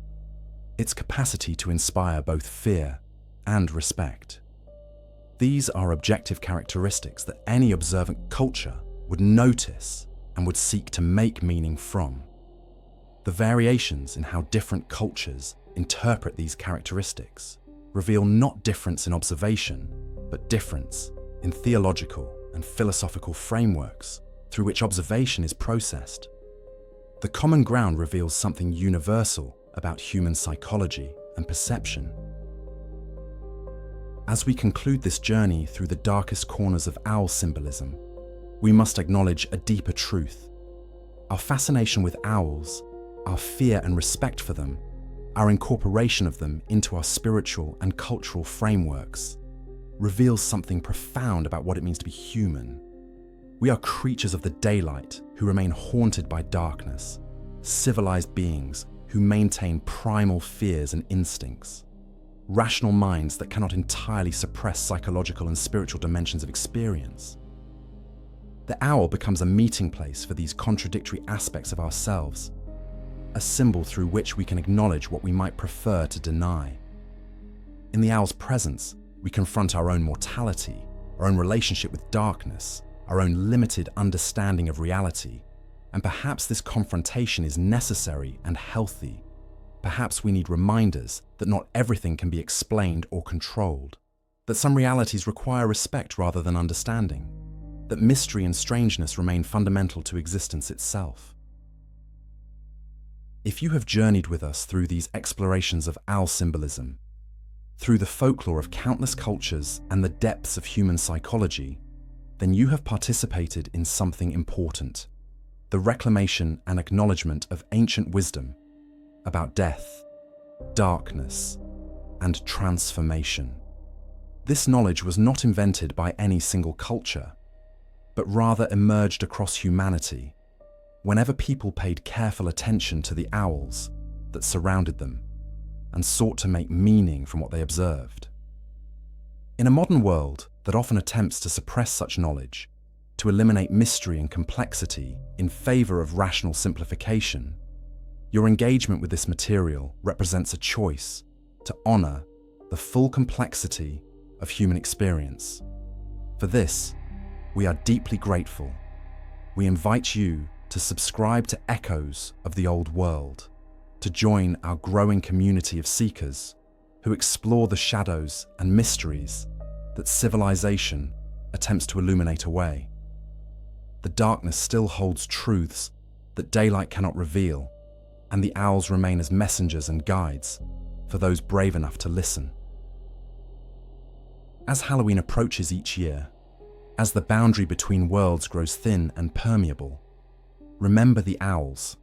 its capacity to inspire both fear and respect. These are objective characteristics that any observant culture would notice and would seek to make meaning from. The variations in how different cultures interpret these characteristics reveal not difference in observation, but difference in theological and philosophical frameworks through which observation is processed. The common ground reveals something universal about human psychology and perception. As we conclude this journey through the darkest corners of owl symbolism, we must acknowledge a deeper truth. Our fascination with owls, our fear and respect for them, our incorporation of them into our spiritual and cultural frameworks, reveals something profound about what it means to be human. We are creatures of the daylight who remain haunted by darkness, civilized beings who maintain primal fears and instincts, rational minds that cannot entirely suppress psychological and spiritual dimensions of experience. The owl becomes a meeting place for these contradictory aspects of ourselves, a symbol through which we can acknowledge what we might prefer to deny. In the owl's presence, we confront our own mortality, our own relationship with darkness, our own limited understanding of reality, and perhaps this confrontation is necessary and healthy. Perhaps we need reminders that not everything can be explained or controlled, that some realities require respect rather than understanding, that mystery and strangeness remain fundamental to existence itself. If you have journeyed with us through these explorations of owl symbolism, through the folklore of countless cultures and the depths of human psychology, then you have participated in something important: the reclamation and acknowledgement of ancient wisdom about death, darkness, and transformation. This knowledge was not invented by any single culture, but rather emerged across humanity whenever people paid careful attention to the owls that surrounded them and sought to make meaning from what they observed. In a modern world that often attempts to suppress such knowledge, to eliminate mystery and complexity in favor of rational simplification, your engagement with this material represents a choice to honor the full complexity of human experience. For this, we are deeply grateful. We invite you to subscribe to Echoes of the Old World, to join our growing community of seekers who explore the shadows and mysteries that civilization attempts to illuminate away. The darkness still holds truths that daylight cannot reveal, and the owls remain as messengers and guides for those brave enough to listen. As Halloween approaches each year, as the boundary between worlds grows thin and permeable, remember the owls.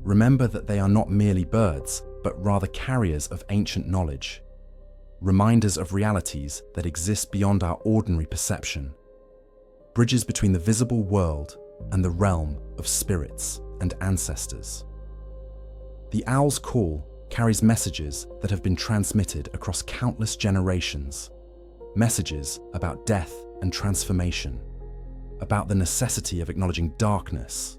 Remember that they are not merely birds, but rather carriers of ancient knowledge, reminders of realities that exist beyond our ordinary perception, bridges between the visible world and the realm of spirits and ancestors. The owl's call carries messages that have been transmitted across countless generations, messages about death and transformation, about the necessity of acknowledging darkness,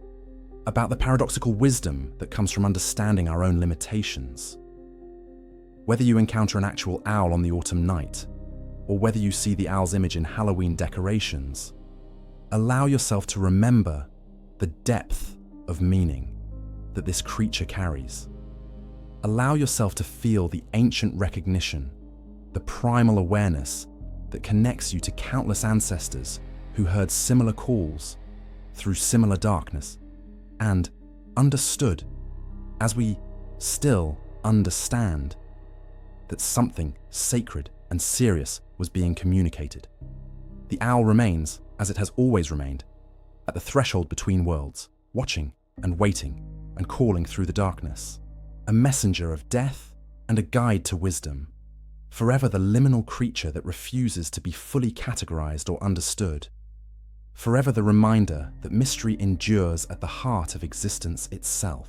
about the paradoxical wisdom that comes from understanding our own limitations. Whether you encounter an actual owl on the autumn night, or whether you see the owl's image in Halloween decorations, allow yourself to remember the depth of meaning that this creature carries. Allow yourself to feel the ancient recognition, the primal awareness that connects you to countless ancestors who heard similar calls through similar darkness and understood, as we still understand, that something sacred and serious was being communicated. The owl remains, as it has always remained, at the threshold between worlds, watching and waiting and calling through the darkness, a messenger of death and a guide to wisdom, forever the liminal creature that refuses to be fully categorized or understood, forever the reminder that mystery endures at the heart of existence itself.